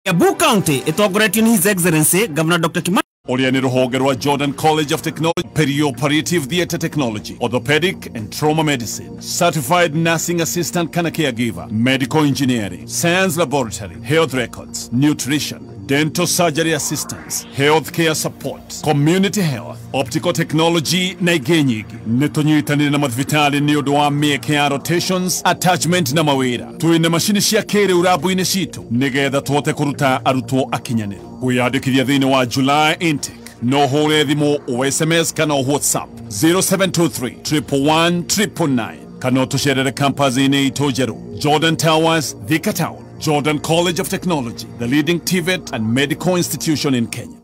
Kiambu County itogoretio ni His Excellency Governor Dr. Kimani Uria ni ruhonge rwa Jordan College of Technology, Perioperative Theatre Technology, Orthopedic and Trauma Medicine, Certified Nursing Assistant kind of Caregiver, Medical Engineering, Science Laboratory, Health Records, Nutrition, Dental Surgery Assistance, Healthcare Support, Community Health, Optical Technology na igenyigi. Nitonyitanire na mathibitari ni undu wa mieke ya rotations, attachment na mawira. Tuine mashini cia kiri urabu-ini citu nigetha tuhote kuruta arutwo akinyanire. Kwiyandikithia thiini wa July intake. No hore thimo o SMS kana o WhatsApp 0723 111 999 kana utusherere campus-ini itu jeru Jordan Towers, Thika Town. Jordan College of Technology, the leading TVET and medical institution in Kenya.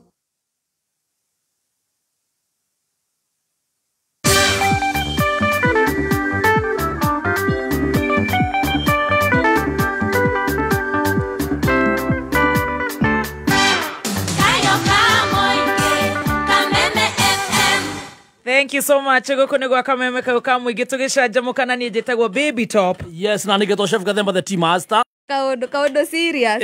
Thank you so much. Goko ni gwa kameme ka mwigi tugicanjamukana ni njitagwo Baby Top. Yes, na nigetwo chef Gathemba the team master. Kaudo serious.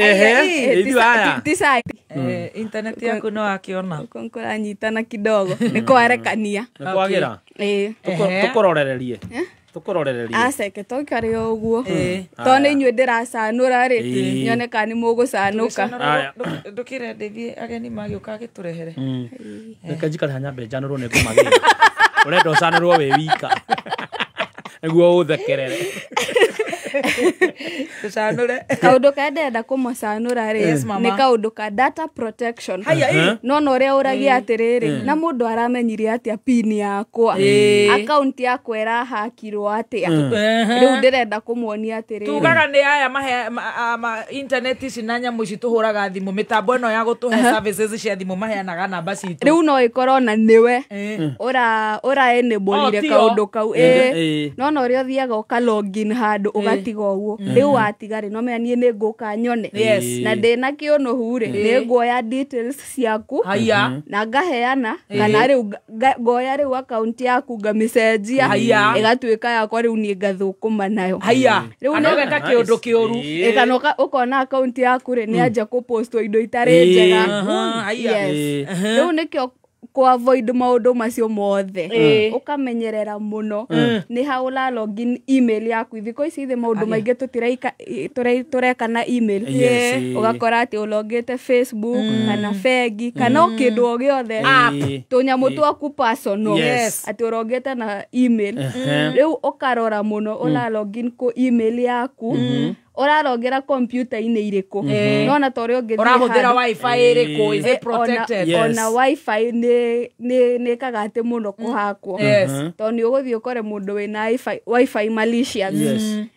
Internet yako no akiona. Konkora nyitana kidogo. Nikwarekania. Nikwagira. Tukororererie. Tukororererie. Aseke tokare uguo. Tone inywe ndiracanura ri. Nyone kani mugucanuka. Ndukire ndithie ageni magiuka giturehere. Nekajikara hanya benjanuro ne kumagira. Urenda ucanurwo we wika. Eguo uthekerere. Tucanure. Kaudo kaenda kumucanura ri. Ni kaudo ka data protection. No uria uragia atiriri na mundu aramenyire atia pin yakwa. Account yakwa irahakirwo atia. Riu ndirenda kumuonia atiriri. Tugaga ni aya mahe internet ici na nyamu ici tuhuraga thimu mitambo ino ya gutuhe services cia thimu maheanaga namba citu. Riu no ikorwo na niwe. Ora enable kaudo kau. No uria thiaga uka login handu ugatiga uguo. Riu watigari no menya ni nguka nyone. Na ndina kiono hure ni nguoya details ciaku. Na ngaheana kana riu ngoya riu account yaku ngamisejia igatuika yakwa riu ni ngathukuma nayo. Riu nogeka kiundu kiuru. Ikanoka ukona account yaku ri ni anja ku post indo itari njega. Riu nikio kwa avoid maundu macio mothe ukamenyerera muno ni haula login email yaku thiko ici the maundu maingi tureka na email ugakora ati ulogete Facebook kana Fegi kana kindu o giothe tunyamu twaku personal ati urogete na email riu ukarora muno ula login ko email yaku urarogera computer ine iriko nona tore ogethia urahudira wifi iriko is it protected ona wifi ne kagate muno kuhakwo to ni uguthie ukore mundu wina wifi malicious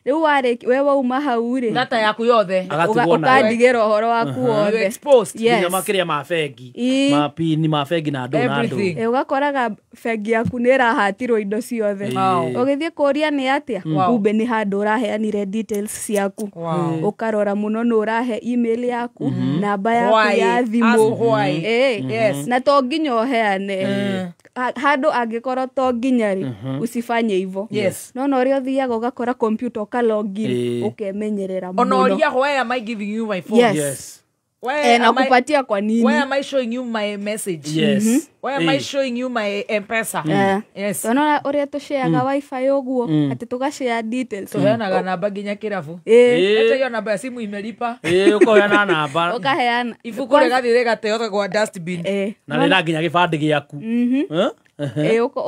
riu wewe uma hauri data yaku yothe ukadigera uhoro waku wothe exposed ni makiria ma Fegi ma pin ma Fegi na ndo ugakoraga Fegi yaku ni rahatirwo indo ciothe ugithie kuria ni atia kumbe ni handu uraheanire details ciaku ukarora muno no urahe email yaku namba yaku ya thimu na to nginya oheane handu angikorwo to nginya ri usifanye hivyo no uri othiaga ugakora computer ka login ukemenyerera muno ono ria why am I giving you my phone nakupatia kwa nini why am I showing you my message why am I showing you my M-Pesa no uri tusheaga wifi uguo ati tugashare details tuheanaga namba nginya kirabu ete yo namba ya simu imelipa ukoheana namba ukaheana ifuku regathire gateo kwa dustbin na rira nginya gibandi giaku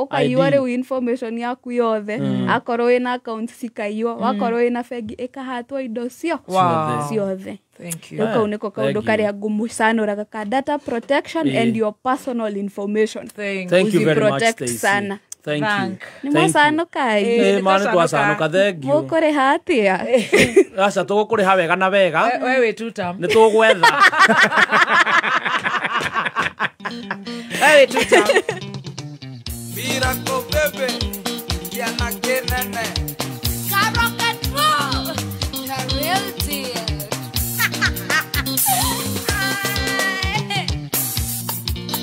ukaiwa riu information yaku yothe akorwo ina account cikaiwa wakorwo ina Fegi ikahatwa indo ciothe. Thank you. Uko kaundo karia gumucanuraga ka data protection and your personal information. Thank you very much Stacy. Sana. Thank you. Ni masano kai. Mane twacanuka thank you. Mukore hatia. Aca tugukuri ha wega na wega. Wewe tutam. Ni tugwetha. Wewe tutam. Miracle baby, ya na kenene. Rock and roll, the real deal.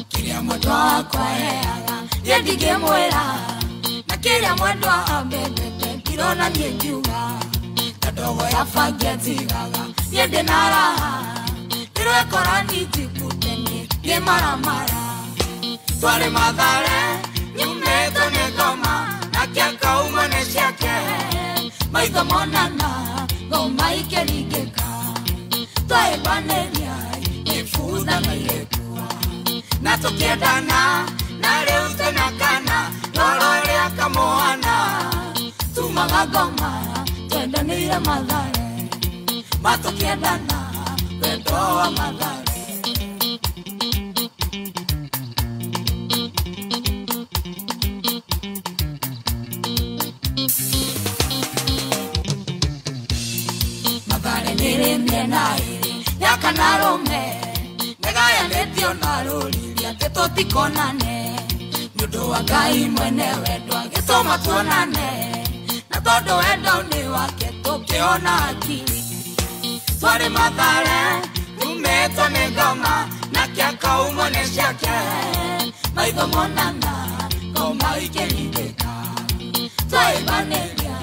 Kiria mwadwa kwa heaga, yedige mwera. Na kiria mwadwa ambebe, kirona nienjuga. Kadogo ya fagia tigaga, yende nara. korani jikuteni ye maramara twale madhare nyumeto negoma na kiaka umone shake maitho monana goma ikerigeka twae baneria ifuza na yekua na tukiendana na leo tena kana lorore akamoana tumagagoma twendanire madhare matukiendana wendo wa madhare madhare nire mienairi yakanarome negaya netio naruriria tetotikonane nyundo wa Ngai mwene wendo agisoma tuonane na todo wendo ni wake tukiona akili twale madhare tumeto negoma na kiaka umone shake maitho monana goma ikerigeka twae baneria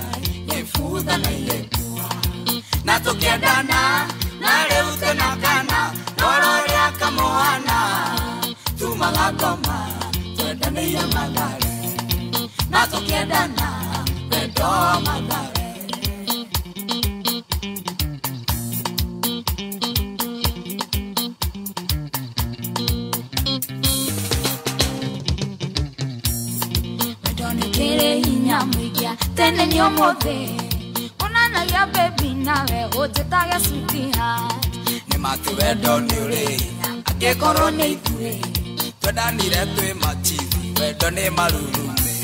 yefuza na yekua na tukiendana na leo tena kana lorore akamoana tumagagoma twendanire madhare na tukiendana wendo wa madhare kere hinya mwigia tene ni omothe onana ya baby nawe otetage sweetheart ni matu wendo ni uri agekoro ni ithure twendanire twi machizi wendo ni marurume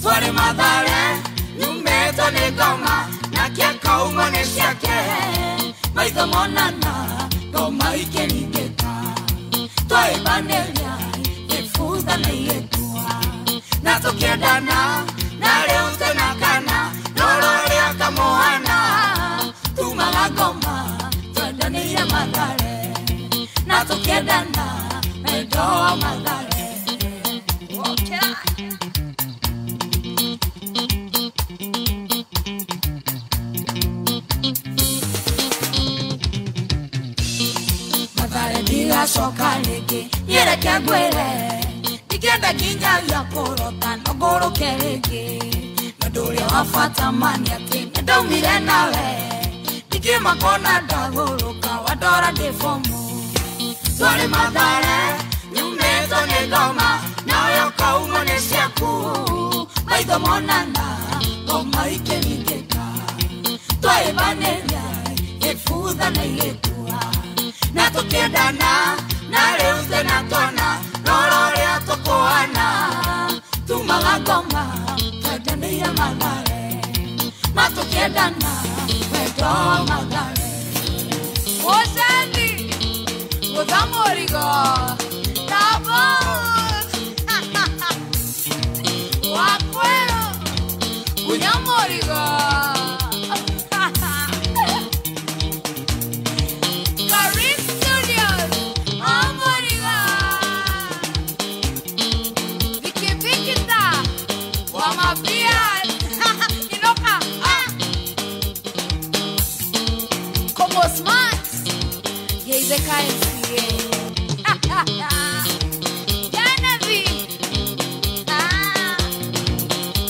twale madhare nyumeto ni goma na kiaka umone shake maitho monana goma ikerigeka twae baneria yefuza na yekua na tukiendana na leo tena kana lorore akamoana tumagagoma twendanire madhare na tukiendana wendo wa madhare madhare bila shoka lege yereke gwere Kienda kinya ya korota nogoro kerege Nadoria wafata mani ati Nadomire nawe Nikima kona dagoroka Wadora defomo Twale madhare Nyumeto negoma Naoyoka umone shaku Maitho monana Goma ikerigeka Twae baneria Yefuza na yekua Na tukiendana Na leo tena tona lorore atokoana tumagagoma twendanire madhare matukiendana wendo wa madhare Osendi Guthamurigo Tabo Wakwero Unyamurigo Karim Studios Amurigo Inoka Como smart Yeze KMCA Janavi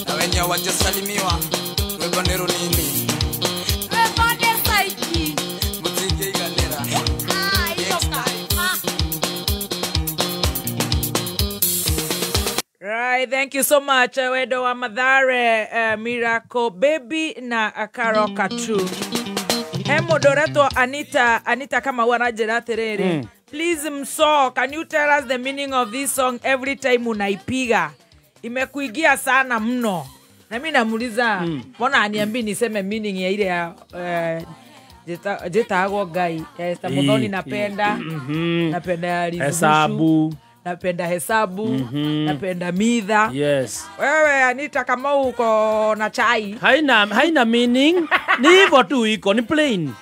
Na wenye wajasalimiwa Webonero nini Webonde saiki Mutige iganera Inoka Right, thank you so much. Wendo wa madhare Miracle Baby na Akaro Katu. Hemo doreto Anita kama wanajera terere. Please mso, can you tell us the meaning of this song every time unaipiga? Imekuigia sana mno. Na mimi namuuliza, mbona aniambi niseme meaning ya ile ya jeta ago gai. Ya Muthoni napenda. Napenda Hesabu. Napenda hesabu, napenda midha. Yes. Wewe Anita kama uko na chai. Haina meaning. Ni hivyo tu iko, ni plain.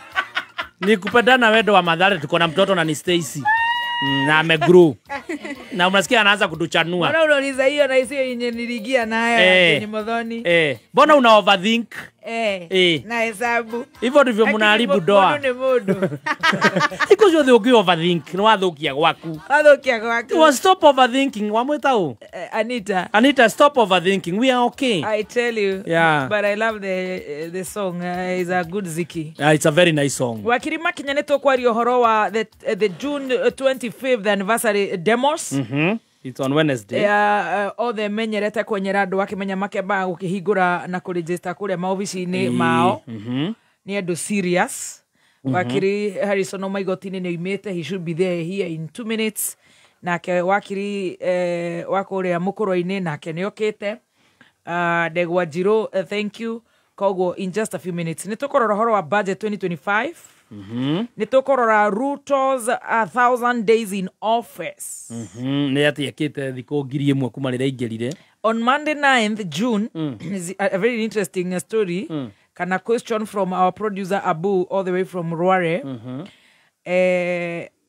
Ni kupendana wendo wa madhare tuko na mtoto na ni Stacy. Na amegrow. Na unasikia anaanza kutuchanua. Mbona unauliza hiyo na hiyo yenye niligia nayo ni Muthoni? Mbona una overthink? na hesabu hivyo ndivyo mnaharibu ndoa. Iko ciothe ungi overthink ni wathukia gwaku. Stop overthinking. Wamwita u Anita, stop overthinking. We are okay. I tell you. Yeah. But I love the song. It's a good ziki. It's a very nice song. Wakirima Kenya nitokwaria horo wa the June 25th anniversary demos. It's on Wednesday. Othe menyerete kwenyera andu akimenya makeba gukihingura na kuregister kuria maobici-ini mao. Ni andu serious. Wakiri Harrison Omaigotini ni imete. He should be there here in 2 minutes. Nake wakiri wakuria mukuru-ini nake niokite. Degwa Jiro, thank you. Kogo in just a few minutes. Nitukorora horo wa budget 2025. Nitukorora Ruto's 1,000 days in office. Ni atiekite thiko 1,000 kuma rira ingerire. On Monday 9th June is a very interesting story. Can a question from our producer Abu all the way from Ruare.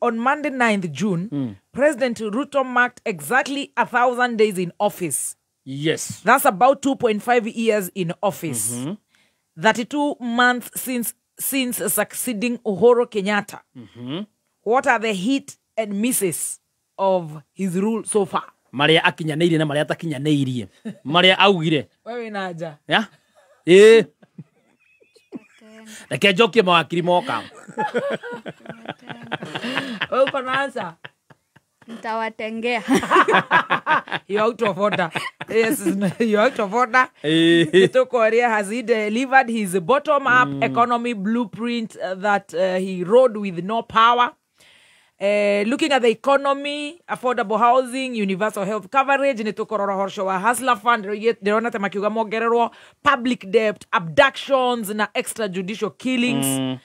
On Monday 9th June, President Ruto marked exactly 1,000 days in office. Yes. That's about 2.5 years in office. 32 months since succeeding Uhuru Kenyatta. What are the hit and misses of his rule so far? Maria akinyaneirie na maria atakinyaneirie. Maria augire. Wewe naja. Ya? Reke njokie mawakiri moka. Wewe uko na answer? Nitawatengea. You're out of order. Yes, you're out of order. Korea has he delivered his bottom-up economy blueprint that he rode with no power. Looking at the economy, affordable housing, universal health coverage, nitukorora horsho wa Hustler Fund, derona temakiuga mogererwo, public debt, abductions, na extrajudicial killings.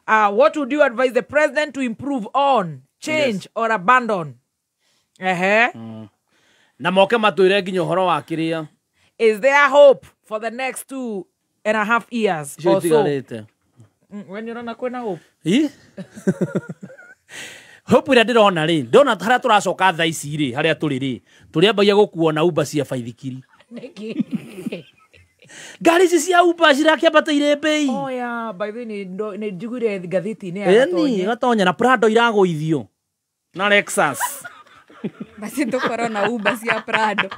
What would you advise the president to improve on, change, or abandon? Na moke matuire nginya horo wa kiria. Is there hope for the next 2.5 years or so? When you're not kwena hope. Hope ira ndirona ri ndona haria turacoka thaa ici ri haria turi ri turiambagia gukuona Uber cia baithikiri. Gari ici cia Uber cirakiambatĩire bei. Oh yeah, by the way ni njugire gathiti-ini ya Gatonya. Gatonya na Prado iragoithio na Lexus. Basi tukorwo na Uber cia Prado.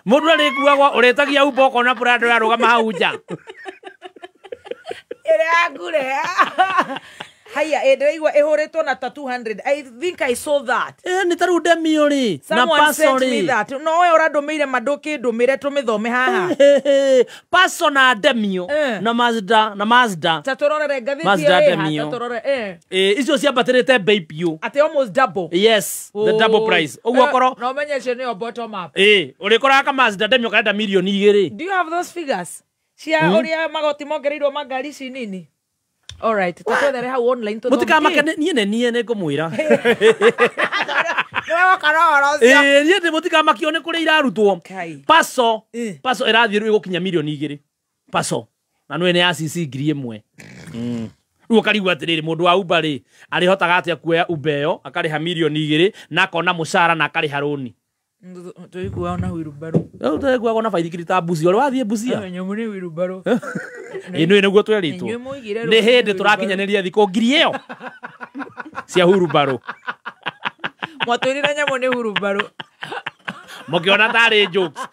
Mundu arikuagwa uretagia Uber ukona Prado yarugama hau nja. Ere agure. Haya, ndirigwa ihuritwo na 200. I think I saw that. Ni taru demio ri na paso ri. No we urandumeire maduki ndumire tumithome haha. Paso na demio na Mazda. Tatorore gathiti Mazda demio. Tatorore icio ciambatirite bei piu. At almost double. Yes, the double price. Uguo koro. No menyeshe ni bottom up. Urikora ka Mazda demio kaenda milioni 2. Do you have those figures? Cia uria magoti mongereirwo magari ci nini? All right, tatwethere hau online to mutika makane nie ne ngumwira nie ndi mutika makione kuri irarutwo paso irathie rui gukinya milioni 2 paso na nwe ne asisi 1,000 ruo karigwa atiriri mundu wa Uber ri arihotaga atia kuoya Uber yo akariha milioni 2 na akona mucara na akariha roni tuikuwa na wirubaru tuikuwa na baithikiri ta buzi ore wathie buzia nyamuni wirubaru ino niguo tweritwo ni hindi turakinyaniria thiko 1,000 cia hurubaru mwatwirira nyamuni hurubaru mukiona tari jokes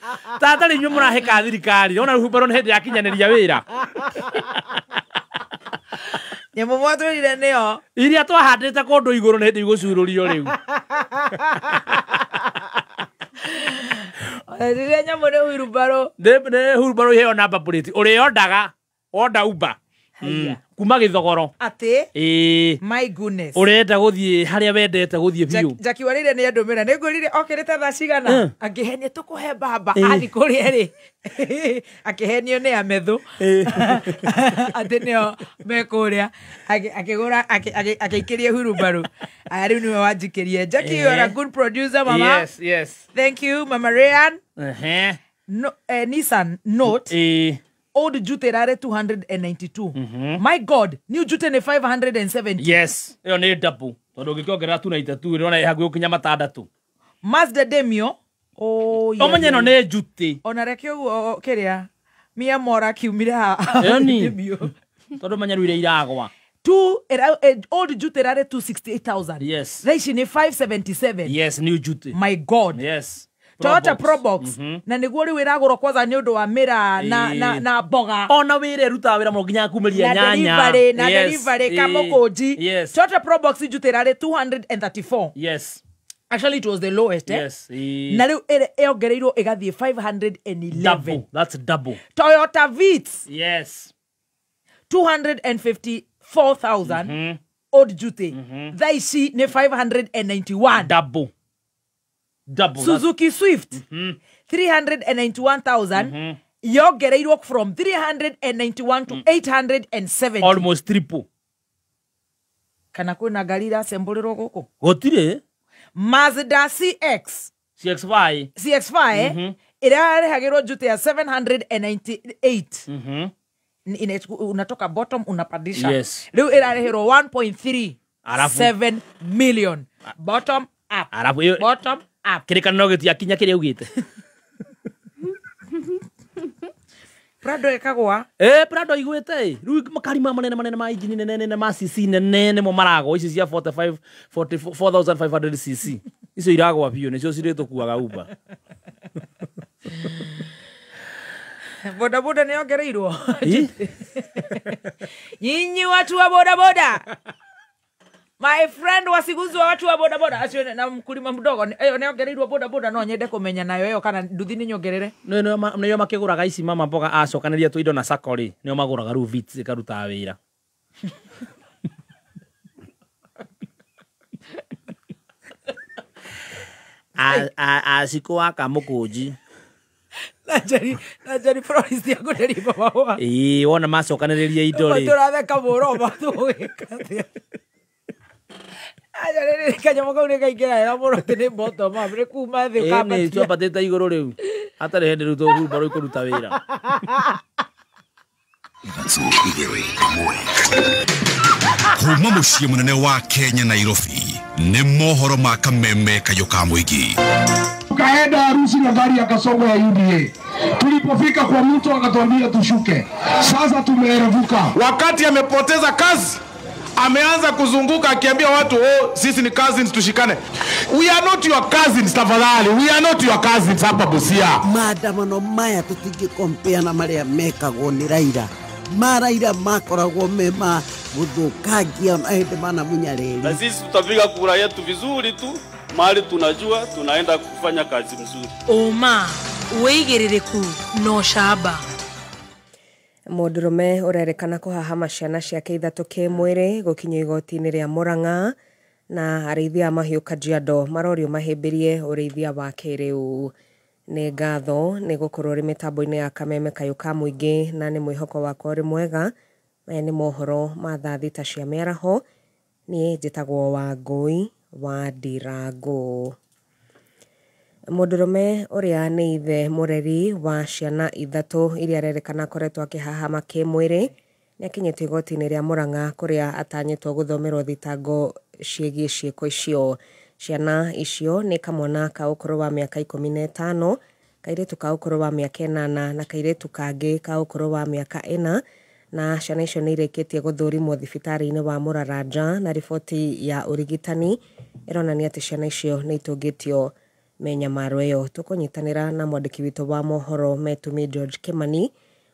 tata rinyu muraheka thirikari ona hurubaru ni hindi yakinyaniria wira nyamu mwatwirire nio iria twahandite kundu iguru ni hindi igucururio riu Rire nyamu ni hurubaru ne hurubaru heo number plate uriondaga order Uber kuma githogoro ati my goodness urenda guthie haria wendete guthie biu Jackie warire ni andumira ni ngurire okirite tha cigana angihenie tukuhe baba athi kuri ri akihenio ni amethu ati nio mekuria akigura akikirie hurubaru ari niwe wanjikirie Jackie. You are a good producer, mama. Yes thank you, Mama Ryan. No, Nissan Note old jute rare 292. My God, new jute ni 570. Yes, yo ni double. Tondu ngikiongerera tu na itatu rona haguo kinya matandatu. Mazda Demio. Oh yeah. Omenye no ne jute. Ona rekio kiria Mia mora kiumira. Yani. Todo manyaru ile iragwa. Old jute rare 268,000. Yes. Reishi ni 577. Yes, new jute. My God. Yes. Toyota Probox. Na niguo ri wiragoro kwaza ni undu wa mira na boga. Ona wire ruta wira mo nginya kumeria nyanya. Na delivery kamokoji. Yes. Toyota Probox jute rare 234. Yes. Actually it was the lowest, Yes. Na riu eongereirwo igathie 511. Double. That's double. Toyota Vitz. Yes. 254,000. Old jute. Thaishi ni 591. Double. Suzuki Swift. 391,000. Yogereirwo from 391 to 870. Almost triple. Kana kuna gari ra sembolero goko. Gotire? Mazda CX. CX5. Ira rehagirwo jute ya 798. Unatoka bottom unapandisha. Yes. Leo ira rehero 1.37 million. Bottom up. Bottom up. Kirika nogetu yakinya kire ugite. Prado ekagwa. Prado igwete. Riu makari manene ma engine nene ma cc nene mo marago ici cia 44,500 cc. Icio iragwa biu nicio ciretu kuaga Uber. Boda ni ongereirwo. Nyinyi watu wa boda. My friend wasiguzwa watu wa boda acio na mkulima mdogo ni ongereirwo boda no nyende kumenya nayo yo kana nduthi ni nyongerere. No makiguraga ici mama mboga acokaniria tu indo na sakori nio maguraga ru Vitz ikaruta wira. Asiko akamukuji. Najari Florence ya kuderiva baba. Wona macokaniria indo ri. Turatheka muroba tuwikathia. Ajare kanyamo kaune kaikira era moro tene bottom up re kuma the kapa. Ni tu pateta igoro riu. Atare hende ruto ru baro ikuruta wira. Kuma muciĩ munene wa Kenya Nairobi nĩ mohoro ma kameme kayoka mwingi. Tukaenda harusi na gari ya Kasongo ya UDA. Tulipofika kwa mtu akatuambia tushuke. Sasa tumeerevuka. Wakati amepoteza kazi ameanza kuzunguka akiambia watu sisi ni cousins tushikane. We are not your cousins tafadhali. We are not your cousins hapa Busia. Maandamano maya tutingĩkompea na marĩa mekagwo nĩ Raila. Maraira makoragwo mema guthukangia na hĩndĩ mana munyarĩri. Na sisi tutapiga kura yetu vizuri tu. Mali tunajua tunaenda kufanya kazi mzuri. Oma uigĩrĩrĩku no shaba. Mũndũrũme ũrerekana kũhahama ciana ciake ithatũ kĩmwĩrĩ gũkinya igoti-inĩ rĩa Murang'a na arĩithia mahiũ Kajiado marorio mahĩmbĩrie ũrĩithia wa kĩrĩu. Nĩ ngatho nĩ gũkorwo rĩ mĩtambo-inĩ ya kameme kayũka mũingĩ na nĩ mwĩhoko wakwa ũrĩ mwega. Maya nĩ mohoro ma thaa thita cia mĩaraho. Niĩ njĩtagwo Wangũi wa Ndirango. Mũndũrũme ũrĩa nĩ ithe mũreri wa ciana ithatũ iria arerekana akoretwo akĩhahama kĩmwĩrĩ nĩ akinyĩtio igoti-inĩ rĩa Murang'a kũrĩa atanyĩtwo gũthomerwo thitango ciĩgiĩ ciĩko icio. Ciana icio nĩ kamwana ka ũkũrũ wa mĩaka 15, kairĩtu ka ũkũrũ wa mĩaka 8 na kairĩtu kangĩ ka ũkũrũ wa mĩaka 4, na ciana icio nĩ irĩkĩtie gũthũrimwo thibitarĩ-inĩ wa Muraraja na riboti ya ũrigitani ĩronania atĩ ciana icio nĩ itũngĩtio menyamaro ĩyo. Tũkũnyitanĩra na mwandĩki witũ wa mohoro Metumi George Kimani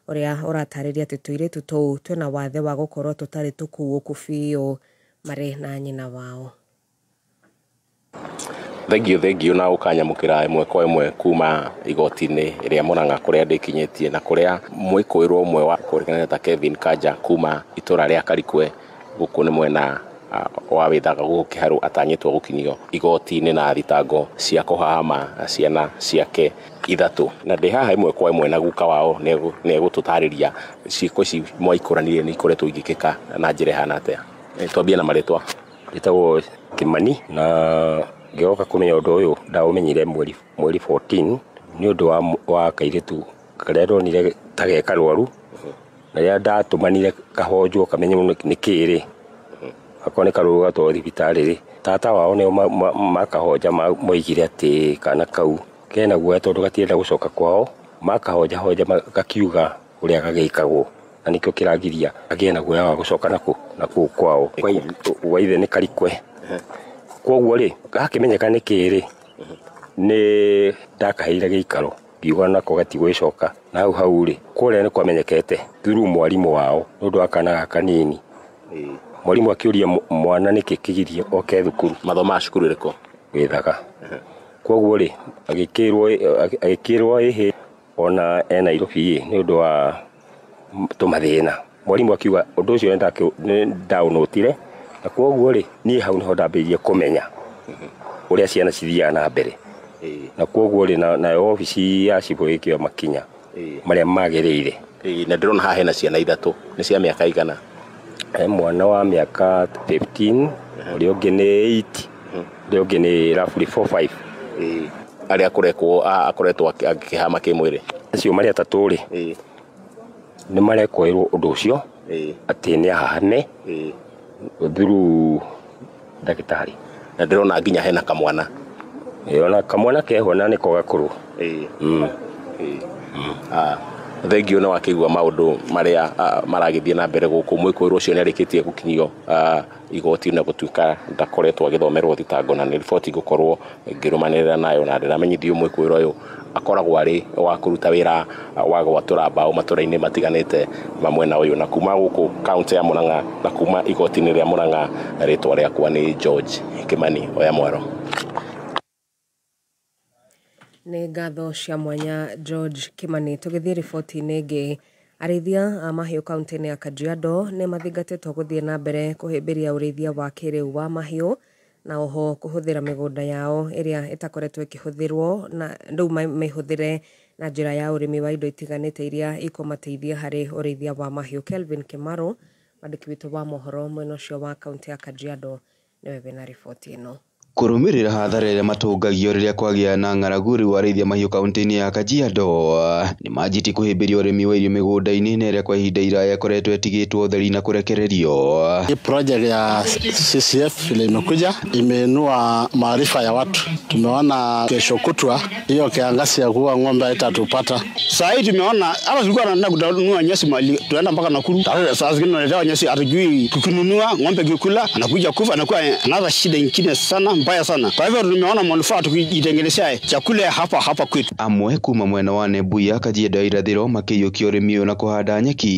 ũrĩa ũratarĩria atĩ tũirĩtu tũu twĩna wathe wa gũkorwo tũtarĩ tũkuũku biũ marĩ na nyina wao. Thank you na ukanyamukira imwe kwa imwe kuma igoti-inĩ rĩa Murang'a kũrĩa ndĩkinyĩtie na kũrĩa mwĩkũĩrwo ũmwe wa kũrĩkanĩra ta Kevin Kanja kuma itũra rĩa Karikwe gũkũ nĩ mwena wa wĩthaga gũkũ Kĩharũ atanyĩtwo gũkinyio igoti-inĩ na thitango cia kũhahama ciana ciake ithatũ. Na ndĩ haha imwe kwa imwe na guka wao nĩ egũtũtarĩria ciĩko ici mwaikũranirie nĩ ikoretwo igĩkĩka na njĩra ihana atĩa. Twambie na marĩtwa. Njĩtagwo Kimani na ngĩoka kũmenya ũndũ ũyũ ndaũmenyire mweri 14 nĩ ũndũ wa kairĩtu karĩa ndonire ta ge karwaru na rĩrĩa ndatũmanire kahonjwo kamenye nĩ kĩrĩ akorwo nĩ karũrũ gatwarwo thibitarĩ. Tata wao nĩo makahonja moigire atĩ kana kau kena guoya tondũ gatienda gũcoka kwao, makahonja gakiuga uria gageikagwo na nikio kiragiria agie na guoya wa gucoka naku kwao wa ithe ni karikwe koguo ri gakimenyeka ni kiri ni ndakaheire giikaro ngiuga nako gatigwicoka na hau ri kuria ni kwamenyekete through mwarimu wao nundu akana kanini mwarimu akiuria mwana niki kigirie oke thukuru mathoma cukuru riko githaga koguo ri agikirwo ehe ona ena Nairobi ni undu wa tumathina mwarimu akiuga undu ucio ni ndaunotire na koguo ri ni hau niho ndambirie kumenya uria ciana cithiaga na mbere na koguo ri na ofisi ya cibogikio makinya maria magirire na ndirona haha hena ciana ithatu ni cia miaka igana mwana wa miaka 15 uri ungi ni 8 uri ungi ni roughly 4-5 aria akoretwo akihama kimwiri acio maria tatu ri ni marekoirwo undu ucio ati ni ahane through ndagitari na ndirona nginya hena kamwana ona kamwana keho na niko gakuru thengio na wakigwa maundu maria maragithie na mbere guku mwikoirwo ucio ni arikitie gukinyio igoti na gutuika ndakoretwo agithomerwo thitango na ni report gukorwo ngirumanirira nayo na ndiramenyithio mwikoirwo uyu akoragwo ari wa kuruta wira wa gwatura mbao matura-ini matiganite mamwena uyu na kuma guku county ya Murang'a na kuma igoti-ini ria Murang'a ritwa riakwa ni George Kimani oya mwaro nĩ ngatho cia mwanya George Kimani. Tũgĩthiĩ riboti-inĩ ĩngĩ, arĩithia a mahiũ kaunti-inĩ ya Kajiado nĩ mathingatĩtwo gũthiĩ na mbere kũhĩmbĩria ũrĩithia wa kĩrĩu wa mahiũ na oho kũhũthĩra mĩgũnda yao ĩrĩa ĩtakoretwo ĩkĩhũthĩrwo na rĩu maihũthĩre na njĩra ya ũrĩmi wa indo itiganĩte iria ikũmateithia harĩ ũrĩithia wa mahiũ. Kelvin Kimaro, mwandĩki witũ wa mohoro mwena ũcio wa kaunti ya Kajiado, nĩwe wĩna riboti ĩno. Kurumirira hathara iria matungagio riria kwagia na ng'aragu riu arĩithia mahiũ kaunti-inĩ ya Kajiado ni majiti kuhĩmbĩria ũrĩmi wa irio mĩgũnda-inĩ na ĩrĩa kwa ihinda iraya ĩkoretwo ĩtigĩtwo ũtheri na kũrekererio. Hii project ya CCF ile imekuja imeinua maarifa ya watu. Tumeona kesho kutwa hiyo kiangazi ya kuua ng'ombe haitatupata. Sasa hivi tumeona hapa tulikuwa tunataka kununua nyasi mali tuenda mpaka Nakuru. Sasa zingine tunaletewa nyasi hatujui kukununua, ng'ombe kikula anakuja kufa, anakuwa anaanza shida nyingine sana mbaya sana. Kwa hivyo tumeona manufaa tukijitengenezea chakula hapa kwetu. Amwe kuma mwena wa Nebuya Kajiado irathiro makĩiyũkia ũrĩmi ũyũ na kũhanda nyeki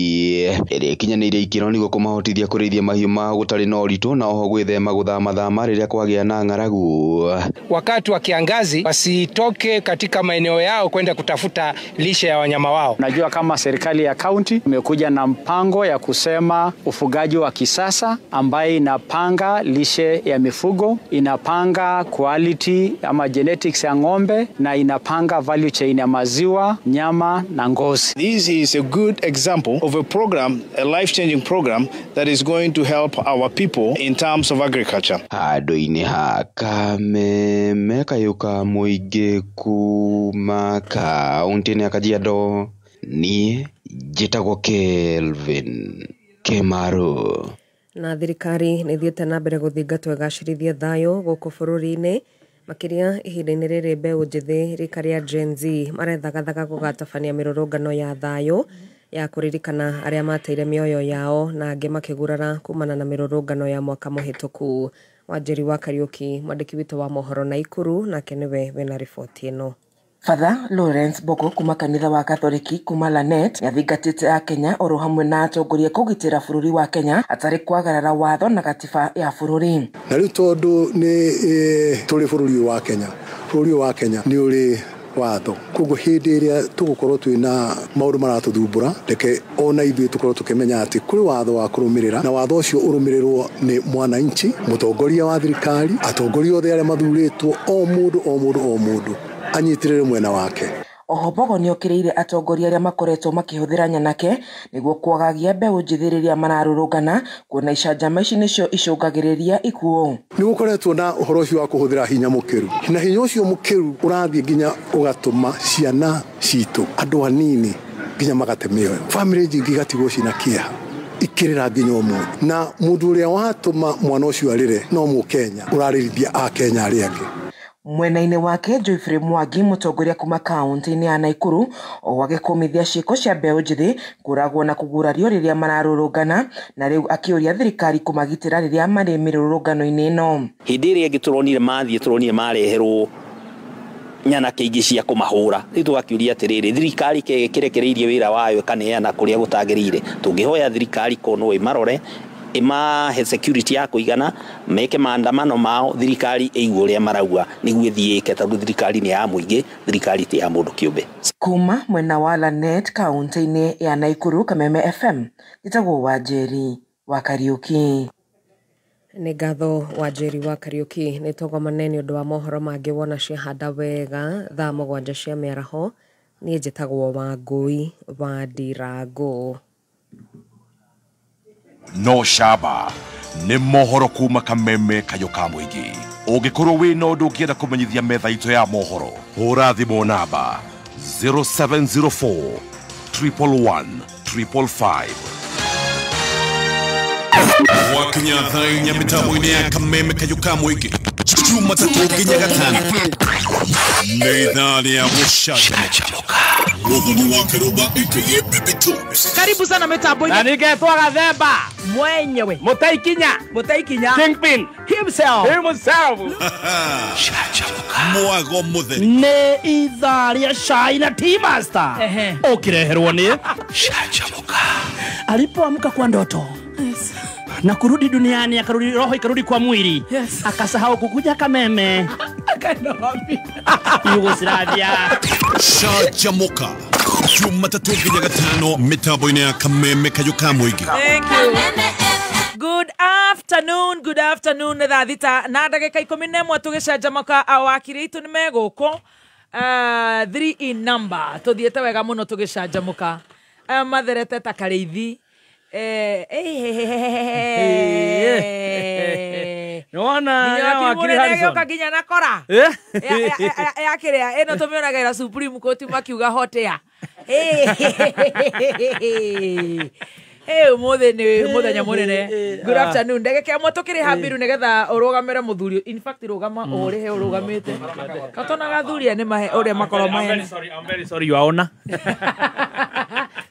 ĩrĩa ĩkinyanĩire ikĩro nĩguo kũmahotithia kũrĩithia mahiũ mao gũtarĩ na ũritũ na oho gwĩthema gũthama rĩrĩa kwagĩa na ng'aragu. Wakati wa kiangazi wasitoke katika maeneo yao kwenda kutafuta lishe ya wanyama wao. Najua kama serikali ya kaunti imekuja na mpango ya kusema ufugaji wa kisasa ambaye inapanga lishe ya mifugo, inapanga quality ama genetics ya ng'ombe na inapanga value chain ya maziwa, nyama na ngozi. This is a good example of a program, a life-changing program that is going to help our people in terms of agriculture. Handũ-inĩ ha Kameme kayũka mũingĩ kuma kaunti-inĩ ya Kajiado, niĩ njĩtagwo Kelvin Kimaro. Na thirikari nĩ thiĩte na mbere gũthingatwo ĩgacĩrithie thayũ gũkũ bũrũri-inĩ makĩria ihinda-inĩ rĩrĩ mbeũ njĩthĩ rika rĩa Gen Z marethagathaga gũgatabania mĩrũrũngano ya thayũ ya kũririkana arĩa mateire mĩoyo yao na angĩ makĩgurara kumana na mĩrũrũngano ya mwaka mũhĩtũku. Wanjĩri wa Kariuki, mwandĩki witũ wa mohoro Naikuru, nake nĩwe wĩna riboti ĩno. Father Lawrence Boko kuma kanitha wa Katoliki kuma Lanet yathingatĩte a Kenya oro hamwe na atongoria kũgitĩra bũrũri wa Kenya atarĩ kwagarara watho na gatiba ya bũrũri. Na rĩu tondũ nĩ tũrĩ bũrũri wa Kenya nĩ ũrĩ watho, koguo hĩndĩ ĩrĩa tũgũkorwo twĩna maũndũ maratũthumbũra reke ona ithuĩ tũkorwo tũkĩmenya atĩ kũrĩ watho wa kũrũmĩrĩra na watho ũcio ũrũmĩrĩrwo nĩ mwananchi, mũtongoria wa thirikari, atongoria othe arĩa mathurĩtwo, o mũndũ anyitirĩre mwena wake. Oho Bogo nĩokĩrĩire atongoria arĩa makoretwo makĩhũthĩra nyanake nĩguo kwagagia mbeũ njĩthĩ rĩrĩa mararũrũngana kuona icanjama ici nĩcio icũngagĩrĩria ikuũ. Nĩgũkoretwo na ũhoro ũcio wa kũhũthĩra hinya mũkĩru, na hinya ũcio mũkĩru ũrathiĩ nginya ũgatũma ciana citũ, andũ anini nginya magate mĩoyo, famĩlĩ nyingĩ igatigwo cina kĩeha ikĩrĩra nginya ũmũthĩ, na mũndũ ũrĩa watũma mwana ũcio arĩre no Mũkenya ũrarĩrithia a Kenya arĩa angĩ. Mwena-inĩ wake Joyfrey Mwangi mũtongoria kuma kaunti-inĩ ya Naikuru wagĩkũmithia ciĩko cia mbeũ njĩthĩ kũragwo na kũgurario rĩrĩa mararũrũngana na rĩu akĩũria thirikari kũmagitĩra rĩrĩa marĩ mĩrũrũngano-inĩ ĩno. Hĩndĩ ĩrĩa ĩngĩ turonire mareherwo nyanake ingĩ cia kũmahũra rĩu tũgakĩũria atĩrĩrĩ thirikari kĩrekereirie wĩra wayo ĩkaneana kũrĩa gũtagĩrĩire. Tũngĩhoya thirikari kono ĩmarore ĩmahe security ya kũigana meke maandamano mao thirikari ĩigua ũrĩa marauga nĩguo ĩthiĩke tondũ thirikari nĩ ya mũingĩ thirikari ti ya mũndũ kĩũmbe. Kuma mwena wa Lanet kaunti-inĩ ya Naikuru Kameme FM gĩtagwo Wanjeri wa Kariuki. Nĩ ngatho Wanjeri wa Kariuki nĩ tũgomane nĩ ũndũ wa mohoro mangĩ wona ciahanda wega thaa 7 cia mĩaraho. Niĩ njĩtagwo Wangui wa Ndirango. No Shaba nĩ mohoro kuma Kameme kayo ka mũingĩ. Ũngĩkorwo wĩ na ũndũ ũngĩenda kũmenyithia metha itũ ya mohoro hũra thimũ namba 0704 111 555. Wakinya thaa mitambo-inĩ ya Kameme kayo ka mũingĩ Jumatatu nginya Gatano nĩ ithaa rĩa gũcanjamũka. Karibu sana mitambo-inĩ. Na ningetwa Gathemba mwenyewe Mutaikinya Kingpin himself. Mwago mutheri nĩ ithaa rĩa cai na Tea Master ũkĩreherwo nĩ Canjamũka. Alipoamka kwa ndoto na kurudi duniani akarudi roho ikarudi kwa mwili akasahau kukuja Kameme akaenda wapi Yugoslavia. Canjamũka Jumatatu nginya Gatano mitambo-inĩ ya Kameme kayo ka mũingĩ. Thank you. Good afternoon thaa thita na ndagĩka 11 tũgĩcanjamũka awakiri itu nĩ megũkũ 3 in number tũthiĩte wega mũno tũgĩcanjamũka matherete ta karĩithi. Nona wakiri Harrison kaginya nakora ya kiria eno tumionagera Supreme Court makiuga hotea umuthe ni muthenya munene. Good afternoon ndagĩka ĩmwe tũkĩrĩ hambiru nĩgetha ũrũgamĩre mũthuri. In fact rũgama ũrĩhe ũrũgamĩte katona gathuria nĩ mahe ũrĩa makoro mahe. I'm very sorry you are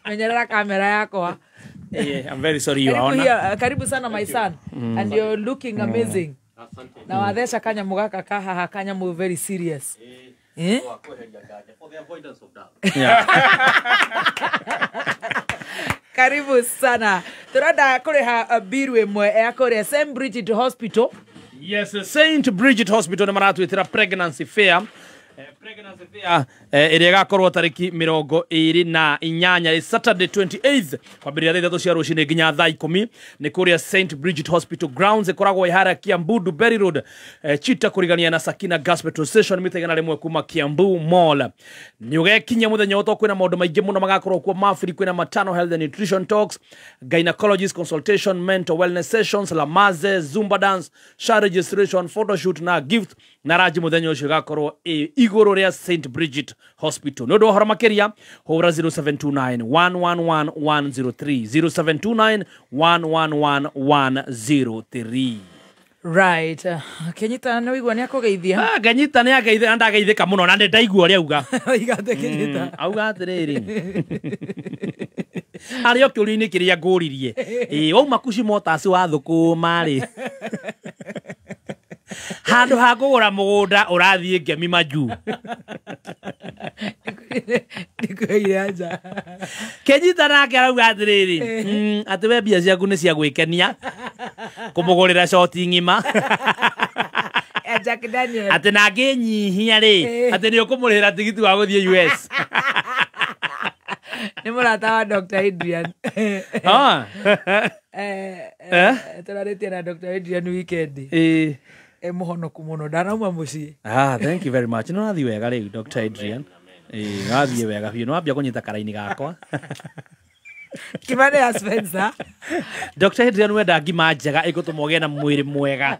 menyerera kamera yakwa. I'm very sorry you are karibu sana my son and you're looking amazing. Na wathesha kanyamu gaka kahaha kanyamu very serious. For the avoidance of doubt. Karibu sana. Turada kureha biru emwe ya kore St. Bridget Hospital. Yes, St. Bridget Hospital nĩ maratwĩtĩra pregnancy fair. Pregnancy fair ĩrĩa ĩgakorwo tarĩki 28 Saturday 28th kwambĩrĩria thaa 3 cia rũcinĩ nginya thaa 10 nĩ kũrĩa St. Bridget Hospital grounds ĩkoragwo ĩharĩa Kiambu Duberry Road Chita kũrigania na Sakina Gas Petrol Station mita igana rĩmwe kuma Kiambu Mall. Nĩ ũgekinya mũthenya ũtũ kwĩna maũndũ maingĩ mũno magakorwo kuo mafiri kwĩna matano health and nutrition talks, gynecologist consultation, mental wellness sessions, lamaze, zumba dance, shower registration, photoshoot na gift na raji mũthenya ũcio gakorwo igũrũ rĩa St. Bridget Hospital. Nĩ ũndũ ũhoro makĩria hũra 0729 111 103 0729 111 103. Right. Kenyita nĩ wĩigua nĩ akũgeithia. Kenyita nĩ ageithia na ndageithĩka mũno na ndaigua ũrĩa auga. Igate Kenyita. Auga atĩrĩrĩ. Arĩ okĩũria-inĩ kĩrĩa ngũririe. Wauma Kushi Motors wa thũkũma rĩ. Handũ ha kũgũra mũgũnda ũrathiĩ Ngemi Maju. Ndikuire aja. Kenyita nake arauga atĩrĩrĩ atĩ we mbia ciaku nĩ cia gwĩkenia kũmũgũrĩra shoti ng'ima Jack Daniel atĩ nangĩ nyihia rĩ atĩ nĩ ũkũmũrĩhĩra tigiti wa gũthiĩ US. Nĩ mũrata wa Dr. Adrian. Tũrarĩtie na Dr. Adrian weekend. Mũhonoku mũno ndanauma mũciĩ. Thank you very much. Nĩ ũrathiĩ wega rĩu Dr. Adrian. Gathiĩ wega biũ nĩ wambia kũnyita karaini gakwa. Kimani ya Spencer. Dr. Adrian wenda ngima njega igutumoge na mwiri mwega.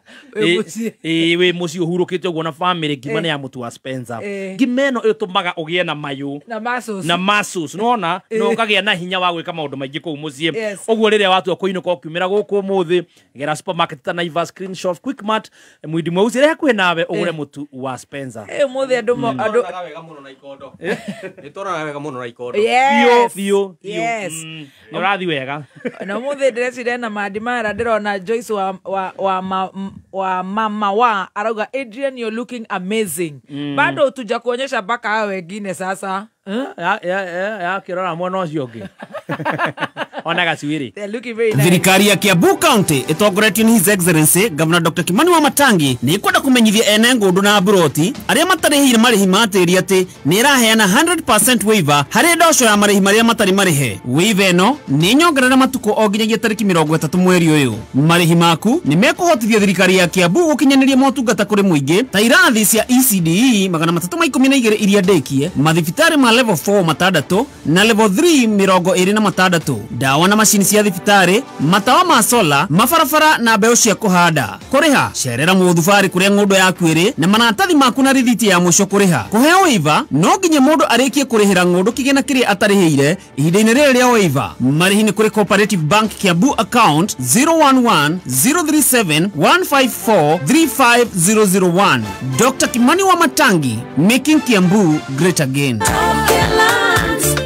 We muci uhurukite uguo na family ngima ya mutu wa Spencer. Ngima ino itumaga ugie na mayu na muscles nona no ukagia na hinya wa gwika maundu maingi kuu mucii. Uguo riria watu akuinuka ukiumira guku muthi gera supermarket ta Naivas Screenshot Quickmart mwindi mweusi ria kwi nawe ugure mutu wa Spencer. Muthi andu wega muno na ikondo. Nitora wega muno na ikondo. Fio. Urathi wega. Na muthi ndire na madimara ndirona Joyce wa mama wa arauga Adrian, you're looking amazing. Bado tuja kuonyesha baka hao wengine sasa. Ya kirora mwana ucio ngi. Ona gaciwiri. They're looking very nice. Thirikari ya Kiambu County itogoretio ni His Excellency Governor Dr. Kimani Wamatangi ni kwenda kumenyithia ene ngundu na broti aria matarihire marihi matiri ati ni iraheana 100% waiver hari ndosho ya marihi maria matari marihe. Waiver eno ni nyongerera matuko o nginyagia tariki 30 mweri uyu. Marihi maku ni mekuhotithia thirikari ya Kiambu gukinyaniria motungata kuri muingi ta irathi cia ECDE 312 iria ndekie mathibitari ma level 4 matandatu na level 3 26. Dawa na mashini cia thibitari, matawa ma sola, mafarafara na mbeu cia kuhanda. Kuriha cerera muthubari kuria ngundu yaku iri na manatathi maku na rithiti ya mwisho kuriha. Kuheo waiver no nginya mundu arikie kurihira ngundu kigena kiria atarihire ihinda-ini riri ria waiver. Marihi ni kuri Cooperative Bank Kiambu account 011-037-154-35001. Dr. Kimani Wamatangi, making Kiambu great again.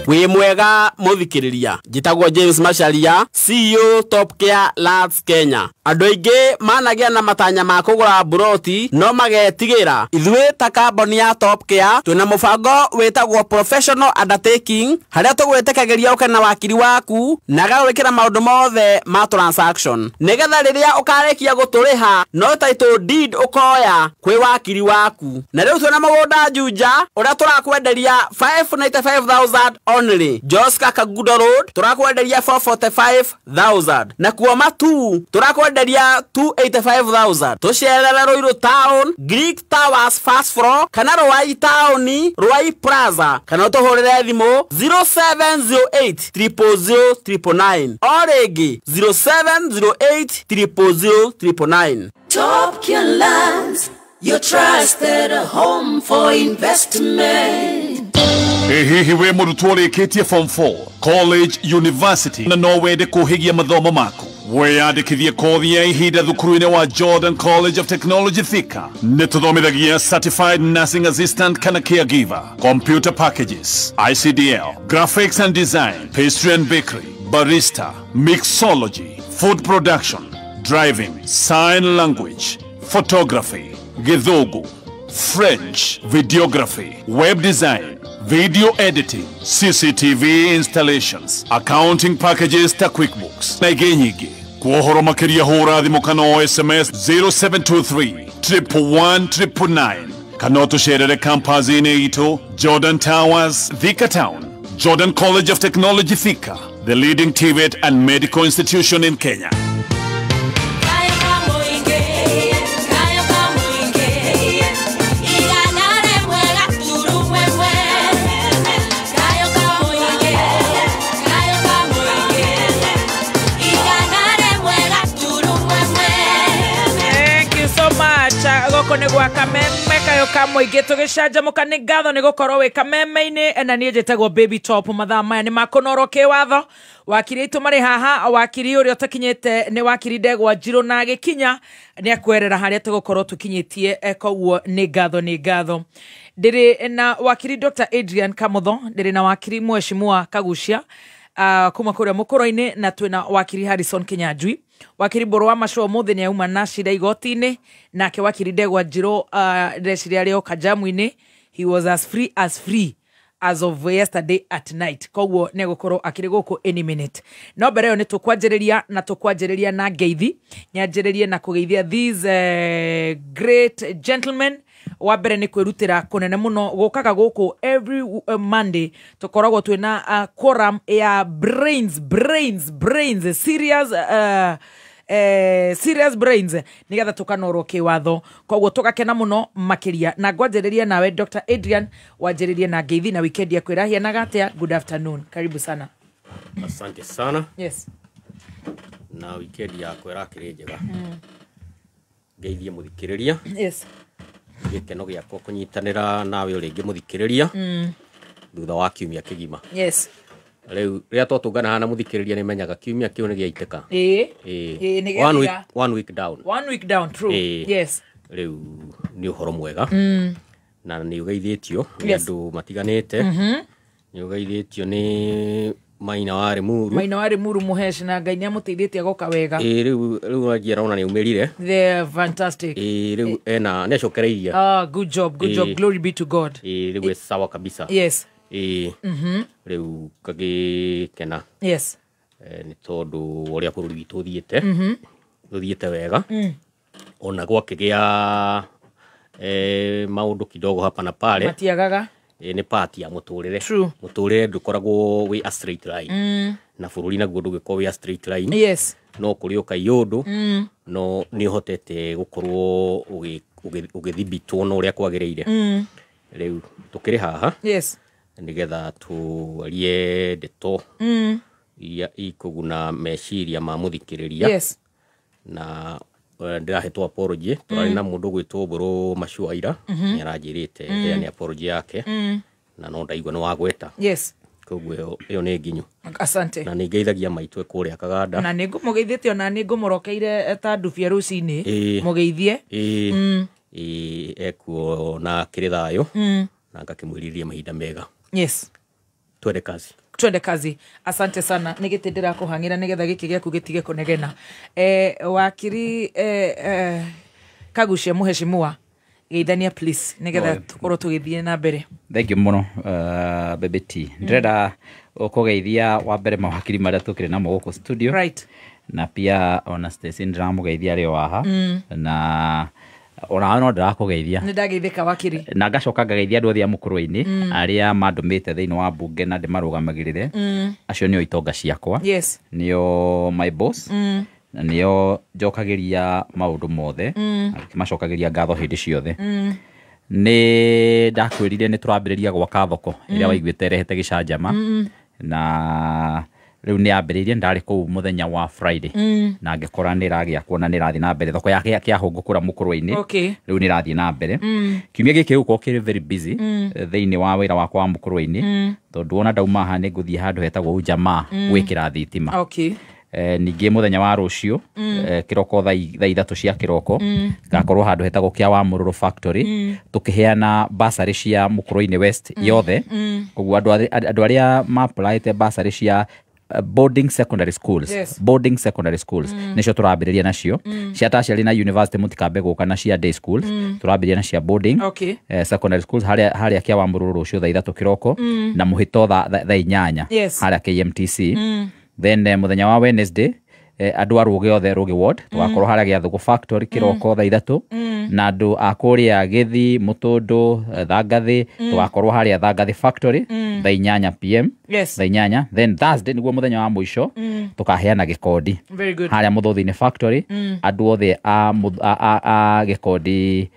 Wi mwega muthikiriria njitagwo James Macharia, CEO Top Care Labs Kenya. Andu aingi managia na matanya ma kugura broti no magetigira ithuĩ ta kamboni ya Top Care twina mubango witagwo professional undertaking haria tugwetekageria uke na wakiri waku na gawikira maundu mothe ma transaction nigetha riria ukarekia guturiha no title deed ukoya kwi wakiri waku na riu twina mugunda Juja uria turakwenderia 595,000 only. Joska Kaguda Road turakwenderia 445,000 na kuoma tu turakwenderia 285,000. Tusherera Ruiru Town, Greek Towers first floor kana Ruai Town, Ruai Plaza kana tuhurire thimu 0708000999 oregi 0708000999. Top Care Lands, your trusted home for investment. Hihi we murutwo rikitie form 4 college university na no wende kuhigia mathomo mako weyandikithie kothi ya ihinda thukuru-ini wa Jordan College of Technology Thika ni tuthomithagia certified nursing assistant kana caregiver, computer packages, ICDL, graphics and design, pastry and bakery, barista, mixology, food production, driving, sign language, photography, Githogo, French, videography, web design, video editing, CCTV installations, accounting packages ta QuickBooks na ingĩ nyingĩ. Kuohoro makiria hura thimu kana o SMS 0723 111 kana tucerere campus-ini itu Jordan Towers, Thika Town, Jordan College of Technology Thika, the leading TVET and medical institution in Kenya. Goko gwa kameme kayo kamuingi tugicanjamuka ni ngatho ni gukorwo wi kameme-ini na nie njitagwo Baby Top. Mathaa maya ni makunoro kiwatho wakiri itu mari haha wakiri uria utakinyite ni wakiri Ndegwa Njirũ na gikinya ni akwerera haria tugukorwo tukinyitie koguo ni ngatho ndiri na wakiri Dr. Adrian Kamutho, ndiri na wakiri Mheshimiwa Kagucia kuma kuria mukoro-ini na twina wakiri Harrison Kinyanjui. Wakiri Mburu wa Macho muthi ni auma na cira igoti-ini nake wakiri Ndegwa Njirũ ndeciria rio kajamu-ini he was as free as of yesterday at night. Koguo ne gukorwo akiri guku any minute. No mbere yo ni tukwanjiriria na ngeithi nyanjiririe na kugeithia these great gentlemen. Wa mbere ni kwirutira kunene muno gukaga guku every Monday tukoragwo twina quorum ya brains serious brains nigetha tukanorwo kiwatho. Koguo tukakena muno makiria na ngwanjiriria nawe Dr. Adrian wanjiririe na ngeithi na weekend ya kwirahia na gatia. Good afternoon, karibu sana. Asante sana. Yes. Na weekend yako irakire njega. Ngeithie muthikiriria. Yes. Gikeno giakwa kunyitanira nawe uringi muthikiriria. Thutha wa kiumia kigima. Yes. Riu ria twatungana hana muthikiriria ni menyaga kiumia kiu ni giaiteka. One week down. 1 week down, true. Yes. Riu ni uhoro mwega. Na ni ugeithitio ni andu matiganite. Ni ugeithitio ni Maina wari muru muhesh na Ngai niamuteithetie agoka wega. Riu agira ona ni umirire. They're fantastic. Riu ena ne cokereiria. Good job. Glory be to God. Riu sawa kabisa. Yes. Riu kagikena. Yes. Ni tondu uria bururi witu thiete wega. Ona gwakigia maundu kidogo hapa na pale. Matiagaga. Ni party ya muturire ndukoragwo wi a straight line. Na bururi naguo ndugikorwo wi a straight line. Yes. No kuri ukayundu no ni hotete gukorwo ugithibitwo no uria kwagiriire. Riu tukiri haha. Yes. Nigetha tuarie ndeto ya ikuguna meciria ma muthikiriria. Yes. Na ndirahetwo apology turari na mundu gwitwo Mburu Macuaira ni aranjirite ni apology yake na no ndaigwa no wagweta. Yes. Koguo iyo ni nginyu. Asante. Na ningeithagia maitwe kuria Kaganda. Na ningumugeithite ona ningumurokeire ta ndubia rucini mugeithie. Ekuo na kirithayo na ngakimwiriria mahinda mega. Yes. Twende kazi. Asante sana. Nigitindira kuhangira nigetha giki giaku gitige kunegena. Wakiri Kagucia muheshimiwa geithania please nigetha tukorwo tugithie na mbere. Thank you muno Baby T. Ndreda kugeithia wa mbere mawakiri maria tukire namo guku studio. Right. Na pia ona Stacy ndiramugeithia rio waha na ona no ndirakugeithia. Ni ndageithika wakiri. Na ngacoka ngageithia andu othe a mukuruini aria mandumite thiini wa bunge na ndimarugamagirire. Acio nio itonga ciakwa. Yes. Nio my boss. Nio njokagiria maundu mothe akimacokagiria ngatho hindi ciothe. Ni ndakwirire ni turambiriria gwaka thoko iria waiguite irehete gicanjama na riu ni ambiririe ndari ku muthenya wa Friday na ngikora ni ragia kuona ni rathi na mbere thoko yake kia hungukura mukuruini. Riu ni rathi na mbere kiumia giki guko kiri very busy thiini wa wira wakwa wa mukuruini tondu ona ndauma ha ni nguthie handu hetagwo Ujamaa gwikira thitima. Ningi muthenya wa rucio kiroko thaa 3 cia kiroko gakorwo handu hetagwo kia wa Mururu factory tukiheana basari cia mukuruini west yothe. Koguo andu aria ma-applyite basari cia boarding secondary schools. Boarding secondary schools nicio turambiriria nacio. Cia tertiary na university mutikambe guka na cia day schools turambiriria na cia boarding secondary schools haria kia wa Mururu rucio thaa 3 kiroko na muhito thaa 8 haria KMTC. Then muthenya wa Wednesday andu aruge othe Rugi ward tugakorwo haria gia Thugu factory kiroko thaa 3 na andu akuria Githi Mutundu Thangathi tugakorwo haria Thangathi factory thaa 8 pm. Thaa 8. Then Thursday niguo muthenya wa muico tukaheana gikondi haria Muthuthini factory andu othe a gikondi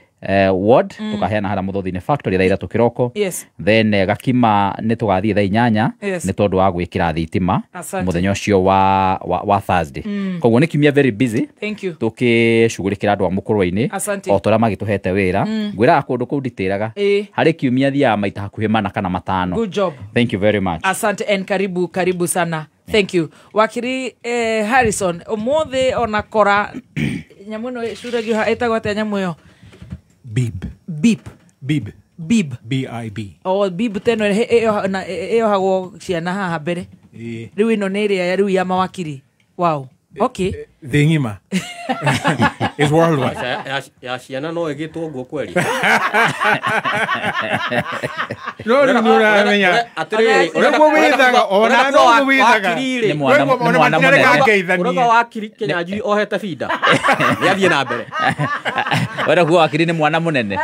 ward tukaheana haria Muthuthini factory thaa 3 kiroko. Then Gakima ni tugathie thaa 8 ni tondu wa gwikira thitima muthenya ucio wa Thursday. Koguo ni kiumia very busy. Tukishughulikira andu a mukuruini o toria magituhete wira ngwiraga kundu kuu nditiraga hari kiumia thia maita hakuhi mana kana matano. Good job. Thank you very much. Asante and karibu sana. Thank you. Wakiri Harrison omothe ona kora nyamu no shuragio etagwo ate nyamu yo Bib. B-I-B. Oh, Bib teno eo hago ciana haha mbere. Riu ino ni ria riu ya mawakiri. Wow. Okay. Thingima. It's worldwide. Ya ciana no igitwo guo kweli. No menya. Atiriri. Urego withaga ona no withaga. Ni mwana munene. Urego wakiri Kenya njui ohete binda. Yathie na mbere. Urego wakiri ni mwana munene.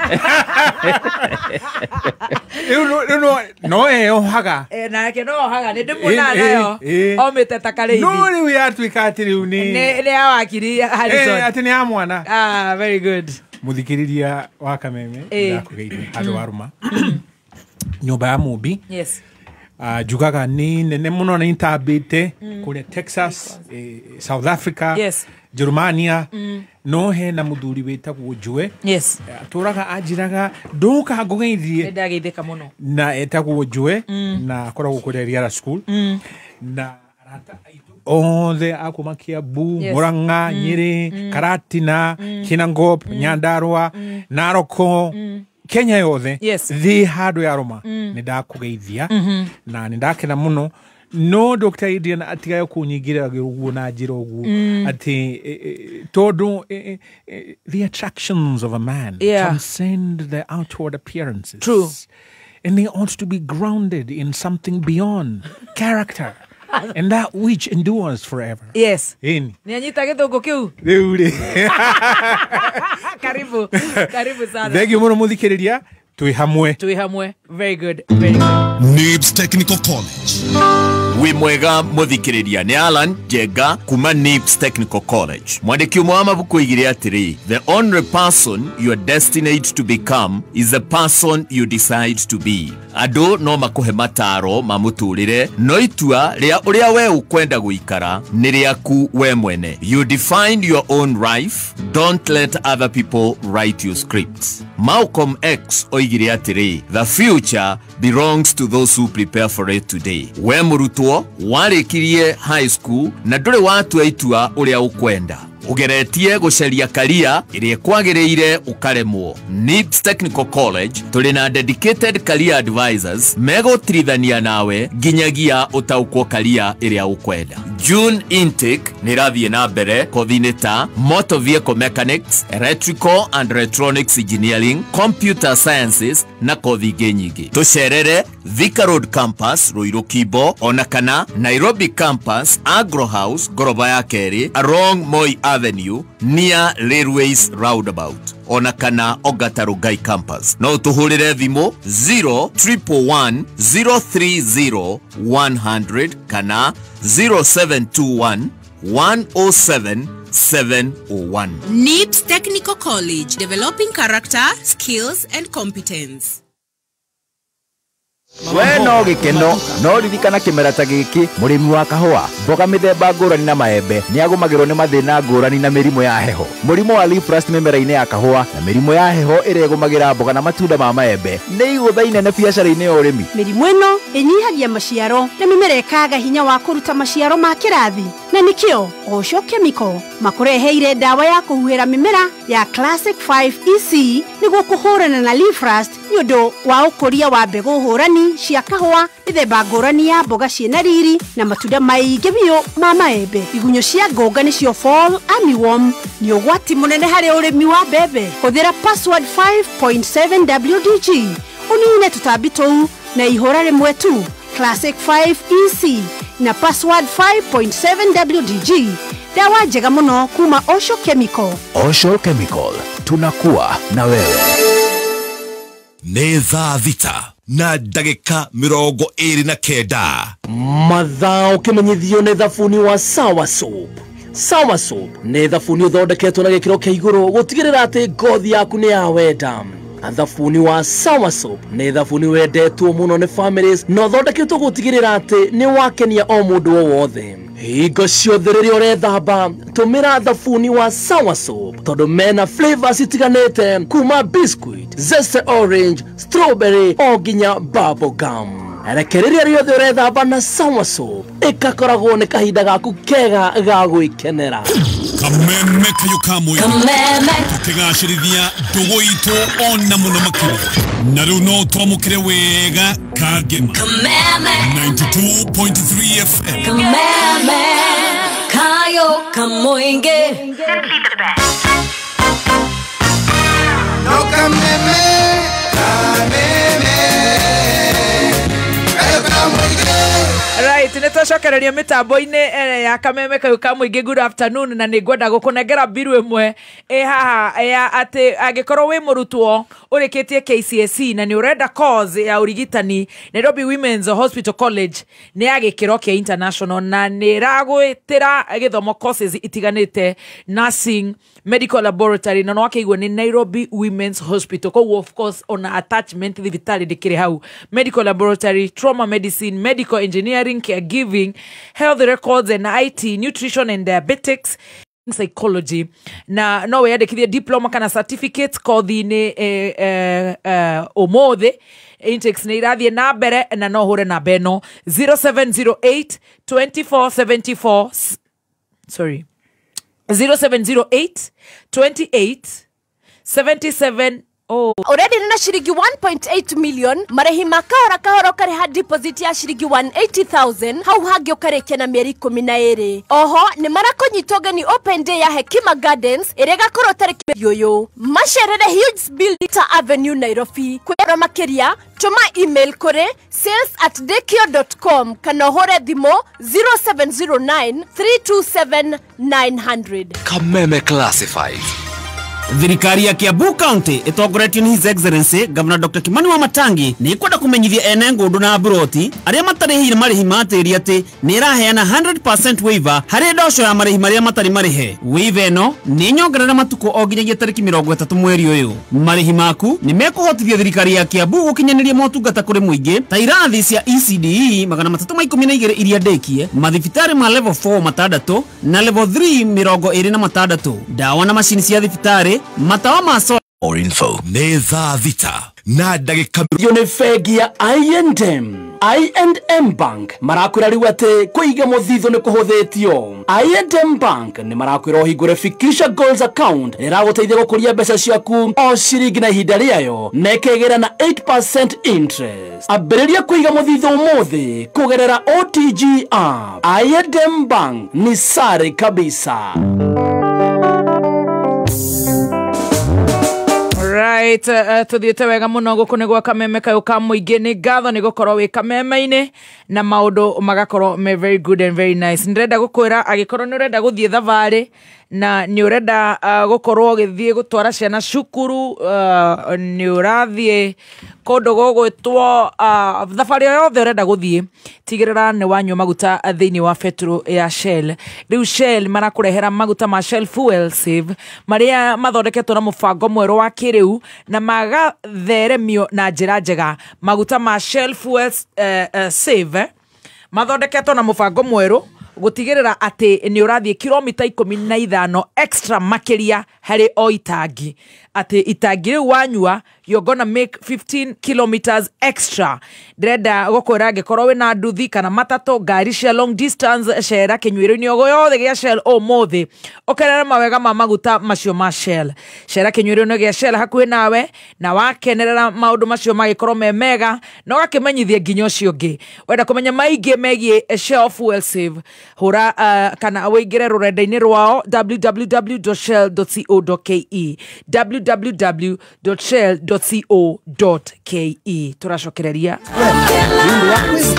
No eohaga. Na ke no haga ni ndimuna nayo. Omete takarithi. No riu yatuika atiriu ni ya wakiri Harrison. Ati ni ya mwana. Very good. Muthikiriria wa Kameme ndakugeithia andu waruma. Nyumba ya Mumbi. Yes. Jugaga ni nene muno ni tabite kule Texas, South Africa, yes. Germania, no he na muthuri wetagwo Joe. Yes. Turaga ajiraga nduka ngogeithie. Ndageitheka muno. Na etagwo Joe na akoragwo kule Riara School. Na arata othe akuma Kiambu, Murang'a, Nyeri, Karatina, Kinangop, Nyandarua, Naroko, Kenya yothe thi handu ya Roma ni ndakugeithia na ni ndakena muno no Dr. Adrian atigayo kunyigira guo na njira uguo ati todo the attractions of a man transcend the outward appearances. True. And they ought to be grounded in something beyond character. And that which endures forever. Yes. Ni anyita githungu kiu. Riu Karibu sana. Thank you muno muthikiriria. Tui hamwe. Very good. NIBS Technical College. Wi mwega muthikiriria ni Alan Jega kuma NIBS Technical College. Mwandiki umwe wa mabuku igire atiri, the only person you are destined to become is the person you decide to be. Ado no makuhe mataro mamuturire no itua ria uria we ukwenda guikara ni riaku we mwene. You define your own life. Don't let other people write your scripts. Malcolm X oigire atiri, the future belongs to those who prepare for it today. We murutwo warikirie high school na nduri watu aitua uria ukwenda ugeretie guceria career iria kwagiriire ukaremwo. NIBS Technical College tuli na dedicated career advisors megutithania nawe ginyagia utaukwo career iria ukwenda. June intake nirathie na mbere kothini ta motor vehicle mechanics, electrical and electronics engineering, computer sciences na kothi nyingi. Tucerere Thika Road campus Ruiru Kibo, ona kana Nairobi campus Agro House goroba ya keri along Moi Avenue near Railways Roundabout, ona kana Ogatarugai campus. No tuhurire thimu 0311030 kana 0721 107 701. NIBS Technical College, developing character, skills and competence. We no gikeno no ririkana kimera ta giki murimi wa kahua mboga mithemba ngurani na maembe ni agumagirwo ni mathina ngurani na mirimo ya heho. Murimo wa leaf rust mimera-ini ya kahua na mirimo ya heho iregumagira mboga na matunda ma maembe ni iguthaine na biacara-ini ya urimi. Mirimo ino inyihagia maciaro na mimera ikaga hinya wa kuruta maciaro ma kirathi, na nikio Osho Chemical makureheire dawa ya kuhuhira mimera ya Classic 5 EC niguo kuhurana na leaf rust ni undu wa ukuria wa mbegu hurani cia kahua mithemba ngurani ya mboga ciena riri na matunda maingi biu ma maembe. Igunyo cia ngonga nicio fall armyworm ni ugwati munene hari urimi wa mbembe. Huthira password 5.7 WDG unine tutambi tou na ihora rimwe tu. Classic 5 EC na password 5.7 WDG. Dawa njega muno kuma Osho Chemical. Osho Chemical, tunakuwa na wewe. Nĩ thaa thita na ndagĩka 29 mathaa ũkĩmenyithio nĩ thabuni wa Sawa Soap. Sawa Soap nĩ thabuni ũthondeketwo na gĩkĩro kĩa igũrũ gũtigĩrĩra atĩ ngothi yaku nĩ ya wenda. Thabuni wa Sawa Soap nĩ thabuni wendetwo mũno nĩ families na ũthondeketwo gũtigĩrĩra atĩ nĩ wakenia o mũndũ o wothe. Hingo ciothe rĩrĩa ũrethamba tũmĩra thabuni wa Sawa Soap tondũ mena flavors itiganĩte kuma biscuit, zesty orange, strawberry o nginya bubble gum. Rekereria rĩothe ũrethamba na Sawa Soap ĩkakoragwo nĩ kahinda gaku kega ga gwĩkenera. Kameme kayo kamwe tukigacirithia ndugu itu ona muno makiri na riu no twamukire wega kagema 92.3 FM Kameme kayo kamoinge no kameme kayo kamoinge. Right, twacokereria mitambo-ini ya kameme kayo ka muingi. Good afternoon, na ni ngwenda gukunengera biru imwe haha ya ati agikorwo wi murutwo urikitie KCSE na ni urenda course ya urigitani Nairobi Women's Hospital College ni ya gikiro kia international, na ni ragwitira githomo courses itiganite, nursing, medical laboratory, na no akaigwa ni Nairobi Women's Hospital. Ko of course on attachment thibitari dikire hau medical laboratory, trauma medicine, medical engineering, caregiving, health records and IT, nutrition and diabetics, psychology. Na no weyandikithie diploma kana certificate kothi-ini omothe. Intakes ni irathie na mbere, na no hure na beno 0708 2474 sorry 0708 28 77. Already nina shilingi 1.8 million marehi makahora kahora kareha deposit ya shilingi 180,000 hau hagio karekia na mieri 12. Oho ni marakonyitoga ni open day ya Hekima Gardens irega koro tariki yoyo masherere huge building ta Avenue Nairobi. Kwera makeria tuma email kore sales@dekio.com kana hore dhimo 0709 327 900. Kameme Classified. Thirikari ya Kiambu County itongoretio ni His Excellency Governor Dr. Kimani Wamatangi ni kwenda kumenyithia ene ngundu na broti aria matarihire marihi matiri ati ni iraheana 100% waiver hari ndosho ya marihi maria matari marihe. Waiver eno ni nyongerera matuko o nginyagia tariki 30 mweri uyu. Marihi maku ni mekuhotithia thirikari ya Kiambu gukinyaniria motungata kuri muingi ta irathi cia ECDE 312 iria ndekie, mathibitari ma level 4 matandatu na level 3 26, dawa na mashini cia thibitari, matawa maso or info neza vita na dagika yone fegi ya I&M Bank marakwira riu ati kuiga muthitho ni kuhuthetio. I&M Bank ni marakwira hingure Fikisha Goals account iraguteithia gukuria mbeca ciaku o ciringi na ihinda riayo na ikegera na 8% interest. Ambiriria kuiga muthitho umuthi kugerera OTG app. I&M Bank ni sare kabisa. Right, tuthiete wega muno gukunigwa kameme kayo ka muingi. Ni ngatho ni gukorwo wi kameme-ini na maundu magakorwo me very good and very nice. Ndirenda gukwira agikorwo ni urenda guthie thavari na ni urenda gukorwo githie gutwara ciana cukuru, ni urathie kondo gogwitwo thabari yothe urenda guthie, tigirira ni wanywa maguta thiini wa petrol ya Shell. Riu Shell marakurehera maguta ma Shell Fuel Save maria mathondeketwo na mubango mweru wa kiriu na magatheremio na njira njega. Maguta ma Shell Fuel Save mathondeketwo na mubango mweru gutigirira ati ni urathie kilomita 15 extra makiria hari o itangi, ati itangi riu wanyua you're gonna make 15 kilometers extra. Ndirenda gukwira ngikorwo wina nduthi kana matatu ngari cia long distance cera kinywiru-ini ogo yothe gia Shell umuthi ukerera mawega ma maguta macio ma Shell. Cera kinywiru-ini gia Shell hakuhi nawe na wakenerera maundu macio magikorwo me mega na ugakimenyithia nginya ucio ungi. Wenda kumenya maingi megie Shell Fuel Save hura kana wingire rurenda-ini rwao www.shell.co.ke www.shell.co.ke. turacokereria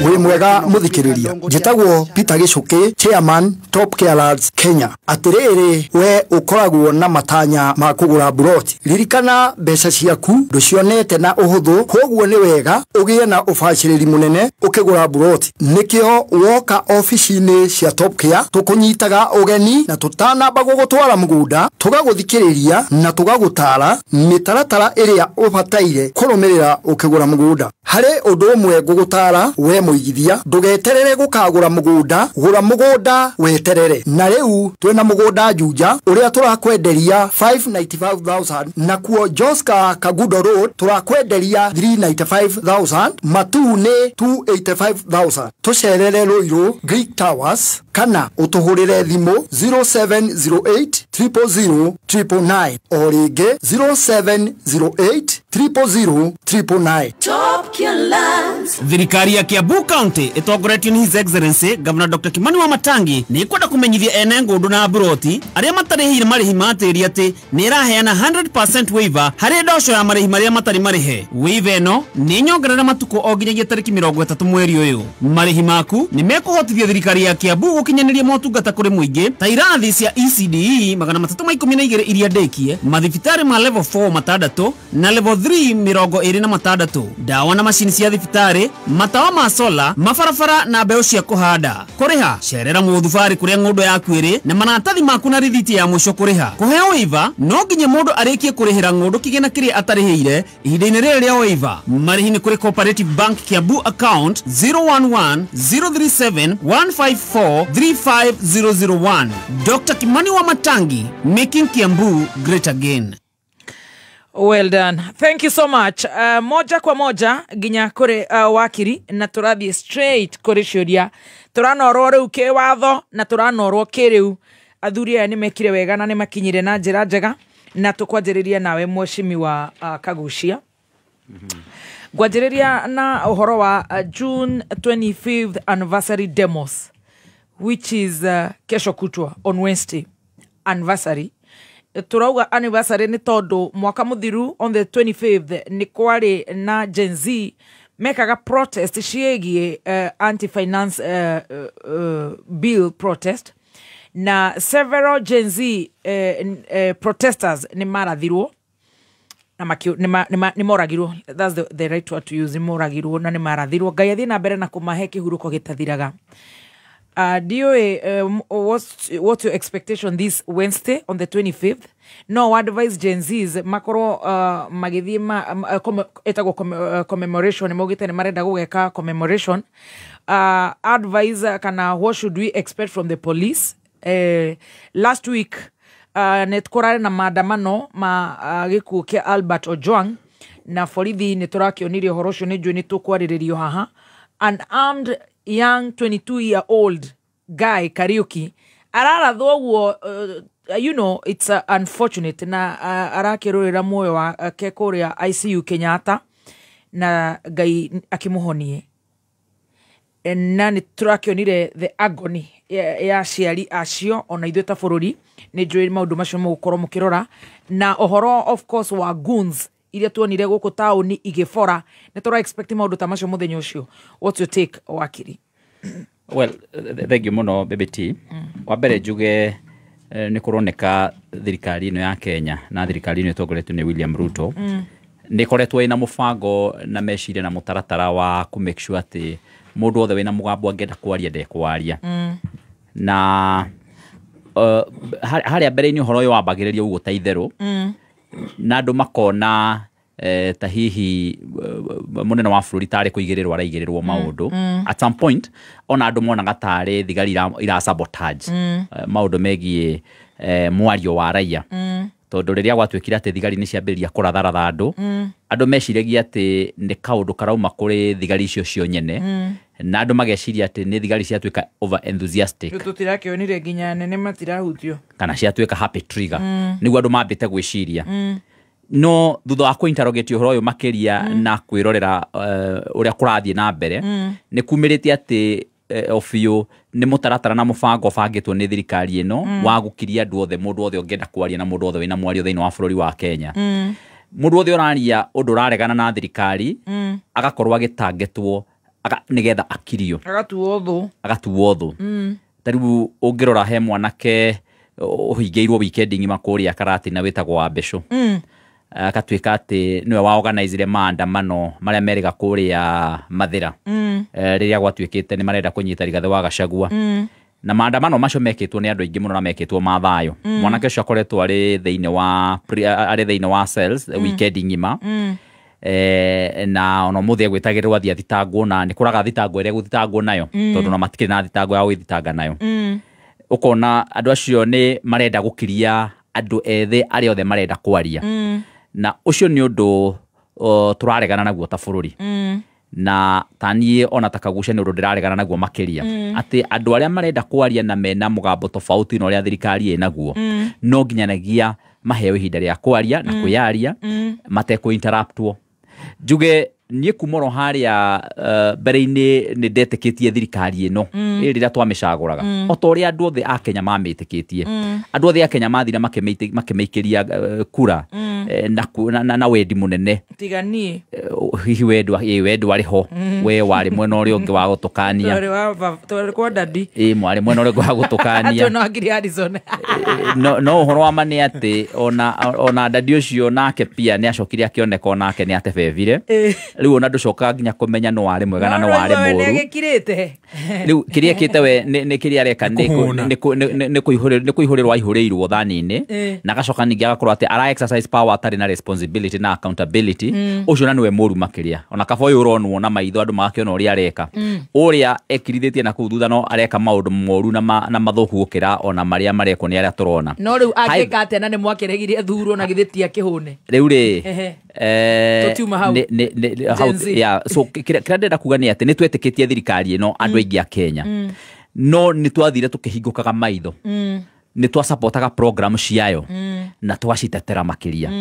wi mwega muthikiriria. Njitagwo Peter Gicuki, chairman Top Care Lads Kenya. Atiriri we ukoragwo na matanya ma kugura broti, ririkana mbeca ciaku nducionete na uhuthu, koguo ni wega ugie na ubaciriri munene ukigura broti. Nikio woka ofici-ini cia Top Care tukunyitaga ugeni na tutanamba gugutwara mugunda, tugaguthikiriria na tugagutara mitaratara iria ubataire kurumirira ukigura mugunda. Hari undu umwe gugutara we muigithia, ndugeterere gukagura mugunda, gura mugunda weterere. Na riu twina mugunda Juja uria turakwenderia 595,000 na kuo Joska Kagudo Road turakwenderia 395,000, Matu ni 285,000. Tucerere Ruiru Greek Towers kana utuhurire thimu 0708 000 999 o ringi 0708 000 999. Top Gear Lands. Thirikari ya Kiambu County itongoretio ni His Excellency Governor Dr. Kimani Wamatangi ni kwenda kumenyithia ene ngundu na broti aria matarihire marihi matiri ati ni iraheana 100% waiver hari ndosho ya marihi maria matari marihe. Waiver eno ni nyongerera matuko o nginyagia tariki 30 mweri uyu. Marihi maku ni mekuhotithia thirikari ya Kiambu gukinyaniria motungata kuri muingi ta irathi cia ECDE 312 iria ndekie, mathibitari ma level 4 matandatu na level 3 26, dawa na mashini cia thibitari, matawa ma sola, mafarafara na mbeu cia kuhanda. Kuriha cerera muthubari kuria ngundu yaku iri na manatathi maku na rithiti ya mwisho kuriha. Kuheo waiver no nginya mundu arikie kurihira ngundu kigena kiria atarihire ihinda-ini ria waiver. Marihi ni kuri Cooperative Bank Kiambu account 011-037-154-35001. Dr. Kimani Wamatangi, making Kiambu great again. Well done. Thank you so much. Moja kwa moja ginya kure wakiri na turathie straight kuri ciuria. Turanorwo riu ki watho na turanorwo ki riu athuri aya ni mekire wega na ni makinyire na njira njega na tukwanjiriria nawe mweshimi wa Kagucia. Gwanjiriria na uhoro wa June 25th anniversary demos, which is kesho kutwa on Wednesday anniversary. Turauga anniversary ni tondu mwaka muthiru on the 25th ni kwari na Gen Z mekaga protest ciegie anti-finance bill protest, na several Gen Z protesters ni marathirwo na ni moragirwo. That's the right word to use, ni moragirwo na ni marathirwo. Ngai athie na mbere na kumahe kihuruko gitathiraga. Do you what's your expectation this Wednesday on the 25th? No, advise Gen Zs makoro magithie etagwo commemoration mogite ne marenda gugeka commemoration. Advise kana what should we expect from the police? Last week netkorare na maandamano ma gikuo kia Albert Ojwang na borithi ni turakionire horo cio ni njui ni tukwaririo haha. An armed young 22-year-old guy Kariuki ararathwo guo. You know, it's unfortunate na arakirurira moyo wa kekuria ICU Kenyatta na Ngai akimuhonie. Na ni turakionire the agony ya ciari acio ona ithuĩ ta bũrũri ni njũĩ maũndũ macio mũgũkorwo mũkĩrora na ohoro of course wa goons iria tuonire gũkũ taũni igĩbora nĩ tũra expect maũndũ ta macio mũthenya ũcio. What's your take, wakiri? Well, thank you muno BBT. Wa mbere njuge ni kuroneka thirikari ino ya Kenya na thirikari ino ĩtongoretio ni William Ruto ni koretwo ina mubango na meciria na mutaratara wa ku make sure ati mundu othe wina mugambo angenda kwaria ndekwaria na haria mbere-ini uhoro uyu wambagiriria uguo ta itheru na andu makona ta hihi munene wa bũrũri tari kuigirirwo araigirirwo maundu at some point ona andu monaga tari thigari ira sabotage maundu megie mwario wa raia tondu riria gwatuikira ati thigari ni ciambiriria kuratharatha andu meciragia ati ni kaundu karauma kuri thigari icio cio nyene na andu mageciria ati ni thigari ciatuika over enthusiastic tutirakionire nginya nene matirahutio kana ciatuika happy trigger niguo andu mambite gwiciria no thutha wa kuinterrogate uhoro uyu makiria na kwirorera uria kurathie na mbere ni kumirite ati ofio ni mutaratara na mubango bangitwo ni thirikari ino wa gukiria andu othe mundu othe ongenda kwaria na mundu othe wina mwario thiini wa bũrũri wa Kenya. Mundu othe uraria undu raregana na thirikari agakorwo agitangetwo nigetha akirio agatuo thu tariu ungirora he mwanake uhingeirwo weekend ngima kuria Karati na witagwo wa Besho akatuika ati niwe wa organize maandamano maria meriga kuria Mathira riria gwatuikite ni marenda kunyita Rigathi wa Gachagua na maandamano macio mekitwo ni andu aingi muno na mekitwo ma thayo. Mwanake ucio akoretwo ari thiini wa cells weekend ngima na ono muthia gwitagirwa thitangwo na ni kuraga thitangwo iria guthitangwo nayo tondu na matikiri na thitangwo ya gwithitanga nayo. Ukona andu acio ni marenda gukiria andu ethe aria othe marenda kwaria na ucio ni undu turaregana naguo ta bũrũri na tanie ona Kagucia ni undu ndiraregana naguo makiria ati andu aria marenda kwaria na mena mugambo tofauti no ria thirikari enaguo no nginyanagia maheo ihinda ria kwaria na kuyaria mateko interruptwo. Njuge niä kumoro haria mbere-inä nä ndetä thirikari ä no rä rä a twamä raga o ta å rä a andå othe a Kenya mamä tä kä tie andå othe a Kenya mathire makä mä ikä ria kura na wendi må nene tiganie hihi wendi warä ho we warä mwena å rä å ngä wa gå tå kania mwarä mwena å rä å ngä wa gå tå kania no å horo wa ma nä atä ona ndandi å cio nake pia nä acokire akä oneka onake nä atebebire rä u ona ndå cokaga nginya kå menya no warä mwega na no warä må ru rä u kä rä ekä te we nä kä rä areka nä kå ihå rä rwo aihå rä irwo thani-inä na agacoka ningä agakorwo atä ara exercise power atarä na responsibility na accountability å cio na nä we må ru makä rä a ona kaba å yå å ronwo na maitho andå magakä ona å rä a areka å rä a ekirithä tie na kå u thutha no areka maå ndå moru na mathå ku gå kä ra ona marä a marekwo nä arä a tå rona no rä u angä ka atä na nä mwakä regirie thurwo na gä thä tia kä hå ne rä u rä so kä rä a ndenda kuga nä atä nä twetä kä tie thirikari ä no andå aingä a Kenya no nä twathire tå kä hingå kaga maitho nä twacapotaga program ciayo na twacitetera makä ria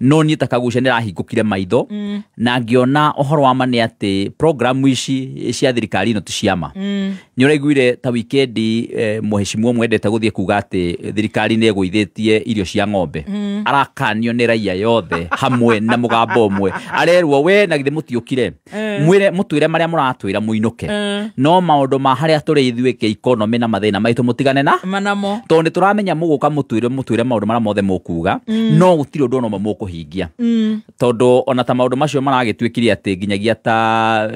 no niä takagucia nä rahingå kire maitho na ngĩona ũhoro wa ma nĩ atĩ program ici cia thirikari ino ti ciama nĩ ũraiguire ta wikendi mũhecimwo mwendete gũthiĩ kuga atĩ thirikari nĩ ĩgũithĩtie irio cia ng'ombe arakanio nĩ raia yothe hamwe na mũgambo ũmwe arerwo we na githĩ mũtiũkire mwĩre mũtwĩre marĩa mũratwĩra mũinũke no maũndũ ma harĩa tũrĩ ithuĩ kĩ-economy na mathĩna maitũ mũtigane na manamo tondũ nĩ tũramenya mũgũka mũtwĩre maũndũ marĩa mothe mũkuga no gũtirĩ ũndũ ona ũmwe mũkũhingia tondu ona ta maundu macio maragĩtuĩkire atĩ nginyagia ta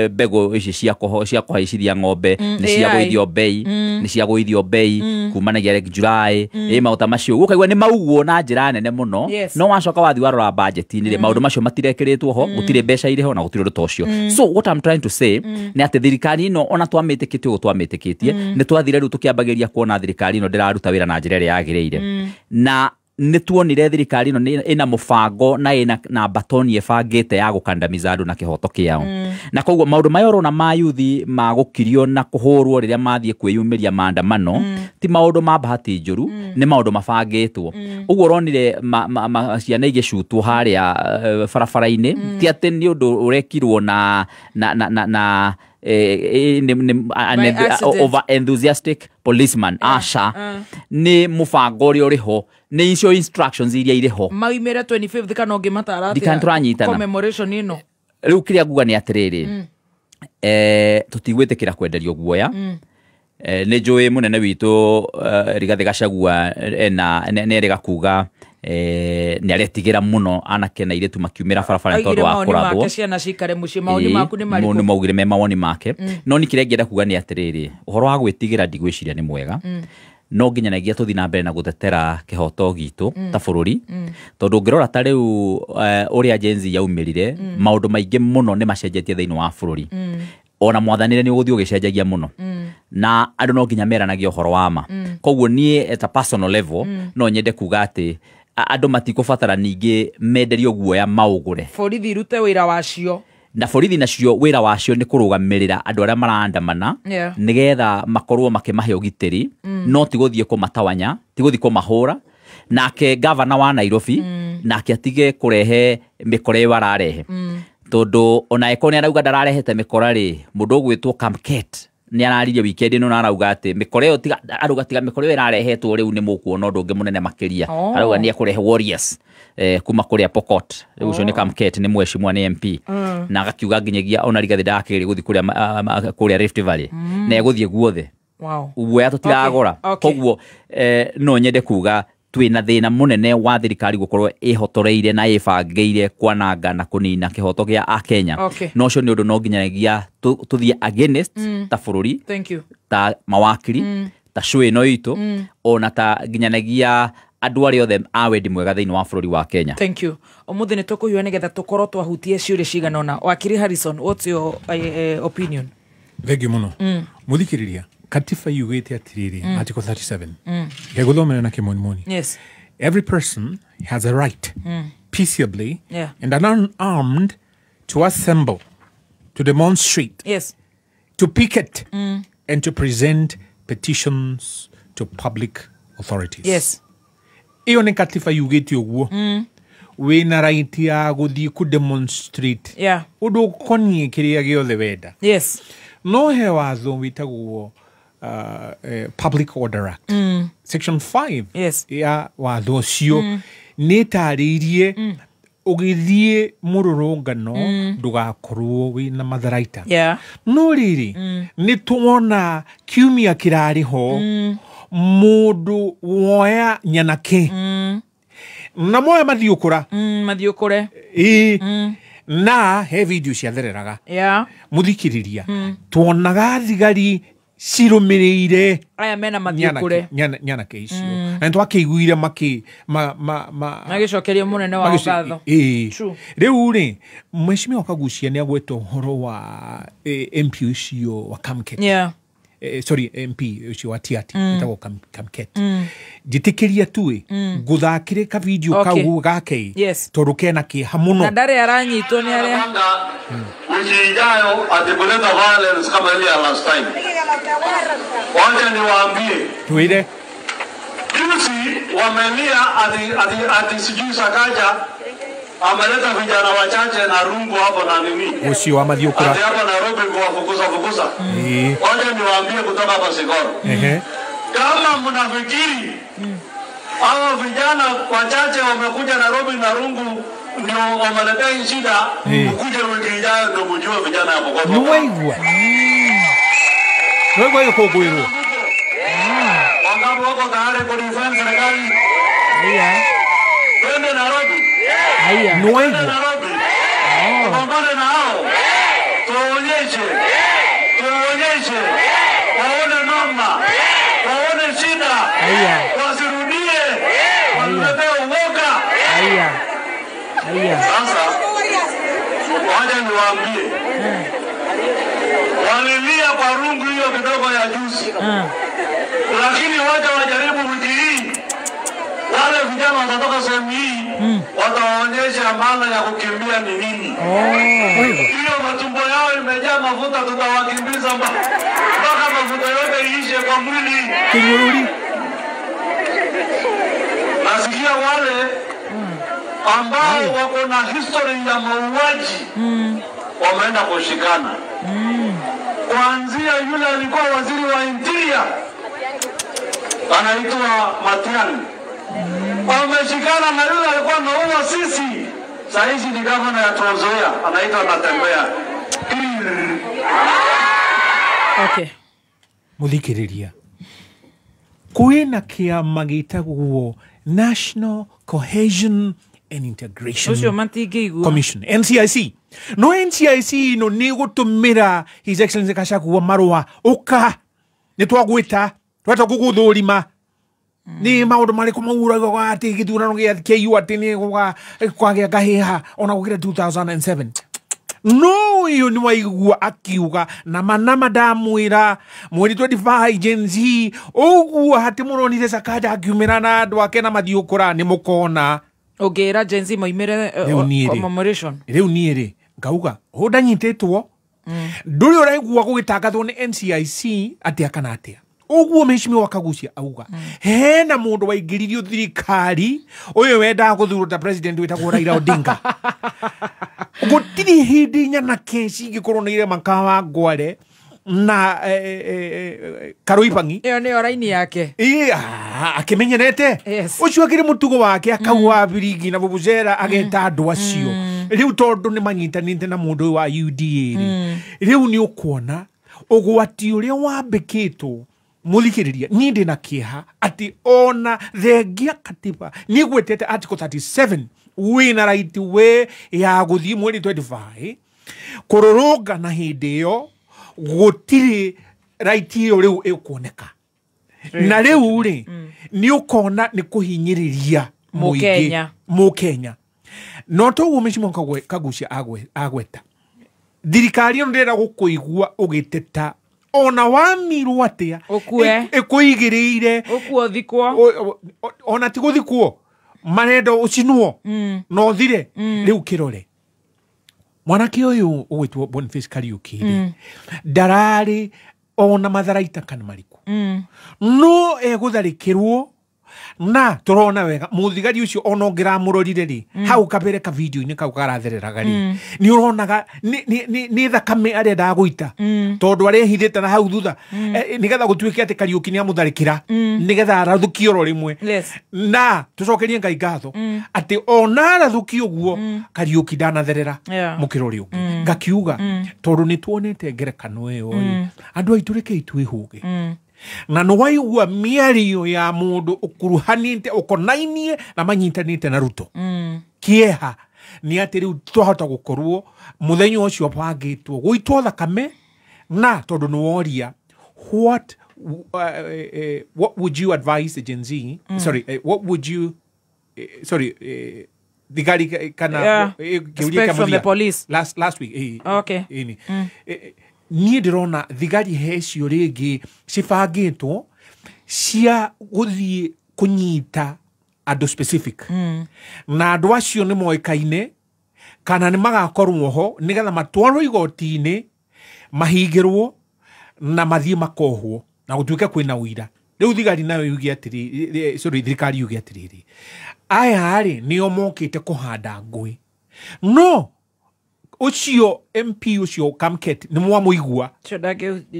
mbegũ ici cia kũhaicithia ng'ombe nĩ ciagũithio bei kumanagia July maũndũ macio gũkaigua nĩ maugwo na njĩra nene mũno no wacoka wathi warora budget-inĩ maũndũ macio matirekĩrĩtwo ho gũtirĩ mbeca irĩ ho na gũtirĩ ũndũ ta ũcio so what I'm trying to say nĩ atĩ thirikari ino ona twamĩtĩkĩtie ũguo twamĩtĩkĩtie nĩ twathire rĩu tũkĩambagĩria kuona thirikari ino ndĩraruta wĩra na njĩra ĩrĩa yagĩrĩire na nĩ tuonire thirikari ino ĩna mũbango na ĩna batoni ĩbangĩte ya gũkandamiza andũ na kĩhoto kĩao na koguo maũndũ maya ũrona ma yuthi ma gũkirio na kũhũrwo rĩrĩa mathiĩ kwĩyumĩria maandamano ti maũndũ ma bahati njũru nĩ maũndũ mabangĩtwo ũguo ũronire ciana igĩcutwo harĩa barabara-inĩ ti atĩ nĩ ũndũ ũrekirwo na over enthusiastic policeman asha ni mubango uri uriho ni icio instructions iria iriho maimire 25th kana ungi matara ndikanturanyitana commemoration ino riu kiria nguga ni atiriri tutigwitikira kwenderio guoya ni njui munene witu Rigathi Gachagua nä rä kuga nä aretigira muno anake na iretu makiumira barabara tondu wa kurathwo nä maugire me mawoni make no ni kä rä a ngĩenda kuga nä atiriri ũhoro wa gwĩtigĩra ndigwĩciria nĩ mwega no nginyanagia tũthi na mbere na gũtetera kĩhoto gitũ ta bũrũri tondũ ũngĩrora ta rĩu ũrĩa Gen Z yaumĩrire maũndũ maingĩ mũno nĩ macenjetie thĩinĩ wa bũrũri ona mwathanĩre nĩ ũgũthiĩ ũgĩcenjagia mũno na andũ no nginya meranagia ũhoro wa ma koguo niĩ at a personal level no nyende kuga atĩ andũ matikũbatara ningĩ menderio guoya maũgũre borithi irute wĩra wacio na borithi nacio wĩra wacio nĩ kũrũgamĩrĩra andũ arĩa marandamana nĩgetha makorwo makĩmahe ũgitĩri no ti gũthiĩ kũmatawanya ti gũthiĩ kũmahũra nake gavana wa Nairobi nake atige kũrehe mĩkora ĩyo ararehe tondu ona eko nĩ arauga ndararehete mĩkora rĩ mũndũ ũgwĩtwo Kamket nĩ araririe weekend ĩno na arauga atĩ mĩkora ĩyo tiga arauga tiga mĩkora ĩyo ĩrarehetwo rĩu nĩ mũkuona ũndũ ũngĩ mũnene makĩria arauga nĩ ekũrehe warriors kuma kũrĩa Pokot rĩu ũcio nĩ Kamket nĩ mwecimwa nĩ MP na agakiuga nginyagia ona Rigathi ndakĩrĩ gũthiĩ kũrĩa Rift Valley na egũthiĩ guothe guoya tũtiragora koguo no nyende kuga twina thina munene wa thirikari gukorwo ihotoreire na ibangĩire kwananga na kunina kĩhoto gĩa a Kenya no cio nĩ ũndũ no nginyanagia tuthie against ta bũrũri ta mawakiri ta show ĩno itũ ona ta nginyanagia andũ arĩa othe a wendi mwega thĩinĩ wa bũrũri wa Kenya. Thank you. Ũmũthĩ nĩ tũkũhiũha nĩgetha tũkorwo twahutie ciũria cigana ũna. Wakiri Harrison, what's your opinion? Thengio mũno mũthikĩrĩria katiba yugĩte atiriri article 37 gĩgũthomera na kĩmonimoni. Yes. Every person has a right peaceably and unarmed to assemble, to demonstrate, to picket and to present petitions to public authorities. Yes. Iyo nĩ katiba yugĩte ũguo. wina right ya guthii ku demonstrate undu konie kiria giothe wenda no he watho witagwo Public Order Act section 5 ya watho ucio ni taririe ugithie mururungano ndugakorwo wina matharaita no riri ni tuona kiumia kirari ho mundu woya nyanake na moya mathiukura na he video ciathereraga muthikiriria tuonaga thigari cirumirire aya mena mathiukure nyanake icio na twakeiguire magicokeria munene wa gatho riu ri mheshimiwa Kagucia ni agwetwo horo wa MP ucio wa Kamket sorry MP ucio wa Tiati etagwo Kamket njitikiria tuwe nguthakire ka video kau gake tondu kena kiha muno na ndare aranyitwo ni aria wiki ijayo atakuleta violence kama ile ya last time. Wacha niwaambie tuile juzi wamelia ati sijui Sakaja ameleta vijana wachache na rungu hapo na nini usio wa Mathiukura ati hapa Nairobi kuwafukuza wacha niwaambie kutoka hapa Sigoro kama mnafikiri hawa vijana wachache wamekuja Nairobi na rungu ndio wameletea shida ukuje wiki ijayo ndio mjue vijana hapo kwa sababu wewe yuko kwenu wangapi wako tayari kwa defense serikali twende Nairobi wewe Nairobi pambane na hao tuonyeshe waone noma waone shida wasirudie watuletee uoga sasa wacha niwaambie walilia kwa rungu hiyo kidogo ya juzi lakini wacha wajaribu wiki hii wale vijana watatoka sehemu hii watawaonyesha maana ya kukimbia ni nini hiyo matumbo yao imejaa mafuta tutawakimbiza mpaka mafuta yote iishe kwa mwili nasikia wale ambao wako na history ya mauaji wameenda kushikana kuanzia yule alikuwa waziri wa interior anaitwa Matiang'i wameshikana na yule alikuwa anaua sisi saizi ni gavana ya Trans Nzoia anaitwa Natembeya muthikiriria kwina kiama gitagwo National Cohesion and Integration Commission NCIC no NCIC no ni gutumira His Excellency Gachagua marua uka ni twagwita twata guguthurima ni maundu mariku mauraga ati githurano gia KU ati ni kwagea gahiha ona gukira 2007 no iyo ni waigua akiuga na manama ndamwira mweri 25 Gen Z uguo hati muronire Sakaja akiumira na andu ake na Mathiukura ni mukona ogira Gen Z moimire commemoration riu niere ngauga ndanyititwo nduri uraigua gugitangathwo ni NCIC ati akana atia uguo mheshimiwa Kagucia auga hena mundu waingiririo thirikari uyu wenda guthurwo ta president witagwo Raila Odinga gutiri hindi nyanake cingikorwo ni ire makawa ngware na Karuipangi iyo ni oraini yake akimenyenete ucio akiri mutugo wake akauwa biringi na bubuzera ageta andu acio riu tondu ni manyitanite na mundu wa UDA riu ni ukuona ugwati uria wambikitwo muthikiriria ni ndi na kiha ati ona thengia katiba ni gwetete article 37 wina right we ya guthii mweri 25 kururunga na hindi iyo gutiri right iyo riu ikuoneka na riu ri ni ukona ni kuhinyiriria Mukenya no to mheshimiwa Kagucia agweta thirikari no ndira gukuigua ugiteta ona wamirwo atia ikuigiriire ukuo thikwo ona ti guthikwo marendo ucinwo no thire riu kirore mwanake uyu ugwitwo Boniface Kariuki ndarari ona matharaita kana mariku no egutharikirwo na turona wega muthigari ucio ono ngiramurorire ri hau kabere ka video ini kau karathereraga ri ni uronaga ni thakame aria ndaguita tondu aria hithite na hau thutha nigetha gutuike ati Kariuki ni amutharikira nigetha arathukio ro rimwe na tucokerie Ngai ngatho ati ona arathukio guo Kariuki ndanatherera mukirori ungi ngakiuga tondu ni tuonete ngerekano iyo andu aitu reke twihũge na no waigua miario ya mundu ukuruhanite ukonainie na manyitanite na Ruto kieha ni ati riu twahota gukorwo muthenya ucio bangitwo guitwo thakame na tondu no woria what would you advise Gen Z what would you thigari kana expect from the police last week okay ni ndirona thigari hecio ringi cibangitwo cia guthie kunyita andu specific na andu acio ni moikaine kana ni magakorwo ho nigetha matwarwo igoti-ini mahingirwo na mathie makohwo na gutuike kwina uira riu thigari nayo yugi atiri thirikari yugi atiriri aya ari nio mokite kuhanda ngui no ucio MP ucio Kamket ni mwamuigua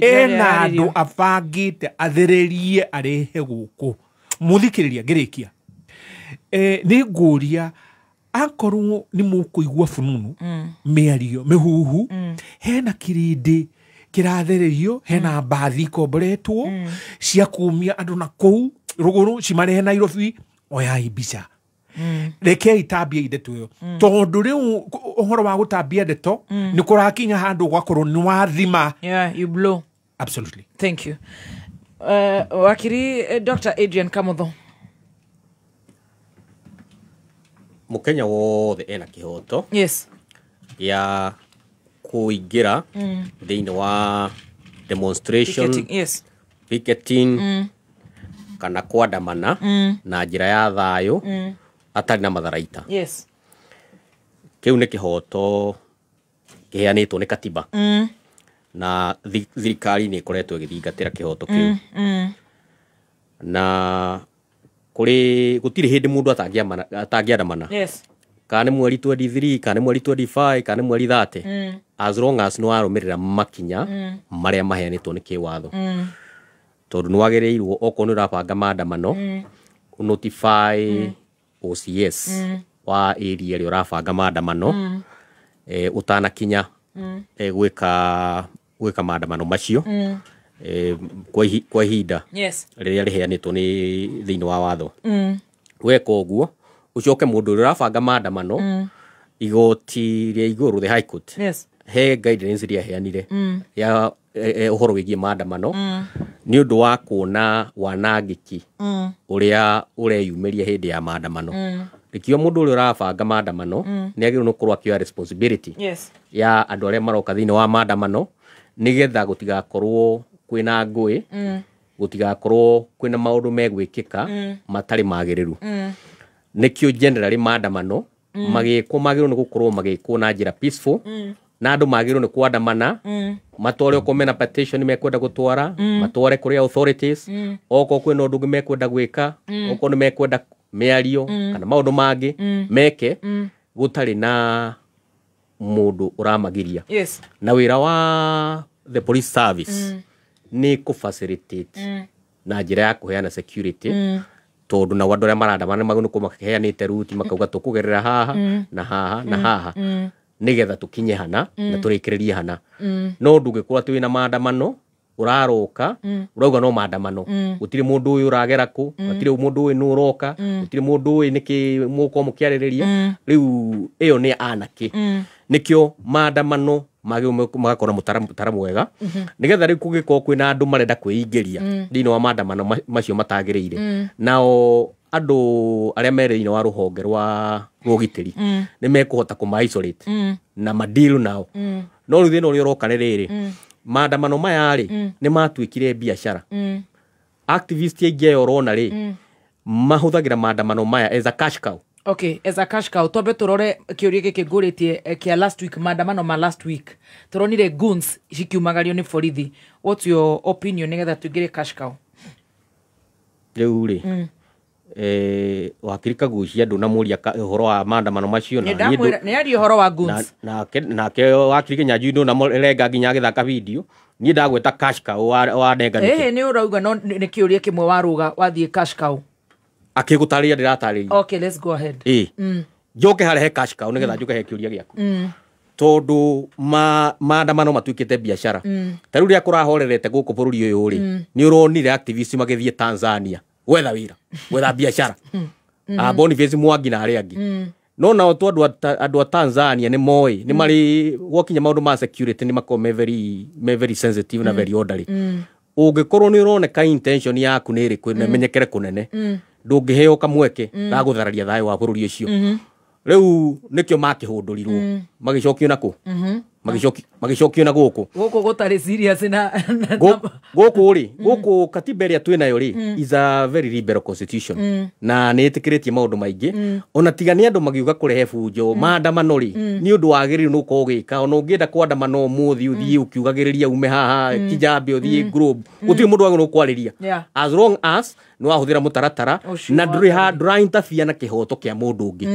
ena andu abangite athererie arehe guku muthikiriria ngirikia ni nguria akorwo ni mukuigua fununu miario mihuhu hena kirindi kirathererio hena mbathi komboretwo cia kumia andu na kou ruguru cimarehe Nairobi oyai mbica rekei tambia ndeto yo tondu riu uhoro wa gutambia ndeto ni kurakinya handu gwakorwo ni wathima you blow absolutely thank you wakiri Dr. Adrian Kamotho Mukenya wothe ena kihoto ya kuingira thiini wa demonstration picketing kana kwandamana na njira ya thayo atari na matharaita kiu ni kihoto kiheanitwo ni katiba na thirikari ni ikoretwo igithingatira kihoto kiu na kuri gutiri hindi mundu atangiandamana kana ni mweri 23 kana ni mweri 25 kana ni mweri 30 as long as no arumirira makinya maria maheanitwo ni kiwatho tondu nwagireirwo oko ni urabanga maandamano notify OCS wa area ri urabanga maandamano utanakinya gwika maandamano macio kwa ihinda riria riheanitwo ni thiini wa watho weka uguo ucoke mundu urabanga maandamano igoti ria iguru the High Court he guidance ria heanire ya uhoro wigie maandamano ni undu wa kuona wanangiki uria ureyumeria hindi ya maandamano rikio mundu uria urabanga maandamano ni agirwo no kurwa kio responsibility ya andu aria maroka thiini wa maandamano nigetha gutigakorwo kwina ngui gutigakorwo kwina maundu megwikika matari magiriru nikio generally maandamano magirwo ni gukorwo magikwo na njira peaceful na andu magirwo ni kwandamana matware ukomena petition mekwenda gutwara matware kuri authorities oko kwina undu mekwenda gwika oko ni mekwenda miario kana maundu mangi meke gutari na mundu uramagiria na wira wa the police service ni ku facilitate na njira ya kuheana security tondu na wandu aria marandamana magunu kumaheanite ruti makauga tukugerera haha na haha na haha nigetha tukinye hana na turikiririe hana no ndungikorwo ati wina maandamano uraroka urauga no maandamano gutiri mundu uyu uragera ku gutiri mundu uyu nu uroka gutiri mundu uyu niki muko mukiaririria riu iyo ni anaki nikio maandamano magakora mutara mwega nigetha riu kugiko kwina andu marenda kwiingiria thiini wa maandamano macio matagiriire nao andu aria mere thiini wa ruhonge rwa rugitiri ni mekuhota kuma isolate na madeal nao no riu thina uria uroka ni riri maandamano maya ri ni matuikire biashara activist aingi orona ri mahuthagira maandamano maya as a cash cow Okay, as a cash cow, tobe turore kiuria giki nguritie kia last week maandamano ma last week. Turonire goons cikiumagario ni borithi. What's your opinion nigetha tuingire cash cow? Riu ri wakiri Kagucia ndu namuria horo wa maandamano macio na ni ari horo wa guns na ke wakiri Kinyanjui ndu na renga nginya githaka video ni ndagweta cash cow wa denga ni urauga no ni kiuria kimwe waruga wathie cash cow akigutaria ndiratariria okay let's go ahead njoke harehe cash cow nigetha njuke he kiuria giaku tondu maandamano matuikite biashara taru ria kurahorerete guku bururi uyu ri ni uronire activists magithie Tanzania wetha wira wetha biashara Boniface Mwangi na aria angi no na to andu a Tanzania ni moi ni mari wokinya maundu ma security ni makome very sensitive na very orderly ungikorwo ni uroneka intention yaku ni iri menyekere kunene ndungiheo kamweke ga guthararia thayo wa bururi ucio riu nikio makihundurirwo magicokio nako magicokio na guku gutari serious na guku ri guku katiba ria twinayo ri is a very liberal constitution na ni itikiritie maundu maingi ona tigani andu magiuga kurehe bunjo maandamano ri ni undu wagiriru nuko ugika ona ungienda kwandamano muthi uthii ukiugagiriria ume haha kijambe uthii group uti mundu wangu nukwariria as long as no ahuthira mutaratara na nduri interfere na kihoto kia mundu ungi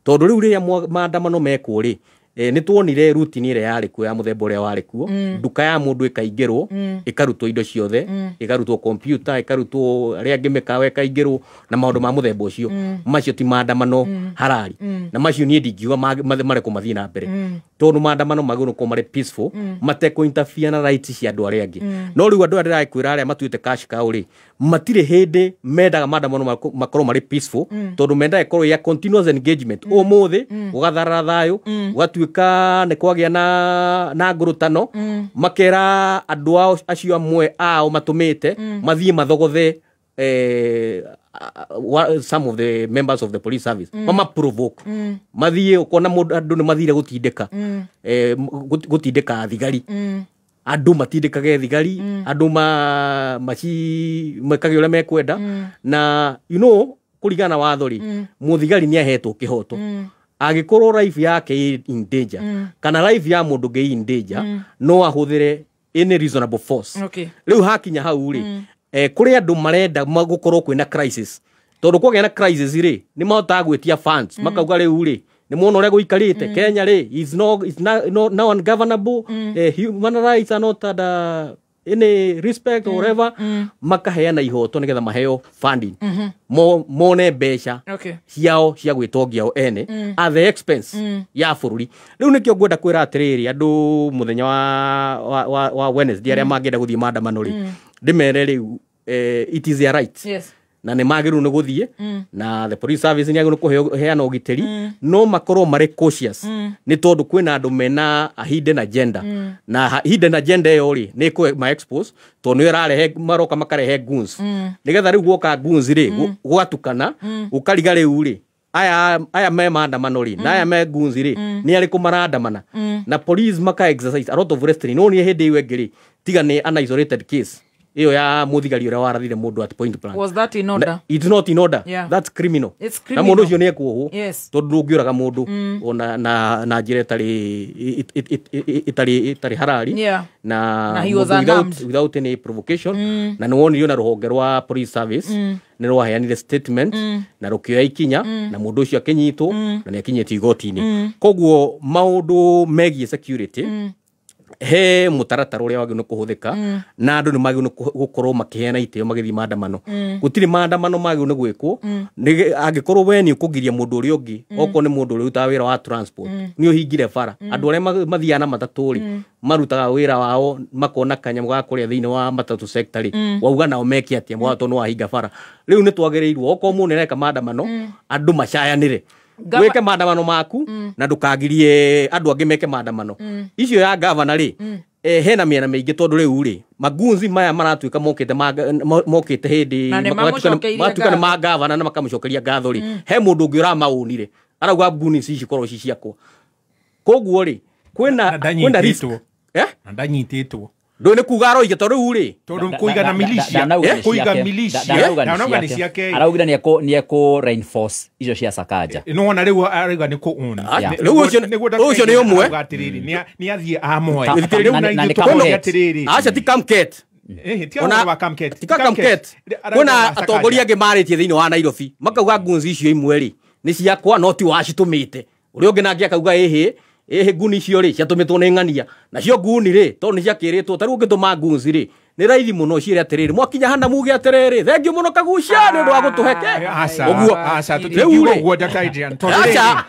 tondu riu ria maandamano mekwo ri ni tuonire routine ire yari kuo ya muthemba uria wari kuo nduka ya mundu ikaingirwo ikarutwo indo ciothe ikarutwo computer ikarutwo ria ngimekawe ikaingirwo na maundu ma muthemba ucio macio ti maandamano harari na macio ni ndingiuga mare kumathii na mbere tondu maandamano maguru ko mare peaceful mate ko interfere na rights cia andu aria angi no riu andu aria kwira aria matuite cash cow ri matire hindi mendaga maandamano makorwo mare peaceful tondu mendaga ikorwo ya continuous engagement umuthi ugatharara thayo ugatuika ne kwagia na ngurutano makera andu ao acio amwe ao matumite mathie mathogothe some of the members of the police service mama provoke mathie ukona andu ni mathire gutindika thigari andu matindikage thigari andu mekage uria mekwenda na you know kurigana watho ri muthigari ni ahetwo kihoto agikorwo life yake in danger kana life ya mundu ngi in danger no ahuthire any reasonable force riu hakinya hau ri kuri andu marenda magukorwo kwina crisis tondu kwagena crisis ri ni mahotaga gwetia funds makauga riu ri ni muno uria guikarite Kenya ri is no ungovernable human rights are not any respect or whatever makaheana ihoto nigetha maheo funding mone mbeca ciao cia gwitongia o ene at the expense ya bururi riu nikio ngwenda kwira atiriri andu muthenya wa Wednesday aria mangenda guthie maandamano ri ndimere riu it is their right na ne magiru no guthie na the police service ni agiru kuheana ugiteri no makorwo mare cautious ni tondu kwina andu mena a hidden agenda na hidden agenda yo ri ni ku ma expose to no irarehe maroka makarehe guns nigetha riu gwoka guns ri gwatukana ukariga riu ri aya me maandamano ri na aya me guns ri ni ari kumarandamana na police maka exercise a lot of restraint no ni hindi iwe ngiri tiga ni an isolated case iyo ya muthigari uria warathire mundu at point blank. Was that in order? It's not in order. Yeah. That's criminal. It's criminal. Na mundu ucio ni ekuohwo. Yes. Tondu ndungiuraga mundu ona na njira itari harari. Yeah. Na he was without any provocation. Na no wonirio na ruhonge rwa police service. Ni rwaheanire statement na rukioya ikinya na mundu ucio akinyitwo na ni akinyitio igoti-ini. Koguo maundu megie security he mutaratara uria wagino kuhuthika na andu ni magino gukorwo makiheana itio magithii maandamano gutiri maandamano magino gwikwo angikorwo we ni ukugiria mundu uri ungi oko ni mundu uri uta wira wa transport ni uhingire bara andu aria mathiana mataturi marutaga wira wao makona kanya ga kuria thiini wa matatu sector wauga nao meki atia mwato no ahinga bara riu ni twagereirwo oko mu nereka maandamano andu macayanire weke maandamano maku na ndukagirie andu angi meke maandamano icio ya governor ri hena miena mingi tondu riu ri magunzi maya maratuika mokite hindi matukana ma governor na makamucokeria ngatho ri he mundu ungi ura maunire arauga nguni ici korwo ci ciakwa koguo ri kwina risk na ndanyititwo ndo ni kuga roige tondu ri tondu kuiga na militia kuiga militia na ngani ciake araugira ni eko reinforce icio cia Sakaja no ona riu arauga ni ku una riu ucio ni umwe ni athie amoya acha ti kamket Ona wa Kamket. Tika Kamket. Kuna atongoria ange maritie thiini wa Nairobi. Makauga guns icio imwe ri ni ciakwa no ti wacitumite. Uri ungi nangi akauga nguni icio ri ciatumitwo ni ng'ania. Nacio nguni ri to ni ciakiritwo taru ngituma guns ri. Ni raithi muno cire atiriri mwakinya hana muge atiriri thengio muno kagucia ni ndu wa gutuheke oguo tutigwo guo Dr. acha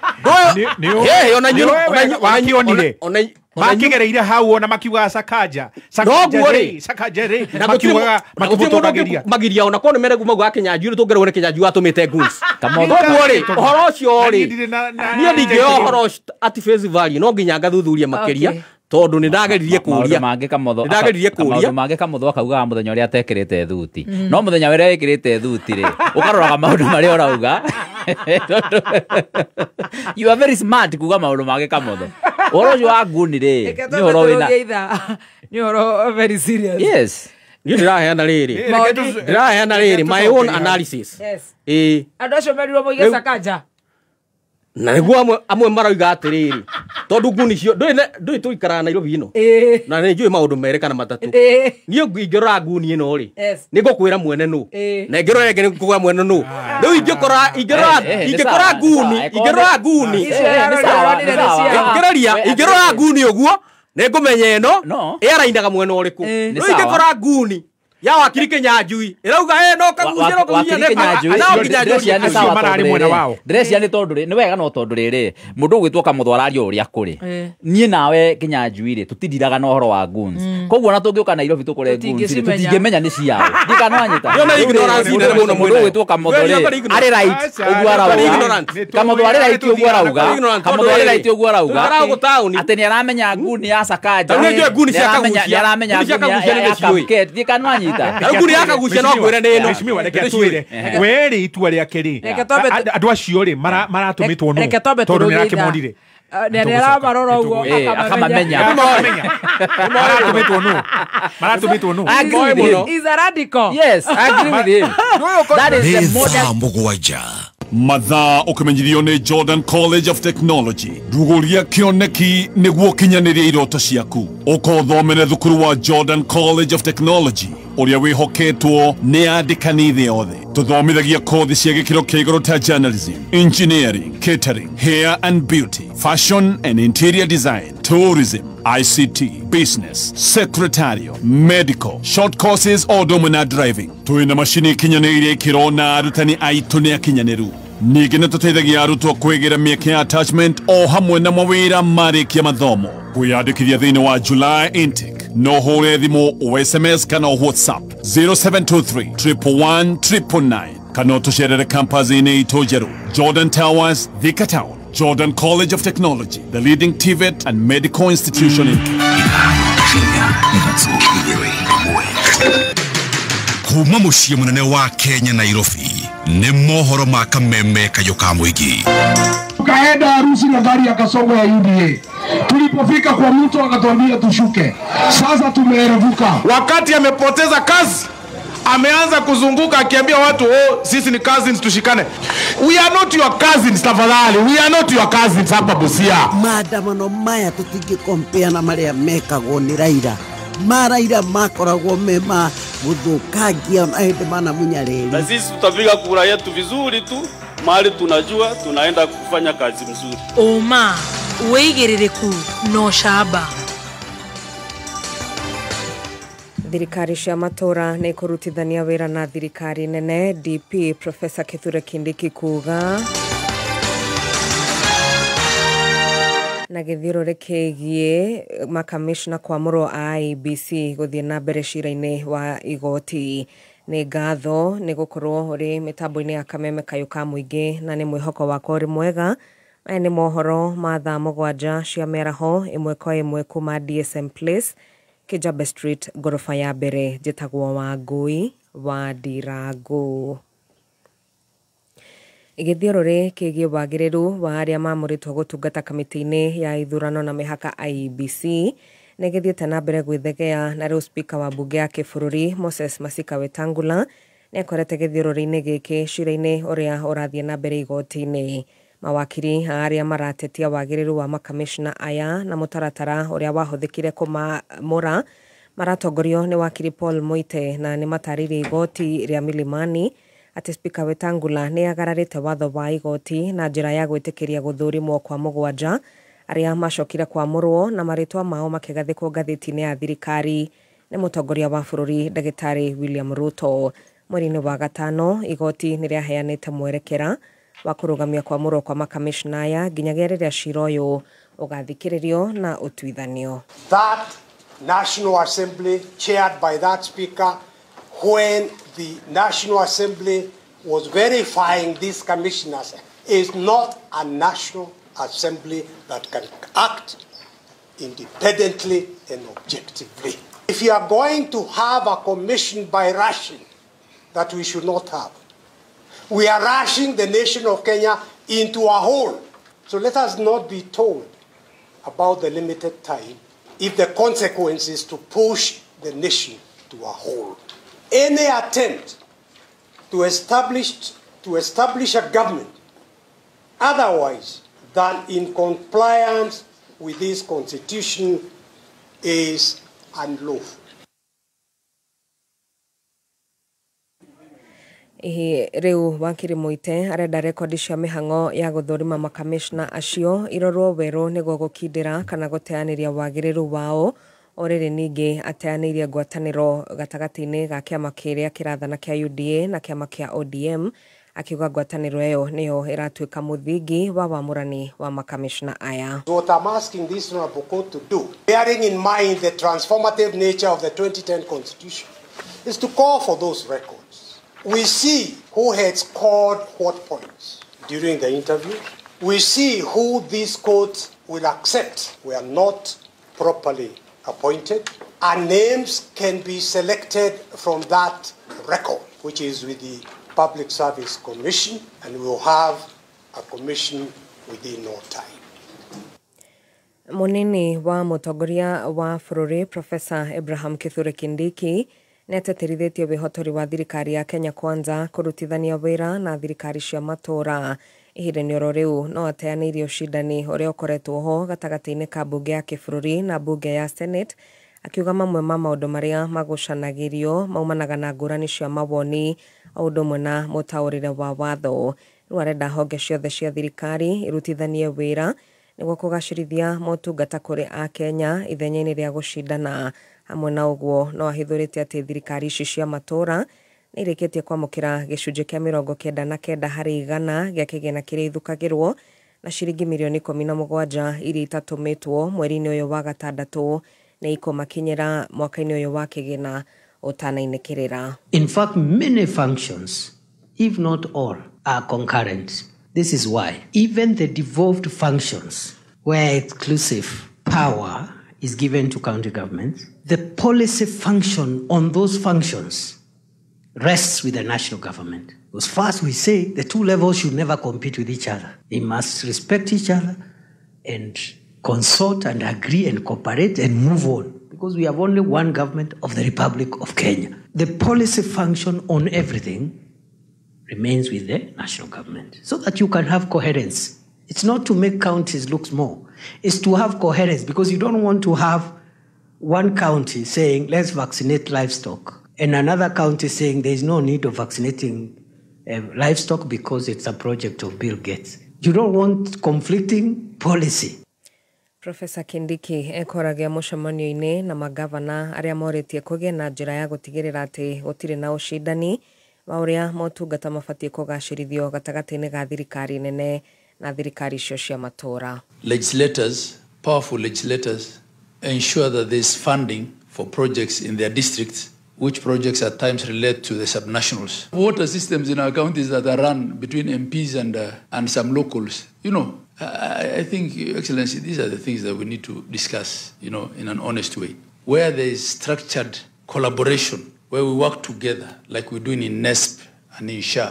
onanyonire makigereire hau ona makiuga Sakaja makiuga magiria ona kono mere gumagu akinyanju ri tungere wone kinyanju atumite guns kamodo ri ohoro cio ri ni ndige ohoro ati face value no nginya ngathuthuria makiria tondu ni ndageririe kuria mange kamotho akauga muthenya uria atekirite thuti no muthenya uria ekirite thuti ri ukaroraga maundu mari orauga you are very smart kuga maundu mange kamotho oro jo aguni ri ni oro wina ni oro very serious yes ni ndiraheana riri my own analysis andu acio merirwo moige Sakaja na niguo amwe marauga atiriri tondu nguni cio ndui tuikara Nairobi ino na ni njui maundu mere kana matatu ni ingirora nguni ino ri ni ngukwira mwene nu na ingirora enge ni ngukwira mwene nu riu ingirora nguni ingirora nguni uguo ni ngumenya ino eraindaga mwene uriku riu ingirora nguni ya wakiri Kinyanjui irauga no kagucia no kuhinya na Kinyanjui marari mwena wao dress ya ni tondu ri ni wega no tondu riri mundu gwitwo kamuthwarario uria kuri nie nawe Kinyanjui ri tutindiraga no horo wa guns koguo na tungiuka Nairobi tukore guns tutingimenya ni ciao ndikananyita yo na ignorance ni muno mundu gwitwo kamuthori ari right uguo arauga kamuthori right uguo arauga kamuthori right uguo arauga ati ni aramenya nguni ya Sakaja nguni cia kagucia ni aramenya ya Kamket ndikananyita nguni ya kagucia no gwire ni ino mheshimiwa reke twire weri itua ria kiri andu acio ri maratumitwo no tondu ni rakimondire ni aramarora uguo akamamenya maratumitwo no is a radical yes I agree with him that is the modern mugwaja mathaa ukimenyithio ni Jordan College of Technology ruguria kioneki niguo kinyaniria iroto ciaku ukothomere thukuru wa Jordan College of Technology uria wihoketwo ni andikani thi othe tuthomithagia kothi cia gikiro kia iguru ta journalism, engineering, catering, hair and beauty, fashion and interior design, tourism, ICT, business, secretarial, medical, short courses o domina driving. Tuina mashini kinyaneirie ikiro na arutani aitu ni akinyaniru. Ningĩ nĩ tũteithagia arutwo kwĩgira mĩeke ya attachment o hamwe na mawĩra marĩkia mathomo. Kwĩyandĩkithia thĩinĩ wa July intake no hũre thimũ o SMS kana o WhatsApp 0723 111 999 kana ũtũcerere campus-inĩ itũ njerũ Jordan Towers, Thika Town. Jordan College of Technology, the leading TVET and medical institution in kuma muciĩ munene wa Kenya Nairobi ni mohoro ma kameme kayo ka muingi. Tukaenda harusi na gari ya Kasongo ya UDA. Tulipofika kwa mtu akatuambia tushuke. Sasa tumeerevuka. Wakati amepoteza kazi, ameanza kuzunguka akiambia watu sisi ni cousins tushikane. We are not your cousins tafadhali. We are not your cousins hapa Busia. Maandamano maya tutingikompea na maria mekagwo ni Raila. Maraira makoragwo mema guthukangia na hĩndĩ mana munyarĩri. Na sisi tutapiga kura yetu vizuri tu, mali tunajua tunaenda kufanya kazi mzuri. Oma uigĩrĩrĩku no shaba. Thirikari cia matora nĩ kũrutithania wĩra na thirikari nene. DP Professor Kithure Kindiki kuga na gĩthiũrũrĩ kĩgiĩ makamishna kwamũrwo a IEBC gũthiĩ na mbere cira-inĩ wa igoti. Nĩ ngatho nĩ gũkorwo ũrĩ mĩtambo-inĩ ya kameme kayũ ka mũingĩ na nĩ mwĩhoko wakwa ũrĩ mwega. Aya nĩ mohoro ma thaa mũgwanja cia mĩaraho ĩmwe kwa ĩmwe kuma DSM Place, Kijabe Street, gorofa ya mbere. Njĩtagwo Wangui wa Ndirangu. Gĩthiũrũrĩ kĩgiĩ wagĩrĩru wa arĩa mamũrĩtwo gũtungata kamĩtĩ-inĩ ya ithurano na mĩhaka IEBC nĩ gĩthiĩte na mbere gwĩthegea, na rĩu spika wa mbunge ya kĩbũrũri Moses Masika Wetangula nĩ akorete gĩthiũrũrĩ-inĩ gĩkĩ cira-inĩ ũrĩa ũrathiĩ na mbere igoti-inĩ. Mawakiri arĩa maratetia wagĩrĩru wa makamishna aya na mũtaratara ũrĩa wahũthĩkire kũmamũra Maratongorio ni wakiri Paul Moite na ni matarire igoti ria Milimani ati Spika Wetangula ni agararite watho wa igoti na njira ya gwitikiria guthurimwo kwa mugwanja aria macokire kwamurwo na maritwa mao makigathikwo ngathiti-ini ya thirikari ni mutongoria wa bururi Ndagitari William Ruto. Mweri-ini wa gatano igoti ni riaheanite mwerekera wa kurugamia kwamurwo kwa makamishna aya nginyagia riria cira uyu ugathikiririo na utuithanio. That National Assembly chaired by that Speaker, when the National Assembly was verifying these commissioners, is not a National Assembly that can act independently and objectively. If you are going to have a commission by rushing, that we should not have. We are rushing the nation of Kenya into a hole. So let us not be told about the limited time if the consequence is to push the nation to a hole. Any attempt to establish a government otherwise than in compliance with this constitution is unlawful. Riu wakiri Moite arenda rekondi cia mihango ya guthurima makamishna acio irorwo weru niguo gukindira kana guteaniria wagiriru wao oriri ningi ateanirie ngwataniro gatagati-ini ga kiama kiria kirathana kia UDA na kiama kia ODM akiuga ngwataniro iyo niyo iratuika muthingi wa wamurani wa makamishna aya. What I'm asking this honorable court to do, bearing in mind the transformative nature of the 2010 constitution, is to call for those records. We see who had scored what points during the interview. We see who these courts will accept were not properly appointed. And names can be selected from that record, which is with the Public Service Commission, and we will have a commission within no time. Munini wa mutongoria wa bururi Professor Abraham Kithure Kindiki neteterithetio bihotori wa thirikari ya Kenya Kwanza kurutithania wira na thirikari cia matura. Ihinda-ini oro riu no ateanirie ucindani uria ukoretwo ho gatagati-ini ka bunge ya kibururi na bunge ya Senate, akiuga mamwe ma maundu maria magucanagirio maumanaga na ngurani cia mawoni o undu umwe na mutaurire wa watho. Riu arenda honge ciothe cia thirikari irutithanie wira niguo kugacirithia motungata kuri a Kenya ithenya-ini ria gucindana. Hamwe na uguo no ahithurite ati thirikari ici cia matura ni irikitie kwamukira gicunji kia 99 hari 100 gia kigina kiria ithukagirwo na ciringi milioni 17 iria itatumitwo mweri-ini uyu wa gatandatu ni ikumakinyira mwaka-ini uyu wa kigina utanainekirira. In fact, many functions, if not all, are concurrent. This is why even the devolved functions where exclusive power is given to county governments, the policy function on those functions rests with the national government. Because first we say the two levels should never compete with each other. They must respect each other and consult and agree and cooperate and move on. Because we have only one government of the Republic of Kenya. The policy function on everything remains with the national government so that you can have coherence. It's not to make counties look small. It's to have coherence, because you don't want to have one county saying, let's vaccinate livestock, and another county saying there is no need of vaccinating livestock because it's a project of Bill Gates. You don't want conflicting policy. Professor Kindiki ekoragia mucemanio-ini na magavana aria moritie kugia na njira ya gutigirira ati gutire na ucindani wa uria motungata mabatie kugacirithio gatagati-ini ga thirikari nene na thirikari cio cia matura. Legislators, powerful legislators, ensure that there is funding for projects in their districts, which projects at times relate to the subnationals. Water systems in our counties that are run between MPs and some locals. I think, Your Excellency, these are the things that we need to discuss, in an honest way. Where there is structured collaboration, where we work together, like we're doing in NESP and in SHA.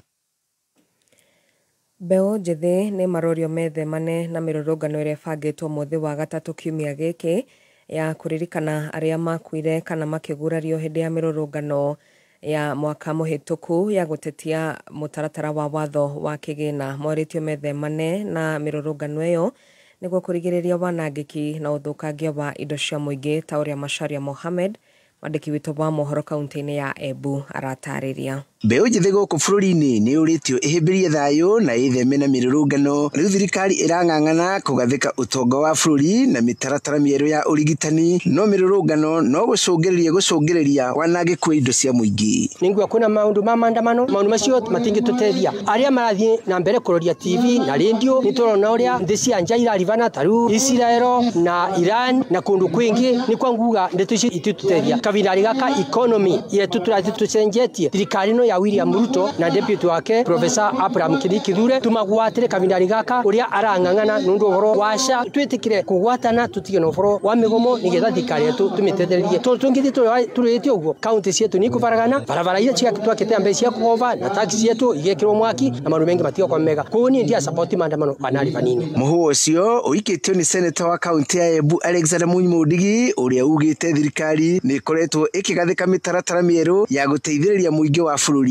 Beo njithi ni marorio methemane na mirurungano iria bangitwo muthi wa gatatu kiumia giki ya kuririkana aria makuire kana makigurario hindi ya mirurungano ya mwaka muhituku ya gutetia mutaratara wa watho wa kigina. Moritio methemane na mirurungano iyo niguo kurigiriria wanangiki na uthukangia wa indo cia muingi ta uria Macharia Mohamed, Mwandiki witũ wa mohoro kaunti-inĩ ya Embu aratarĩria. Mbeũ njĩthĩ gũkũ bũrũri-inĩ nĩ ũrĩtio ĩhĩmbĩrie thayũ na ĩtheme na mĩrũrũngano. Rĩu thirikari ĩrang'ang'ana kũgathĩka ũtonga wa bũrũri na mĩtaratara mĩerũ ya ũrigitani, no mĩrũrũngano no gũcũngĩrĩria wanangĩku wa indo cia mũingĩ. Ningwa kuna maundu ma maandamano, maundu macio matingĩtũteithia. Arĩa marathiĩ na mbere kũroria TV na radio nĩ tũrona ũrĩa thĩ cia nja irarivana taru Israel na Iran na kundu kwingi ni kwa nguga ndeto ici itutethia. Kavindarĩ gaka economy yetu tucenjetie. Thirikari no ya William Ruto na deputy wake Professor Abraham Kithure tumagwatire kavindarĩ gaka ũrĩa arang'ang'ana nundu ũhoro washa twĩtĩkire kũgwatana tutige na ũhoro wa mĩgomo nigetha thirikari yetu tumĩtethererie. Tũngĩthĩ tũrĩtio ũguo kaunti cietu ni kubaragana barabara iria twakĩte ambe cia kũgova na taxi cietu igekĩrwo mwaki na maũndũ mengĩ matiga kwa mega. Koguo niĩ ndia support maandamano banali banini. Mũhuo ũcio ũikĩtio ni senator wa kaunti ya Embu Alexander Mũndigi ũrĩa ugĩte thirikari nĩ ĩkoretwo ĩkĩgathĩka mĩtaratara mĩerũ ya gũteithĩrĩria mũingĩ wa bũrũri.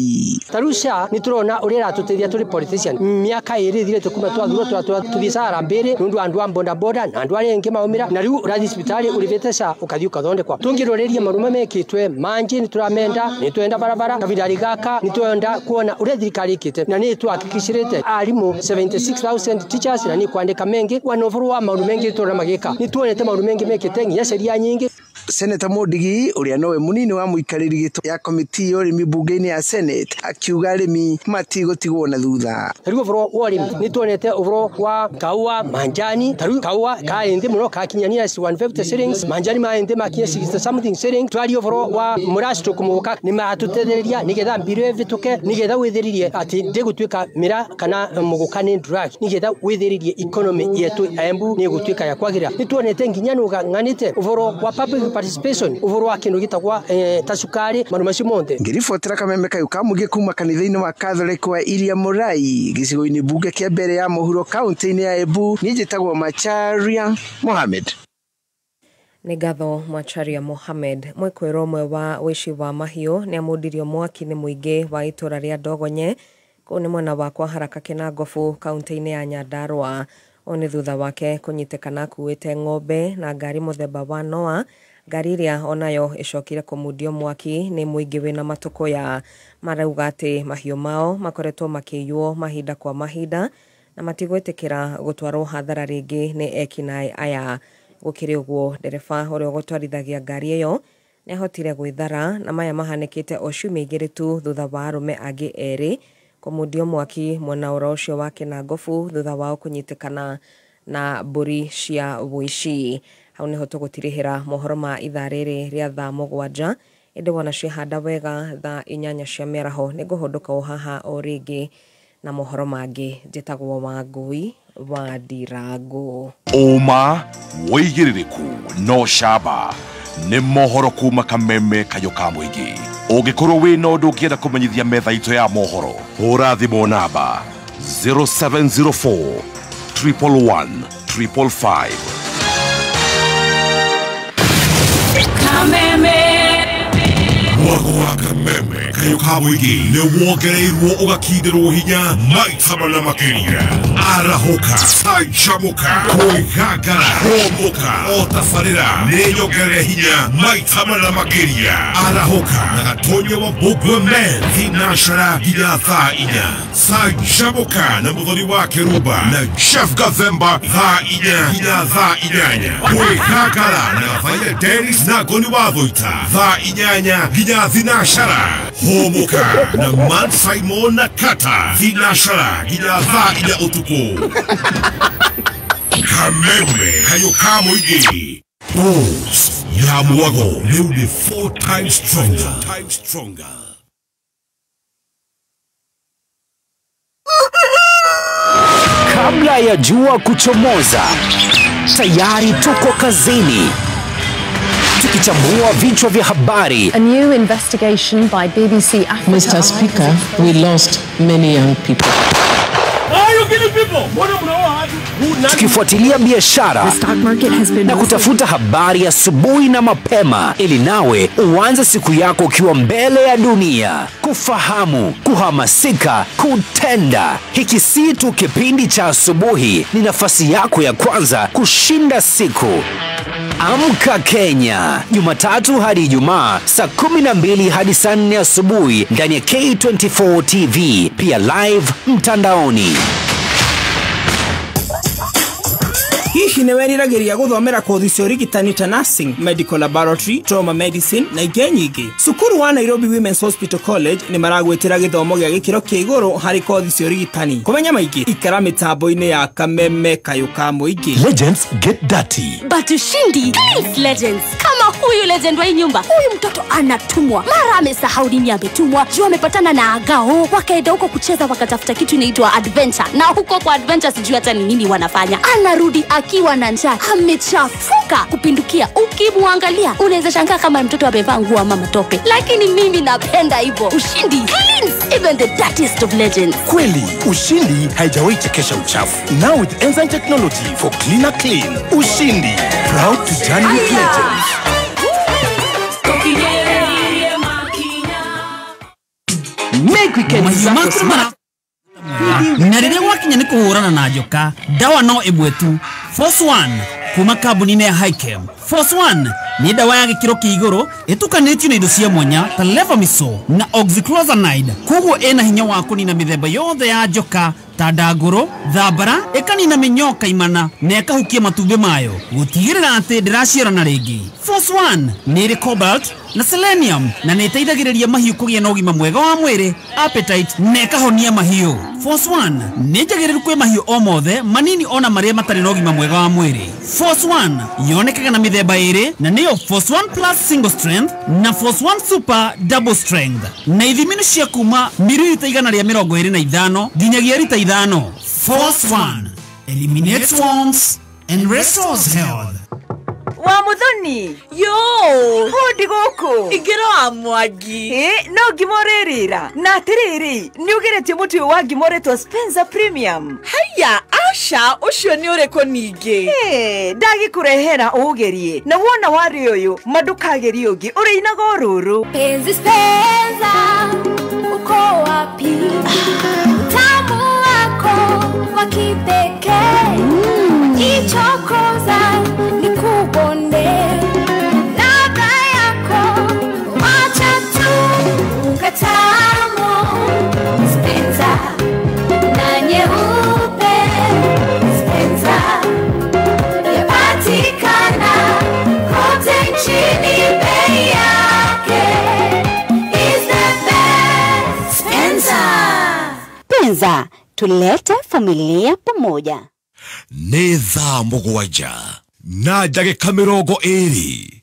Tarusha ni turona ũrĩa ratũteithia tũrĩ politician miaka ĩrĩ thirĩte kuma twathurwo tuthie sara mbere nundu andu boda boda na andu arĩa angĩ maumĩra na rĩu urathi hospitali ũrĩvĩte sa ũkathi ũkathondekwa. Tũngĩroreria marume mekĩtwe manji ni turamenda ni twenda barabara kavindarĩ gaka ni twenda kuona ũrĩa thirikari ĩkĩte na ni twahakikishĩrĩte arimũ 76,000 teachers na ni kwandĩka mengi wanofuru wa maundu mengi tũrona magĩka ni tuonete maundu mengi mekĩte nginya sheria nyingĩ. Senator Mũndigi ũrĩa nowe mũnini wa mũikarĩri gĩtĩ ya komiti ya ũrĩmi bunge-inĩ ya Senate akiuga arĩmi matigũtigwo na thutha. Tarĩu ũhoro wa ũrĩmi ni tuonete ũhoro wa kaũa manjani tarĩu kaũa kaĩndĩ mũno kakinyania 150 shillings manjani maĩndĩ makinya 60 something shillings. Twari ũhoro wa mũracito kũmũka ni matũtethereria nigetha mbiro ĩvĩtũke nigetha wĩthĩririe ati ndĩgũtuĩka mĩra kana mũgũkane drug nigetha wĩthĩririe economy yetu Embu ni gũtuĩka ya kwagĩrĩra. Ni tuonete nginya nũng'anĩte ũhoro wa public participation ũhoro wa kĩndũ gĩtagwa tacukari maũndũ macio mothe. Ngĩribotera Kameme Kayũ kamũgĩ kuma kanitha-inĩ wa Catholic wa Iria Mũrai gĩcigo-inĩ bunge kĩa mbere ya mũhuro kaunti-inĩ ya Embu. Niĩ njĩtagwo Macharia Mohamed. Nĩ ngatho Macharia Mohamed. Mwĩkũĩrwo ũmwe wa wĩici wa mahiũ nĩ amũndirio mwaki nĩ mũingĩ wa itũra rĩa Ndogonye kũu nĩ mwena wa kwa Haraka Kinangofu kaunti-inĩ ya Nyandarua. Nĩ thutha wake kũnyitĩkana akuĩte ng'ombe na ngari mũthemba wa Noah. Ngari ĩrĩa onayo ĩcokire kũmundio mwaki nĩ mũingĩ wĩna matũkũya. Marauga atĩ mahiũ mao makoretwo makĩiywo mahinda kwa mahinda na matigwĩtĩkĩra gũtwarwo hathara rĩngĩ nĩ ekinaĩ aya. Gũkĩrĩ ũguo ndereba ũrĩa ũgũtwarithagia ngari ĩyo nĩ ahotire gwĩthara na maya mahanĩkĩte o ciumia igĩrĩ tu thutha wa arũme angĩ erĩ kũmundio mwaki mwena ũcio wa Kinangofu thutha wao kũnyitĩkana na mbũri cia wũici. Hau nĩho tũgũtirĩhĩra mohoro ma ithaa rĩrĩ rĩa thaa mũgwanja. Ĩndĩ wona ciahanda wega thaa 8 cia mĩaraho nĩ ngũhũndũka o haha o rĩngĩ na mohoro mangĩ. Njĩtagwo Wangui wa Ndirangu. Ũma wĩigĩrĩrĩku no camba nĩ mohoro kuma Kameme Kayũ ka mũingĩ. Ũngĩkorwo wĩ na ũndũ ũngĩenda kũmenyithia metha itũ ya mohoro hũra thimũ namba 0704 111 555. Kameme Mwago wa Kameme Kayũ ka mũingĩ nĩ wongereirwo ũgakindĩrwo hinya maita mana makĩria. Arahũka, canjamũka, kwĩgangara, homũka, o tabarĩra nĩ nyongerere hinya maita mana makĩria. Arahũka na gatonye wa Bogwa Men thinacara nginya thaa 4. Canjamũka na mũthoni wa Kĩrumba na Chef Gathemba thaa 4 nginya thaa 8. Kwĩgangara na Vaile Dennis na Goni wa Thũita thaa 8 nginya thinacara. Homũka na Man Simon na Kata thinacara nginya thaa 4 ũtukũ. Kameme Kayũ ka mũingĩ. Dose ya Mwago rĩu nĩ 4 times stronger. Kabla ya jua kuchomoza, tayari tuko kazini tukichambua vichwa vya habari. A new investigation by BBC Africa. Mr. Speaker, we lost many young people. Tukifuatilia biashara na kutafuta habari asubuhi na mapema ili nawe uanze siku yako ukiwa mbele ya dunia. Kufahamu, kuhamasika, kutenda. Hiki si tu kipindi cha asubuhi, ni nafasi yako ya kwanza kushinda siku. Amka Kenya, Jumatatu hadi Ijumaa saa 12 hadi saa 4 asubuhi ndani ya K24 TV, pia live mtandaoni. Hihi nĩ weriragĩria gũthomera kothi cia ũrigitani ta nursing, medical laboratory, trauma medicine na ingĩ nyingĩ? Cukuru wa Nairobi Women's Hospital College nĩ maragwĩtĩra gĩthomo gĩa gĩkĩro kĩa igũrũ harĩ kothi cia ũrigitani. Kũmenya maingĩ, ikara mĩtambo-inĩ ya Kameme Kayuka Mũingĩ. Legends get dirty. But ushindi is legends. Kama huyu legend wa nyumba, huyu mtoto anatumwa. Mara amesahau nini ametumwa. Juu amepatana na agao, wakaenda huko kucheza wakatafuta kitu inaitwa adventure. Na huko kwa adventure sijui hata ni nini wanafanya. Anarudi akiwa na njaa, amechafuka kupindukia. Ukimwangalia unaweza shangaa kama mtoto amevaa nguo ama matope. Lakini mimi napenda hivyo. Ushindi cleans even the dirtiest of legends. Kweli, ushindi haijawahi chekesha uchafu. Now with enzyme technology for cleaner clean. Ushindi, proud to journey with legends. Make weekend zako smart. Na rĩrĩa gwakinya nĩ kũhũrana na njoka, dawa no ĩmwe tu. Force One kuma kambuni-inĩ ya Highchem. Force One nĩ dawa ya gĩkĩro kĩa igũrũ ĩtukanĩtio na indo cia mwanya ta levamisole na oxychloroxide, koguo ĩna hinya wa kũnina mĩthemba yothe ya njoka ta ndangũrũ, thambara, ĩkanina mĩnyoka imana na ĩkahukia matumbĩ mayo gũtigĩrĩra atĩ ndĩraciarana rĩngĩ. Force One nĩ ĩrĩ cobalt na selenium na nĩ ĩteithagĩrĩria mahiũ kũgĩa na ũgima mwega wa mwĩrĩ, appetite na ĩkahonia mahiũ. Force One nĩ njagĩrĩru kwĩ mahiũ o mothe, manini ona marĩa matarĩ na ũgima mwega wa mwĩrĩ. Force One yonekaga na mĩthemba ĩrĩ na nĩyo Force One Plus Single Strength na Force One Super Double Strength, na ithimi nĩ cia kuma mililita 125 nginyagia lita 5. Force One eliminates wounds and restores health. Wa muthoni yo hodi goko igero amwagi no gimorerira na atiriri ni ugeretie mutu wa gimoretwo Spencer Premium. Haya asha ucio ni ureko ninge ndagi kurehera ugerie na wona wari uyu madukageri ugi uri inago ruru Penzi Spencer uko wapi tamu wako wa kipekee ichokoza nikubonde ladha yako wacha tu ukatamo Spencer na nyeupe Spencer yapatikana kote nchini, bei yake is the best. Spencer, tulete familia pamoja. Nĩ thaa mũgwanja na ndagĩka 20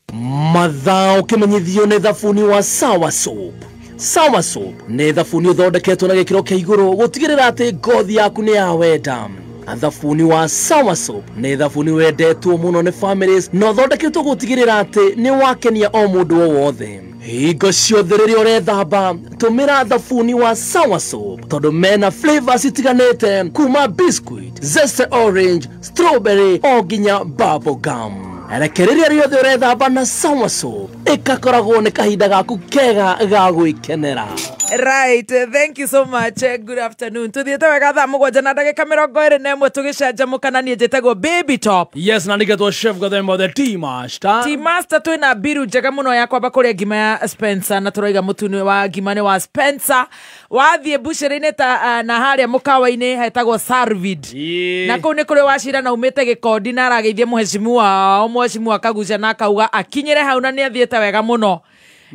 mathaa ũkĩmenyithio nĩ thabuni wa Sawa Soap. Sawa Soap nĩ thabuni ũthondeketwo na gĩkĩro kĩa igũrũ gũtigĩrĩra atĩ ngothi yaku nĩ ya wenda. Thabuni wa Sawa Soap nĩ thabuni wendetwo mũno nĩ families na ũthondeketwo gũtigĩrĩra atĩ nĩ wakenia o mũndũ o wothe. Hingo ciothe rĩrĩa ũrethamba tũmĩra thabuni wa Sawa Soap tondũ mena flavors itiganĩte kuma biscuit, zesty orange, strawberry o nginya bubble gum. Rekereria rĩothe ũrethamba na Sawa Soap ĩkakoragwo nĩ kahinda gaku kega ga gwĩkenera. Right, thank you so much. Good afternoon. Tuthiete wega thaa mũgwanja na ndagĩka 21 tũgĩcanjamũka na niĩ njĩtagwo Baby Top. Yes, na nĩgetwo chef gathembo the Tea Master. Tea Master twĩna mbiru njega mũno ya kwamba kũrĩa ngima ya Spencer na tũroiga mũtuni wa ngima nĩ wa Spencer. Wathiĩ bucĩrĩ-inĩ ta na harĩa mũkawa-inĩ hetagwo Sarvid. Na kũu nĩ kũrĩ wacira na umĩte Gĩkondi na arageithia mũhecimu wao, mũhecimu akagucia na akauga akinyĩre hau na nĩ athiĩte wega mũno.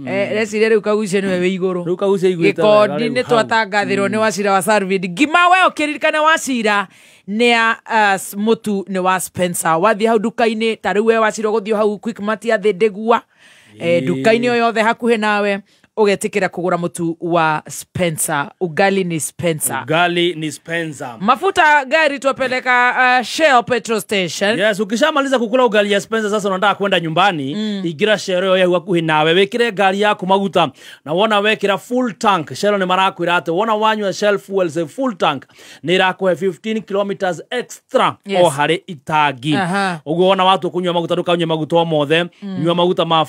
Reciria rĩu kagucia nĩwe wĩ igũrũ. Rĩu kagucia igũrũ. Gĩkondi nĩ twatangathĩrwo nĩ wacira wa Sarvid. Ngima we ũkĩririkane wacira nĩ ya mũtu nĩ wa Spencer. Wathiĩ hau duka-inĩ ta rĩu we wacira gũthiĩ hau Quickmart ya Thĩndĩgua. Duka-inĩ o yothe hakuhĩ nawe ugetikira kugura mutu wa Spencer. Ugali ni Spencer. Ugali ni Spencer. Mafuta gari tuwapeleka Shell petrol station. Yes, ukishamaliza kukula ugali ya Spencer sasa unataka kwenda nyumbani, igira Shell ya hakuhi nawe, wekire gari yako maguta na wona wekira full tank. Shell ni marakwira ate wona wanywa Shell fuel say full tank ni rakuhe 15 kilometers extra o hari itagi. Ugo wona watu kunywa maguta duka unywa maguta o mothe, nywa maguta ma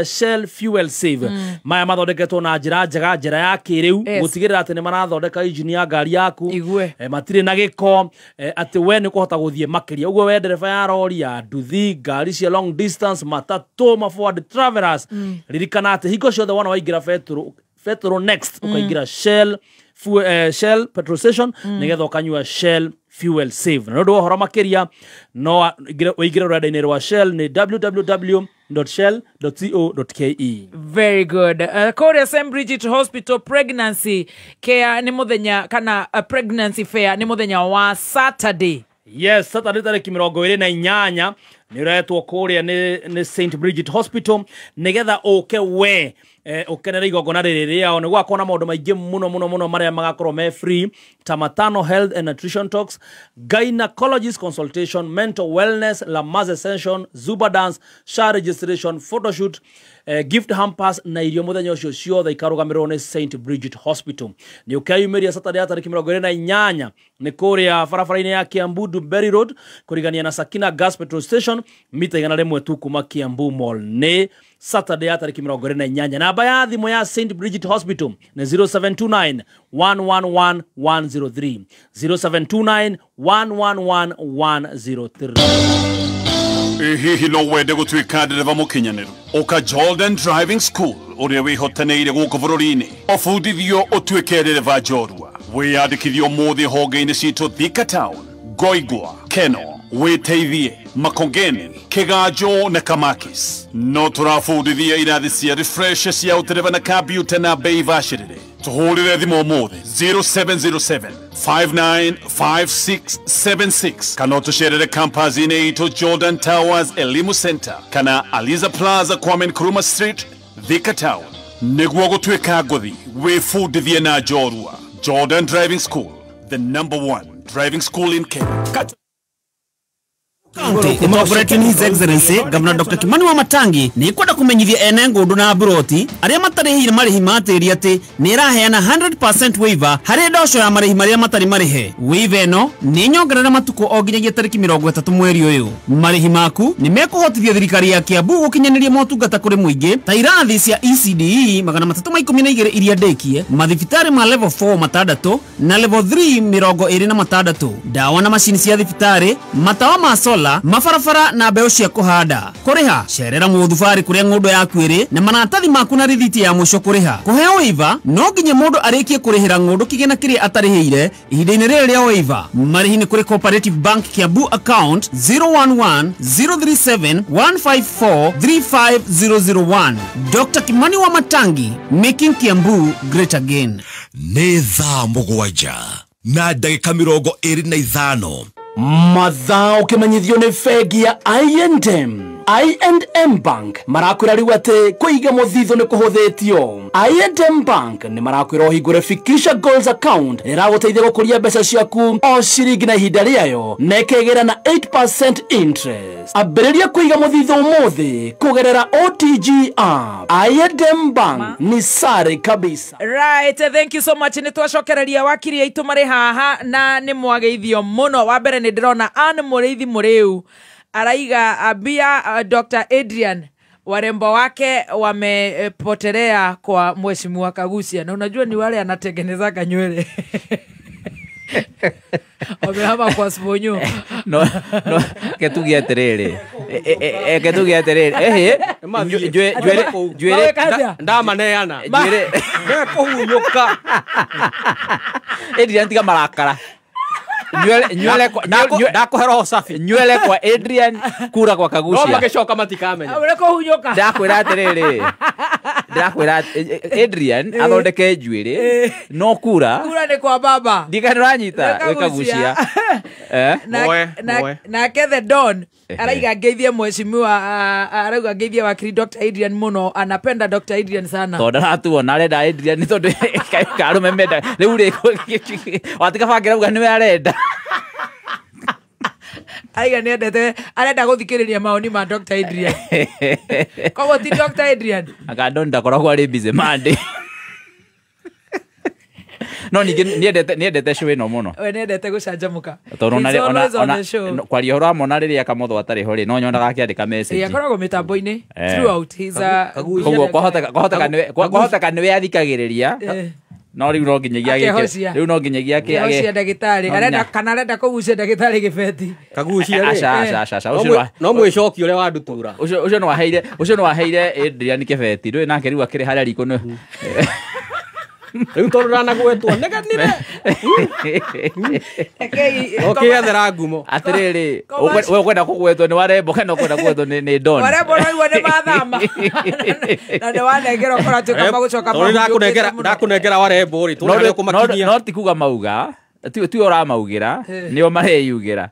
Shell fuel save. Maya mathondeketwo na njĩra ya kĩrĩu gũtigĩrĩra atĩ nĩ marathondeka engine ya ngari yaku matirĩ na gĩko atĩ we nĩ kũhota gũthiĩ makĩria ũguo we ndereba ya rori ya nduthi ngari cia long distance matatũ ma forward travelers ririkana atĩ hingo ciothe wona waingĩra petrol next ukaingira Shell petrol station nigetha ukanyua Shell fuel save na ndio horo makiria no uingire rada-inĩ rwa Shell ni www.shell.co.ke. Very good. Korea St. Bridget Hospital pregnancy care ni muthenya kana pregnancy fair ni muthenya wa Saturday. Yes, Saturday tariki 28 ni retwo Korea ni St. Bridget Hospital nigetha uke we ukenera igongona rĩrĩ rĩao nĩguo akona maũndũ maingĩ mũno marĩa magakorwo me free ta maternal health and nutrition talks, gynecologist consultation, mental wellness, Lamaze session, Zuba dance, SHA registration, photoshoot, gift hampers na irio muthenya ũcio ciothe ikarugamirwo ni St. Bridget Hospital. Ni ukeyumiria Saturday tariki 28 ni Korea barabara-inĩ ya Kiambu Duberry Road kurigania na Sakina Gas Petrol Station mita 100 tu kuma Kiambu Mall. Ni Saturday tariki 28. Namba ya thimũ ya St. Bridget Hospital ni 0729 111 103 0729 111 103. Hihi no wende gũtuĩka ndereba mũkinyanĩru ũka Jordan Driving School ũrĩa wĩhotanĩire gũkũ bũrũri-inĩ ũbundithio ũtuĩke ndereba njorua wĩyandĩkithie ũmũthĩ honge-inĩ citũ Thika Town, Ngoigwa, Keno, Wĩteithie, Makongeni, Kĩganjo na Kamakis. No tũrabundithia irathi cia refresh cia ũtereba na kambiuta na bei bacĩrĩre. Tũhũrĩre thimũ ũmũthĩ 0707 595676 kana tucerere campus-inĩ itũ Jordan Towers Elimu Center kana Aliza Plaza Kwame Nkrumah Street, Thika Town. Nĩguo gũtuĩka ngũthi wĩbundithie na njorua. Jordan Driving School, the #1 driving school in Kenya. Inaugurating His Excellency Governor Dr. Kimani Wamatangi ni kwenda kumenyithia ene ngundu na broti aria matarihire marihi matiri ati ni iraheana 100% waiver hari ndosho ya marihi maria matari marihe. Waiver no ni nyongerera matuko o nginyagia tariki 30 mweri uyu. Marihi maku ni mekuhotithia thirikari ya Kiambu gukinyaniria motungata kuri muingi ta irathi cia ECDE 312 iria ndekie, mathibitari ma level 4 matandatu na level 3 26, dawa na mashini cia thibitari, matawa ma sola, mafarafara na mbeo cia kuhanda. Kuriha cerera muthubari kuria ng'undu yaku iri na manatathi maku na rithiti ya mwisho kuriha. Kuheo waiver no nginya mundu arikie kurihira ng'undu kigena kiria atarihire ihinda-ini rĩrĩ rĩa waiver. Marihi ni kuri Cooperative Bank Kiambu account 011 037 154 35001. Dr. Kimani Wamatangi, making Kiambu great again. Nĩ thaa mũgwanja na ndagĩka 25 Mathao kimenyithio ni fegi ya I&M Bank marakwira riu ati kuiga muthitho ni kuhuthitio. I&M Bank ni marakwira hingure Fikisha Goals account iraguteithia gukuria mbeca ciaku o ciringi na ihinda riayo na ikegera na 8% interest. Ambĩrĩria kuiga muthitho umuthi kugerera OTG app. I&M Bank ni sare kabisa. Right, thank you so much. Ni twacokereria wakiri aitu mari haha na ni mwageithio muno. Wa mbere ni ndirona Anne Mũrĩithi Mũrĩu araiga abia Dr. Adrian warembo wake wamepotelea kwa mheshimiwa Kagusia, na unajua ni wale anatengeneza kanywele wamehama kwa sponyo no ketugia terere ketugia terere jwele ndama neana jwele kuhunyuka Adrian tiga marakara nywele ndakuhera safi nywele kwa Adrian kura kwa Kagusia no mageshoka matikamenya ureko hunyoka ndakwira atiriri ndakwira Adrian athondeke njuire no kura ni kwa baba ndikanuranyita we Kagusia na the Don araiga ngeithie mheshimiwa arauga ngeithie wakiri Dr. Adrian muno, anapenda Dr. Adrian sana tonda ratuona arenda Adrian tondu karume menda riu ri watika bangira uga niwe arenda aiga ni endete arenda guthikiriria maoni ma Dr. Adrian koguo ti Dr. Adrian aka ndonda koragwo ari busy Monday no niendete show ino muno we nendete gucanjamuka tono ona kwaria hora mona riria kamotho atari hori no nyonaga akiandika message yakoragwo mitambo-ini throughout he's a koguo kwahoteka niwe athikagiriria no riu no nginyagia ake ndagitari arenda kugucia ndagitari gibeti kagucia aca no mwicokio ure wa ndutura ucio no waheire Adrian kibeti ndui nake riu akiri haria riko no riu tondu ranagwetwo neganire okiathera ngumo atiriri we kwenda kugwetwo ni warembo kana kwenda kugwetwo ni don warembo no ni mathama na ni wanengera ukora tukamba gucoka ndakunengera warembo ri tunare kumakinyia no tikuga mauga ti ora maugira nio mareyugira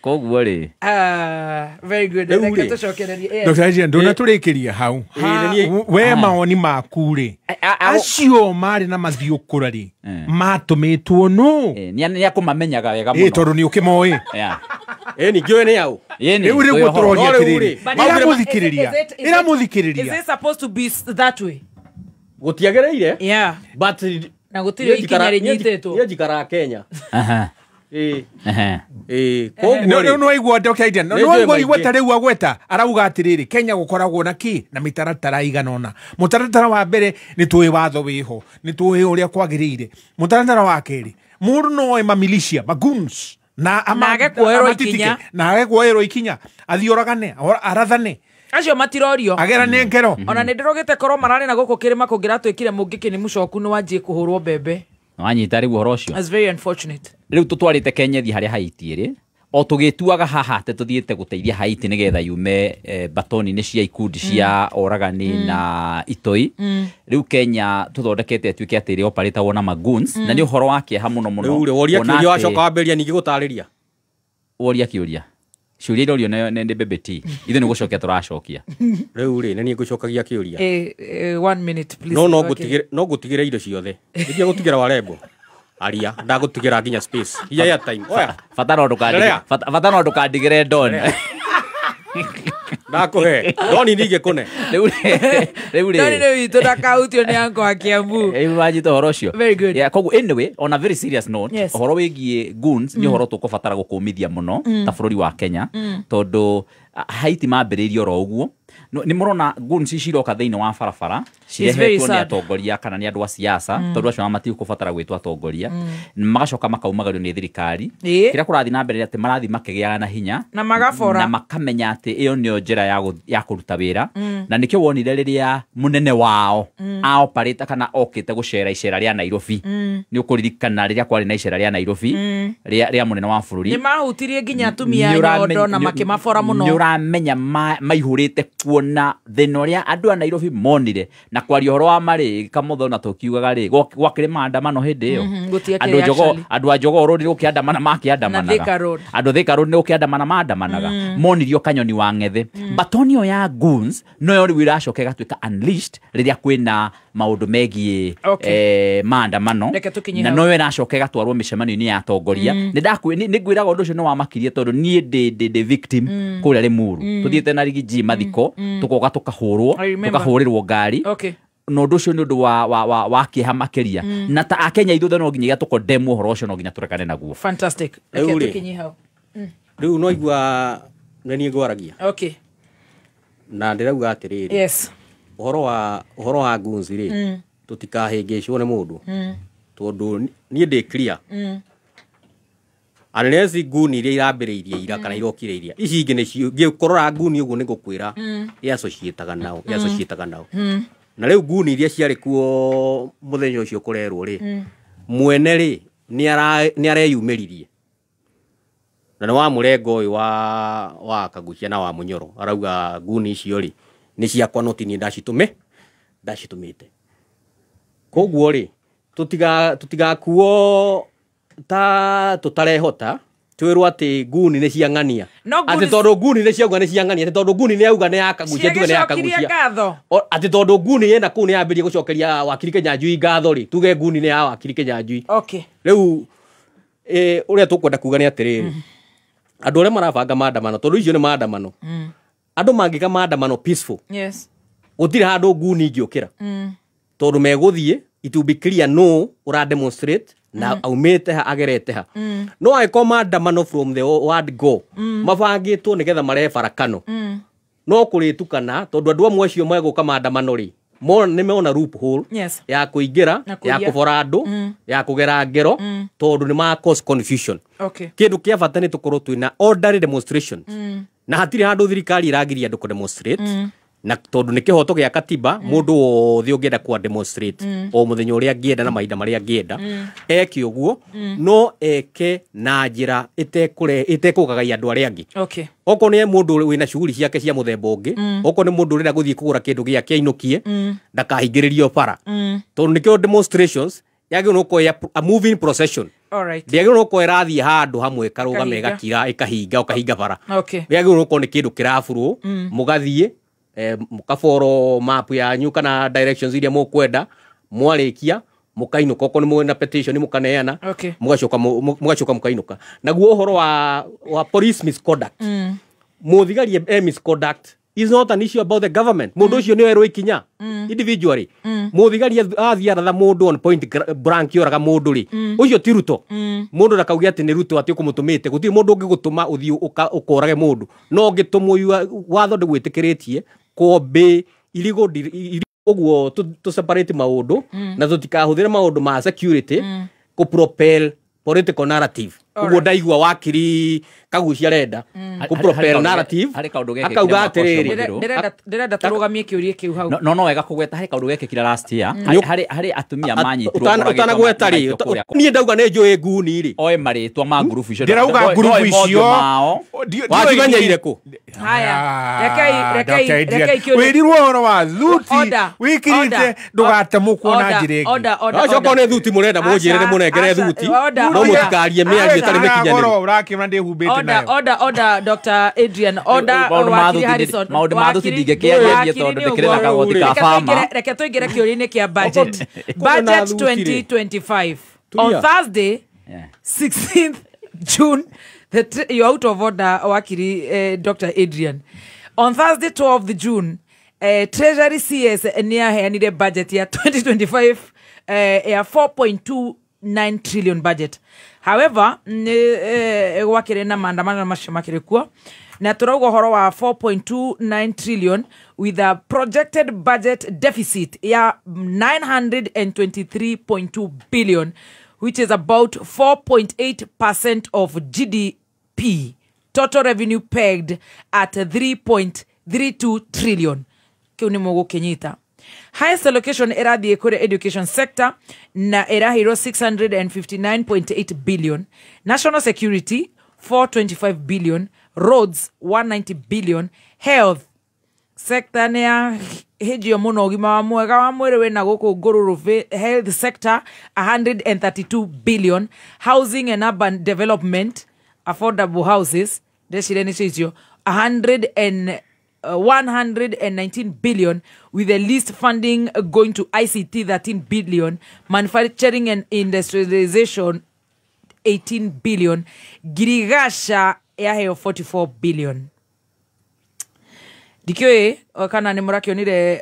koguo ri very good reke tucokererie Dr. Adrian ndona turikiria hau we maoni maku ri acio mari na mathiukura ri matumitwo no ni akumamenyaga wega muno tondu ni ukimoi ningi we ni au riu ri guturoria tiriri ira muthikiriria is it supposed to be that way gutiagereire yeah but na gutire ikinya rinyititwo njikara Kenya no igua Dr. Adrian no igweta riu agweta arauga atiriri Kenya gukoragwo na ki na mitaratara iganona mutaratara wa mbere ni tuwi watho wiho ni tuwi uria kwagirire mutaratara wa keri mundu no mamilicia maguns na amage kuoerwo ikinya na age kuoerwo ikinya athioragane arathane acio matirorio agerane ngero ona ni ndirogite korwo marari na guku kirima kungiratwikire mungiki ni mucoku ni wanjie kuhurwo mbembe wanyita riu horo ucio that's very unfortunate riu tutwarite Kenya thi haria Haiti ri o tugituaga haha te tuthiete guteithia Haiti nigetha yume batoni ni cia ikundi cia oragani na itoi riu Kenya tuthondekete atuike atiri operate wona maguns na ni uhoro wake ha muno riu woria kiuria wacoka wamberia ningi gutariria woria kiuria ciuria irorio ne bebeti ithe ni gucokia turacokia riu ri nani ngucokagia kiuria 1 minute please no gutigire indo ciothe nginya gutigira warembo aria ndagutigira nginya space ya time oya fatano ndukandigire don ndakuhe doni nige kune riu ri witu ndakautio ni anko akiambu wanyita horo ucio very good yeah koguo anyway on a very serious note horo wigie goons ni horo tukubatara gukumithia muno ta bururi wa Kenya tondu Haiti mambiririo ro uguo ni murona goons iciroka thiini wa barabara cirehetwo ni atongoria kana ni andu a siasa tondu acio mati kubatara gwitwa atongoria magacoka makaumagario ni thirikari kira kurathi na mbere ati marathi makigiana hinya na magabora na makamenya ati iyo nio njira ya kuruta wira na nikio wonire riria munene wao a operate kana okite gucera icera ria Nairobi ni ukuririkana riria kwari na icera ria Nairobi ria munene wa bururi ni mahutirie nginya atumia nyondo na makimabora muno ni uramenya maihurite kuona thina ria andu a Nairobi monire na kwaria horo wa mari kamotho na tukiugaga ri gwakire maandamano hindi iyo andu a Jogoo road gukiandamana makiandamanaga andu Thika road ni gukiandamana maandamanaga monirio kanyoni wa ngethe batonio ya goons no yo riu iracoka gatuika unleashed riria kwina maundu megie maandamano na no yo iracoka gatwarwo micemano-ini ya atongoria ni ngwiraga undu ucio no wamakirie tondu nie de victim kuria Limuru tuthiete na rigiji mathiko tukoga tukahurirwo ngari no ndu ucio ni undu wa kieha makiria na ta akenya ithuothe no nginya tukondemwo horo ucio no nginya turekane naguo fantastic tukinyi hau riu no igua nani ngwaragia na ndirauga atiriri yes uhoro wa goons ri tutikahingicwo ni mundu tondu nie ndi clear unless guni iria irambiriirie ira kana irokire iria ici ingi nicio ngikorora guni uguo nigukwira associataga nao na riu guni iria ciari kuo muthenya ucio kurerwo ri mwene ri ni areyumiririe na ni wa murengo uyu wa Kagucia na wa Munyoro arauga guni icio ri ni ciakwa no tini ndacitumite koguo ri tutigakuo ta tutarehota twirwo ati guni ni ciang'ania ati tondu guni ni ciauga ni ciang'ania ati tondu guni ni auga ni ya Kagucia tuge ni ya Kagucia ati tondu guni yenda ku ni yambirie gucokeria wakiri Kinyanjui ngatho ri tuge guni ni ya wakiri Kinyanjui riu uria tukwenda kuga ni atiriri andu aria marabanga maandamano tondu icio ni maandamano andu mangika maandamano peaceful gutire handu guni ingiukira tondu meguthie it will be clear no ura demonstrate na aumete ha agerete ha no I command from the word go mabangitwo nigetha marebarakano no kuritukana tondu andu amwe acio megũka maandamano ri nimeona loophole ya kuingira ya kubora andu ya kugera ngero tondu ni ma cause confusion kindu kia bata ni tukorwo twina orderly demonstrations na hatiri handu thirikari iragiria andu ku demonstrate na tondu ni kihoto gia katiba mundu wothe ungienda kwa demonstrate o muthenya uria angienda na mahinda maria angienda eke uguo no eke na njira itekugagaia andu aria angi oko ni mundu wina shughuli ciake cia muthemba ungi oko ni mundu urenda guthii kugura kindu giake ainukie ndakahingiririo bara tondu nikio demonstrations yage no ko a moving procession ndiage no ko irathii handu hamwe karugame gakira ikahinga ukahinga bara yage no ko ni kindu kirafuru mugathie mukaforo map yanyu kana directions iria mukwenda mwarikia mukainuka oko ni mwena petition mukaneana mugacoka mukainuka naguo uhoro wa police misconduct muthigarie misconduct is not an issue about the government mundu ucio ni werwo ikinya individually muthigarie athia ratha mundu on point blank yoraga mundu ri ucio ti Ruto mundu ndakaugia ati ni Ruto ati ukumutumite guti mundu ungigutuma uthi ukorage mundu no ngitumwo watho ndugwitikiritie kobe iligo uguo to separate maundu na tutikahũthĩra maundu ma security ku propel political narrative uguo ndaigua wakiri kagucia renda ku propel narrative akauga atiriri ndirenda turugamie kiurie kiu hau no wega kugweta hari kaundu gekikira last year hari atumia manyitirwo utanagweta ri nie ndauga ne njui nguni ri oe maritwa ma group icio ndirauga group icio wajimanyaire ku haya rekei kiurie wirirwo horo wa thuti wikirite ndugatemukwo na njire acoko ne thuti murenda munjire munengere thuti no mutikarie miario tari mekinyanire urakimra ndihubite nayo order Dr. Adrian order wakiri Harrison maundu mathu tindigekiaria tondu ndikirena kagoti ka farmer reke tuingire kiurini kia budget 2025 on Thursday 16th June you're out of order wakiri Dr. Adrian on Thursday 12th June Treasury CS niaheanire budget ya 2025 ya 4.29 trillion budget. However, wakire na maandamano macio makire kuo na turauga horo wa 4.29 trillion with a projected budget deficit ya 923.2 billion, which is about 4.8% of GDP. Total revenue pegged at 3.32 trillion. Kiu ni mogo kenyita. Highest allocation erathie kure education sector na erahiro 659.8 billion. National security 425 billion. Roads 190 billion. Health sector nea hejio muno ugima wa mwega wa mwere wena goko ngururu health sector 132 billion. Housing and urban development affordable houses deshireni chicho 119 billion, with the least funding going to ICT 13 billion, manufacturing and industrialization 18 billion, Girigasha yahe 44 billion. Dikioe wakana ni murakio nire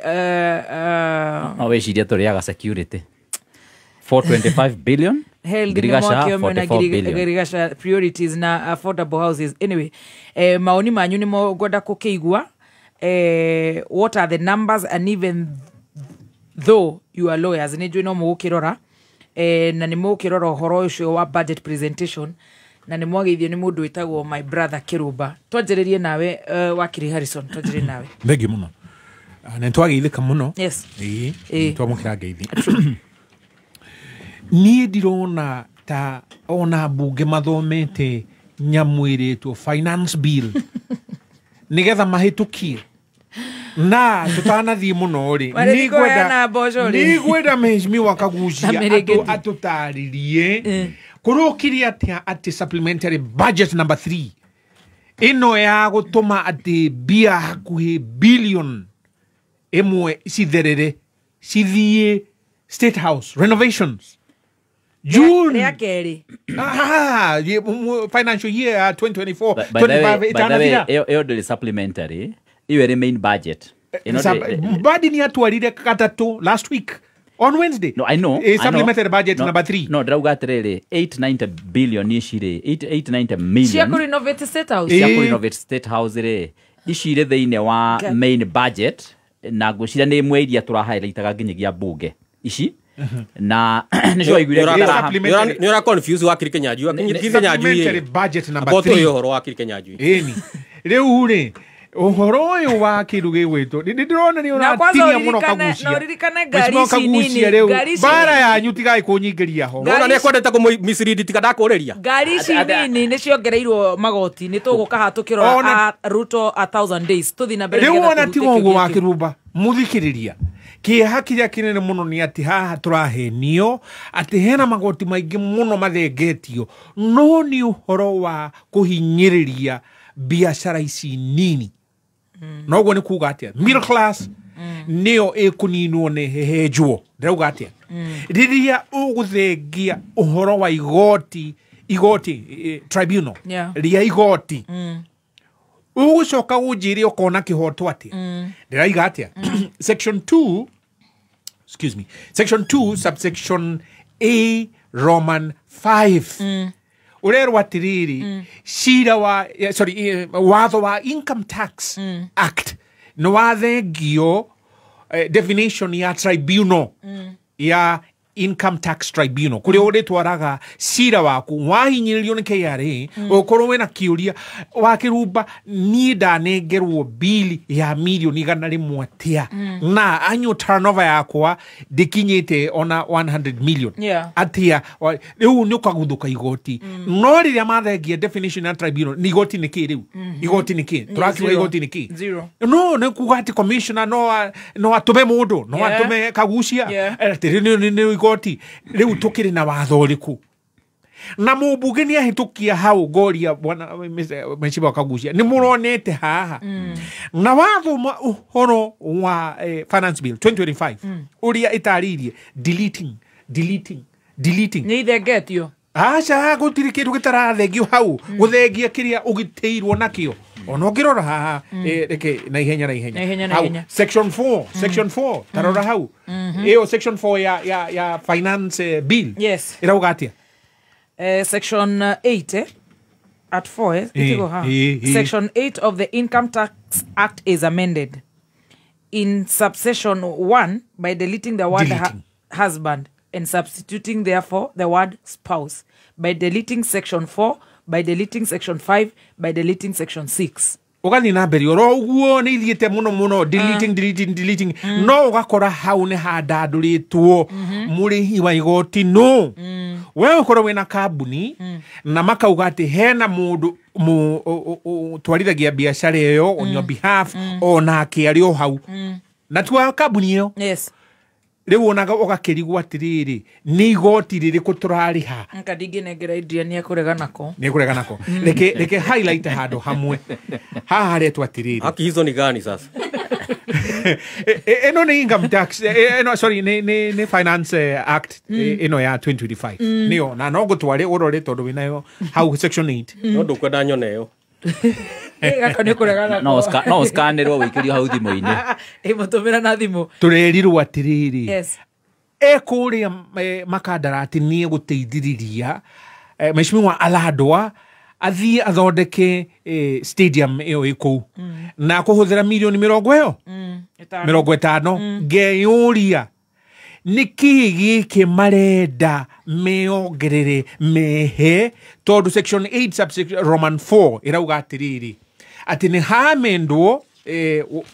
aweshiria toriaga security 425 billion. Girigasha priorities na affordable houses. Anyway, maoni manyu ni mwenda kukeigua. What are the numbers, and even though you are lawyers nijui no mugukirora na ni mugukirora horo ucio wa budget presentation na ni mwageithio ni mundu witagwo my brother Kiruba. Twanjiririe nawe wakiri Harrison, twanjiririe nawe thegi muno na twageithika muno. Yes, twamukira ngeithi nie ndirona ta ona bunge mathomete nyamwiritwo finance bill nigetha mahitukie na tutanathie muno ri nigwenda mehimi wakagucia atutaririe kurukiria ati supplementary budget number 3 ino ya gutuma ati bia hakuhi billion emwe citherere cithie State House renovations June financial year 2024-25 eo de supplementary iwe main budget badi ni atwarire katatu last week On Wednesday. No, I know. Supplemented budget number 3. No, drauga atiriri 890 billion ishire 890 million. Cia ku renovate State House. Cia ku renovate State House ri ishire thiine wa main budget na ngwicira ni imwe iria turahighlightaga nginyagia bunge ici na nicio igwire ni ora confuse wa Kiri Kenyanjui supplementary budget number 3 akoto yo horo wa Kiri Kenyanjui eni riu ri uhoro uyu wa kindu gigwitwo ndirona ni uratiria muno kagucia na ririkane ngari ici nini bara yanyu tigai kunyingiria ho nona ni kwendete ku mislead tikadakuriria ngari ici nini ni ciongereirwo magoti ni tuguka tukirora Ruto 1000 days tuthi na mbere riu ona ti wongo wa kirumba muthikiriria kiha kiria kinene muno ni ati haha turahenio ati hena magoti maingi muno mathengetio no ni uhoro wa kuhinyiriria biashara ici nini noguo ni kuga atia middle class neo ekuninwo ne hehejuo ndauga atia riria uguthengia uhoro wa igoti tribunal ria igoti ugucoka unjire ukona kihoto atia ndiraiga atia section 2 subsection A Roman 5 urerwa atiriri shira wa watho wa Income Tax Act no wathengio definition ya tribunal ya Income Tax Tribunal kuri uritwaraga shira waku wahinyiririo ni KRA ukorwo wena kiuria wakirumba ni ndanengerwo bili ya milioni 100 atia na annual turnover yakwa dikinyite ona 100 million atia riu ni ukaguthuka igoti no riria mathengia definition ya tribunal ni igoti ni ki riu igoti ni ki turakiwa igoti ni ki no ne kugati commissioner no atume mundu no atume kagucia ni igoti riu tukiri na watho riku na mubunge ni ahitukia hau goria bwana Mheshimiwa Kagucia ni muronete haha na watho uhoro wa finance bill 2025 uria itaririe deleting ni ithengetio acha gutiri kindu gitarathengio hau guthengia kiria ugiteirwo nakio ono ngirora haha reke na ihenya section 4 tarora hau section 4 ya finance bill irauga atia section 8 at 4 itigo ha section 8 of the Income Tax Act is amended in subsection 1 by deleting the word husband and substituting therefore the word spouse, by deleting section 4, by deleting section 5, by deleting section 6. Ugani na mbere oro uguo ni ithiete muno deleting no ugakora hau ne handanduritwo murihi wa igoti no wewe ukora wena kambuni na makauga ati hena mundu twarithagia biashara iyo on your behalf ona akiario hau na tuwa kambuni iyo riu onaga ugakirigwa atiriri ni igoti ririku turariha nkadingi negera Adrian ni akurega nako reke highlight hado hamwe haha haretwa atiriri haki hizo ni gani sasa eno ni income tax sorry ni finance act eno ya 2025 niyo na no gutware urore tondu winayo how section 8 no ndukwenda nyoneyo no scannerwo wikirio hau thimu-ini imutumira na thimu turerirwo atiriri ekuria makandarati ni guteithiriria Mheshimiwa Aladwa athie athondeke stadium iyo iku na kuhuthira milioni 50 ngeyuria niki giki marenda meongerere mehe tondu section 8 subsection Roman 4 irauga atiriri ati ni hamendwo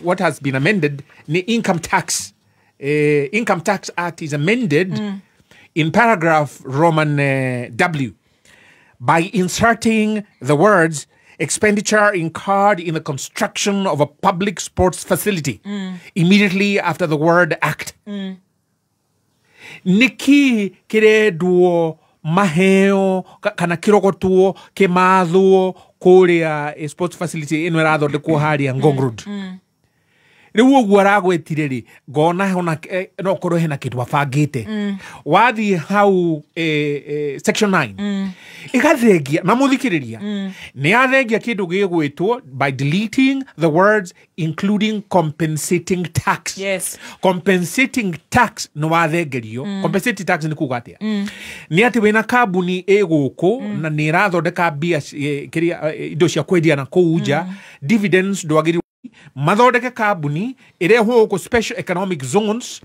what has been amended ni Income Tax Act is amended in paragraph Roman W by inserting the words expenditure incurred in the construction of a public sports facility immediately after the word act. Niki kiredwo maheo kana kirogotuo kimathwo kuria sports facility ino irathondekwo haria Ngong Road riu uguo aragwetire ri ngona hona no korwo hena kindu bafangite wathi hau section 9 igathengia na muthikiriria ni athengia kindu gigwitwo by deleting the words including compensating tax. Yes. Compensating tax no wathengerio. Compensating tax ni kuga atia ni ati wina kambuni iguku na ni irathondeka bia kiria indo cia kwendia na kuuja dividends ndwagiri mathondeke kambuni irehwo ku special economic zones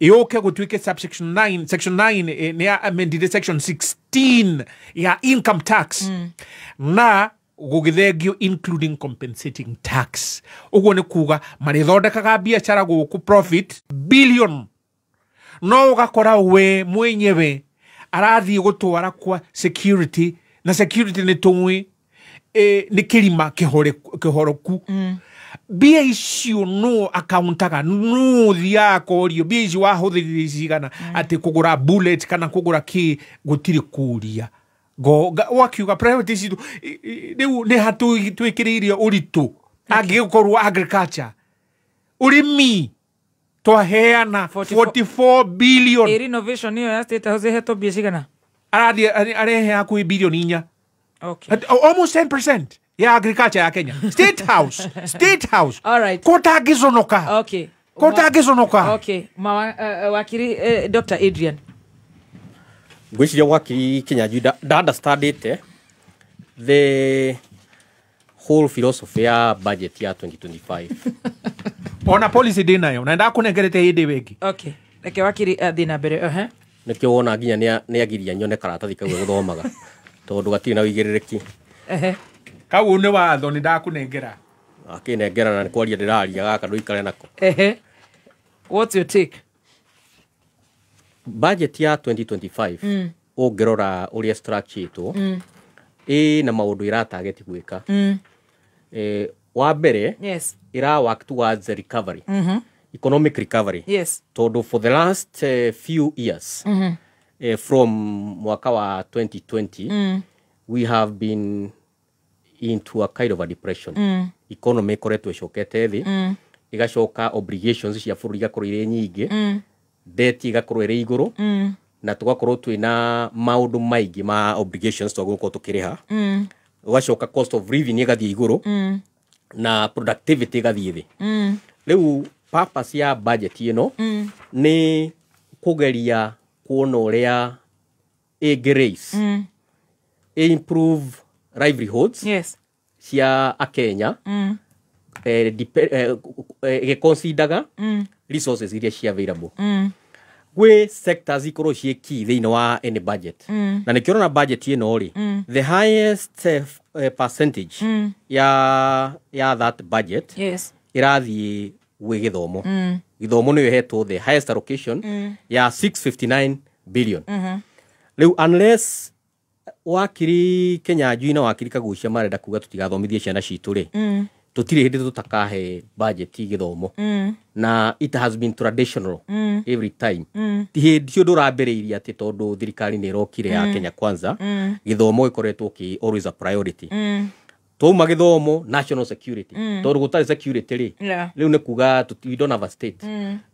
iyoke gutwike subsection 9 section 9 ni amended section 16 ya income tax na gugithengio including compensating tax. Uguo ni kuga marithondekaga biashara guku profit billion no ugakora we mwenyewe arathi gutwara kwa security na security ni tungwi ni kirima kihoroku bia icio no accountaga no thia korio bia icio wahuthirire cigana ati kugura bullet kana kugura ki gutiri kuria go wakiuga private icio riu ni hatu twikiriire uritu angikorwo agriculture urimi twaheana 44 billion renovation hiyo ya state house heto bia cigana arathi arehe hakuhi billion inya. Okay. Almost 10% ya agriculture ya Kenya. State house. State house. All right. Kota gizonoka. Okay. Kota gizonoka. Okay. Wakiri Dr. Adrian. Gwiciria wakiri Kenya juda understand it the whole philosophy ya budget ya 2025. Ona policy dina yo. Naenda kunegerete hidi wegi. Okay. Leke wakiri dina bere. Nikio wona ginya ni agiria nyone karatathi kau guthomaga. Tondu gatiri na wigiririki. Kau ni watho ni ndakunengera. Akinengera na kwaria ndiraria gaka nduikare nako. What's your take? Budget ya 2025 ungerora uria structure itu na maundu iratarget gwika. Wa mbere ira work towards the recovery. Economic recovery. Yes. Tondu for the last few years from mwaka wa 2020 we have been into a kind of a depression. Economy koretwo icokete thi igacoka obligations cia bũrũri igakorwo irĩ nyingĩ debt igakorwo irĩ igũrũ na tugakorwo twina maũndũ maingĩ ma obligations twagukorwo tukiriha ugacoka cost of living igathiĩ igũrũ na productivity igathiĩ thĩ. Rĩu purpose ya budget ino ni kugeria kuona uria raise improve livelihoods cia Akenya consider resources iria cia available gwe sectors ikorwo cie key thĩinĩ wa any budget na nikĩona na budget ino ri the highest percentage ya that budget irathi we githomo githomo niyo hetwo the highest allocation ya 659 billion. Riu unless wakiri Kenya juina wakiri kagucia marenda kuga tutigathomithie ciana citu ri tutire hindi tutakahe budget githomo na it has been traditional every time ti hindi cio ndurambiriiria ati tondu thirikari ni rokire ya Kenya Kwanza githomo gikoretwo ki always a priority. Tuma githomo national security tondu gutari security ri riu ni kuga we don't have a state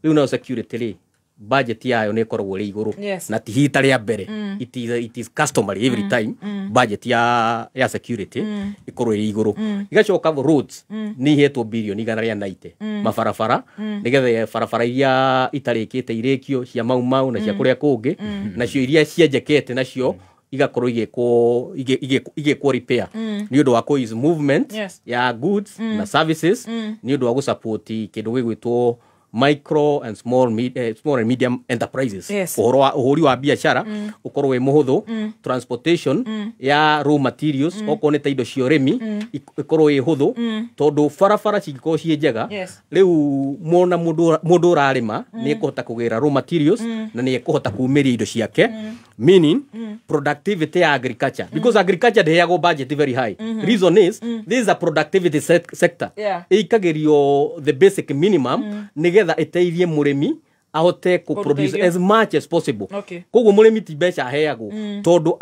riu no security ri budget yayo ni koragwo ri iguru na ti hita ria mbere it is customary every time budget ya security ikorwo ri iguru igacoka roads ni hetwo billion igana ria 90 mabarabara nigetha barabara iria itarikite irekio cia mau na cia kuria kungi na cio iria cienjekete nacio igakorwo igekwo repair ni undu wa ku is movement ya goods na services ni undu wa gu support kindu gigwitwo micro and small and medium enterprises uhuri wa biashara ukorwo we muhuthu transportation ya raw materials oko ne taido cio remi ikorwo we huthu tondu farafara cingiko cie njega riu mona mundu urarima ni kuhota kugira raw materials na ni kuhota kuumiria indo ciake meaning productivity ya agriculture because agriculture they have budget very high reason is this is a productivity sector ikagerio the basic minimum nigetha eteithie murimi ahote ku produce as much as possible koguo murimi ti mbeca aheagwo tondu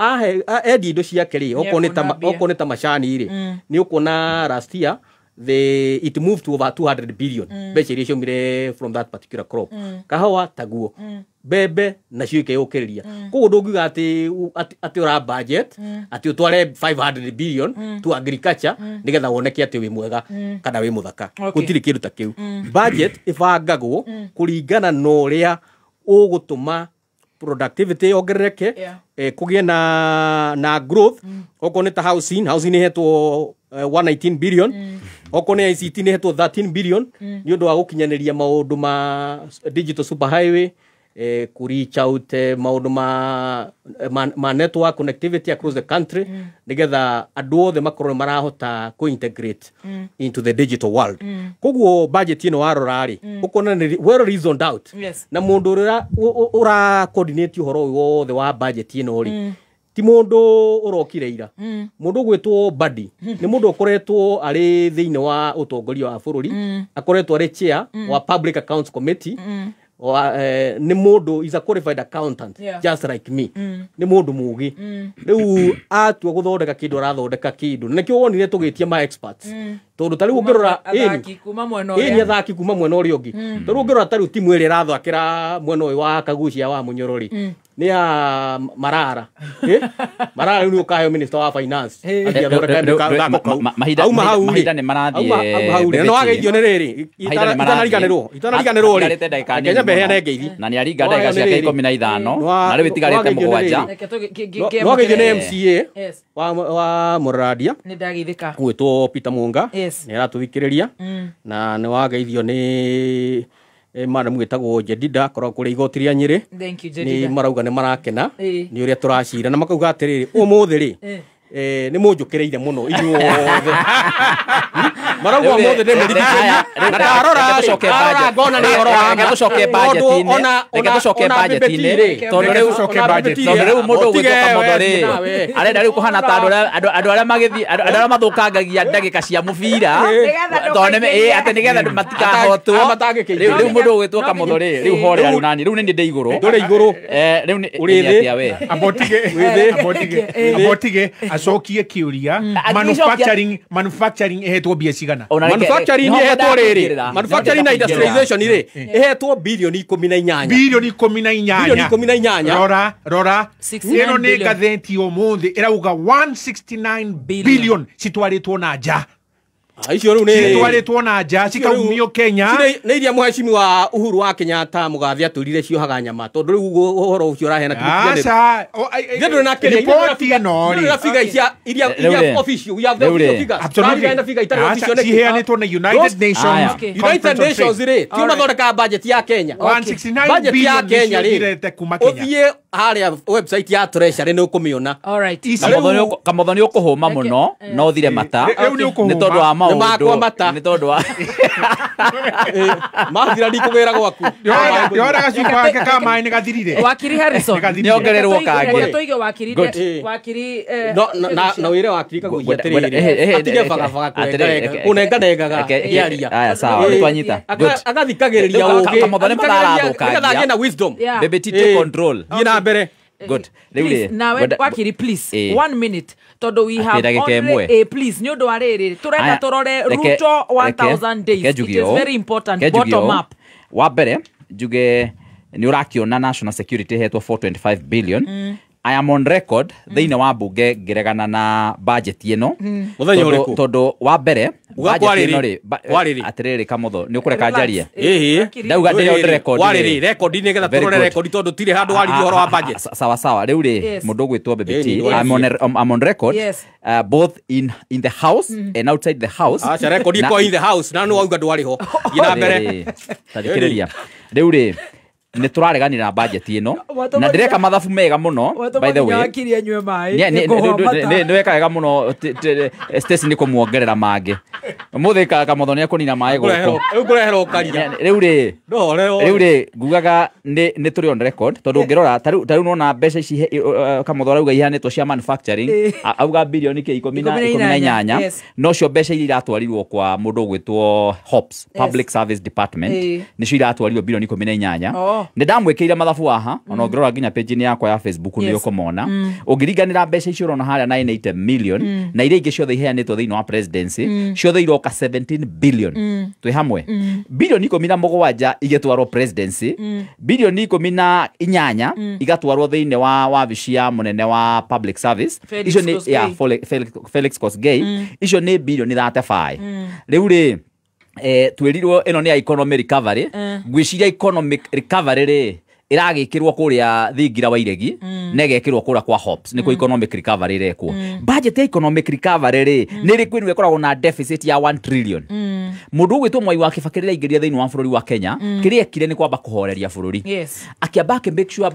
endi indo ciake ri okoneta macani ri ni ukona last year it moved to over 200 billion mbeca iria ciaumire from that particular crop kahawa taguo bebe nacio ikeyũkĩrĩria koguo ndũngiuga atĩ ũra budget atĩ ũtware 500 billion to agriculture nĩgetha woneke atĩ wĩ mwega kana wĩ mũthaka gũtirĩ kĩndũ ta kĩu budget ĩbangagwo kũringana na ũrĩa ũgũtũma productivity yongerereke kũgĩe na growth okorwo nĩ ta housing nĩhetwo 119 billion okorwo nĩ ICT nĩhetwo 13 billion nĩ ũndũ wa gũkinyanĩria maũndũ ma digital superhighway ku reach out maundu ma network connectivity across the country nigetha andu othe makorwo marahota ku integrate into the digital world koguo budget ino warora ri ukona ni well reasoned out na mundu ura coordinate uhoro wothe wa budget ino ri ti mundu urokire ira mundu gwetwo badi ni mundu ukoretwo ari thiine wa utongoria wa bururi akoretwo ari chair wa public accounts committee ni mundu is a qualified accountant just like me ni mundu mugi riu atua guthondeka kindu arathondeka kindu nikio wonire tugitia ma experts tondu tari ungirora athaki kuma mwena uria ni athaki kuma mwena uria ungi tari ungirora tari timu iri rathakira mwena uyu wa Kagucia wa Munyorori ni a Marara Marara ni ukahe minister wa finance mahida ni marathie no ageithio ni riri itanariganirwo ri Kenya beheane ngeithi na ni aringa ndega ciake 15 na riu itigarite mugwanja no ageithio ni MCA wa Muradia ni ndageithika gwitwo Peter Munga ni aratũthikĩrĩria na nĩ wageithio nĩ madam gwĩtagwo Jedida korwo kũrĩ igoti rĩa Nyĩrĩ nĩ marauga nĩ marakena nĩ ũrĩa tũracira na makauga atĩrĩrĩ ũmũthĩ rĩ nĩ mũnjũkĩrĩire mũno inyuothe marauga ũmũthĩ ndĩ mũririkania na ndarora ngona nĩ ũhoro wa gũcokia budget-inĩ tondũ rĩu mũndũ ũgwĩtwo Kamotho arenda rĩu kũhana ta andũ arĩa magĩthiĩ andũ arĩa mathũkangagia ndagĩka cia mũbira tondũ atĩ nĩgetha matikahotwo rĩu mũndũ ũgwĩtwo Kamotho rĩu horera rĩu nani rĩu nĩ ndĩ igũrũ rĩu nĩ ũrĩ thĩ we abotige acokie kiuria manufacturing ehetwo mbia cigana manufacturing ehetwo riri manufacturing na industrialization ri ehetwo bilioni 18 bilioni 18 rora ino ni gatheti umuthi irauga 169 billion citwaritwo na nja icio riu ni citwaritwo na nja cikaumio Kenya nĩ iria mũhecimu wa Uhuru wa Kenyatta mugathi aturire ciohaga nyama tondu riu uhoro ucio urahena aca ndio na Kenya report ino ri na figure iria official we have the official figures absolutely na figure itari official ciheanĩtwo na United Nations ri ti mathondeka budget ya Kenya 169 billion Kenya ri kuma Kenya uthie haria website ya Treasury ni ukumiona all right Kamotho ni ukuhuma muno no thire mata ni tondu wa nĩ tondũ wa mathira ndikũgĩra gwaku yora gacuba gake ka maĩ nĩ gathirire wakiri Harrison nĩongererwo kangĩ toige wakiri na wĩre wakiri kagũithia atĩrĩrĩ atige bagabaga kũnenganengaga gĩaria aya sawa nĩtwanyita agathikagĩrĩria ũũgĩ Kamotho nĩ marathũkangia nĩgetha agĩe na wisdom baby take control thiĩ na mbere good please now wakiri please 1 minute todo we have only please nĩ ũndũ wa rĩrĩ turenda turore Ruto 1000 days it is very important bottom up wa mbere njuge nĩ ũrakiona national security hetwo 425 billion I am on record thĩinĩ wa mbunge ngĩregana na budget ĩno mũthenya ũrĩkũ tondũ wa mbere budget ĩno rĩ atĩrĩrĩ Kamotho nĩ ũkũreka njarie ndauga ndĩ on record warĩrĩ record nĩgetha tũrore record tondũ tirĩ handũ waririe ũhoro wa budget sawa rĩu rĩ mũndũ ũgwĩtwo BBT I'm on record both in the house and outside the house acha record iko in the house na no auga ndwarĩ ho ina mbere tarĩkĩrĩria rĩu rĩ nĩ tũrareganira na budget ĩno na ndireka mathabu mega mũno by the way wakiria nywe mai nĩ wekaga mũno station nĩ kũmuongerera mangĩ mũthika Kamotho nĩ akũnina mai gũkũ ũkũreherwo ũkaria rĩu rĩ ngugaga nĩ tũrĩ on record tondũ ũngĩrora tarĩu nona mbeca ici Kamotho arauga ihanĩtwo cia manufacturing auga bilioni 18 no cio mbeca iria iratwarirwo kwa mũndũ ũgwĩtwo HOPS Public Service Department nĩcio iratwarirwo bilioni 18 nä ndamwäkä mathabu haha ona å ngä rora nginya page-inä yakwa ya Facebook nä å kåmona å ngä ringanä mbeca icio ũrona harĩa 980 million na iria ingä ciothe iheanätwo thä inä wa presidency ciothe iroka 17 billion twä hamwe bilioni 17 igätwarwo presidency bilioni 18 igatwarwo thä inä wa wabici ya mũnene wa public service icio nĩ Felix Kosgei icio nĩ bilioni 35 rĩu rĩ twerirwo ĩno nĩ ya economic recovery ngwĩciria economic recovery rĩ iragĩkĩrwo kũrĩa thingira wa iregi na ĩgekĩrwo kũrĩa kwa hops nĩkuo economic recovery rekwo budget ya economic recovery rĩ nĩ rĩ kwĩrwo ĩkoragwo na deficit ya 1 trillion mũndũ ũgwĩtwo Mwai wa Kĩbakĩ rĩrĩa aingĩrire thĩinĩ wa bũrũri wa Kenya kĩrĩa ekire nĩ kwamba kũhoreria bũrũri akĩamba make sure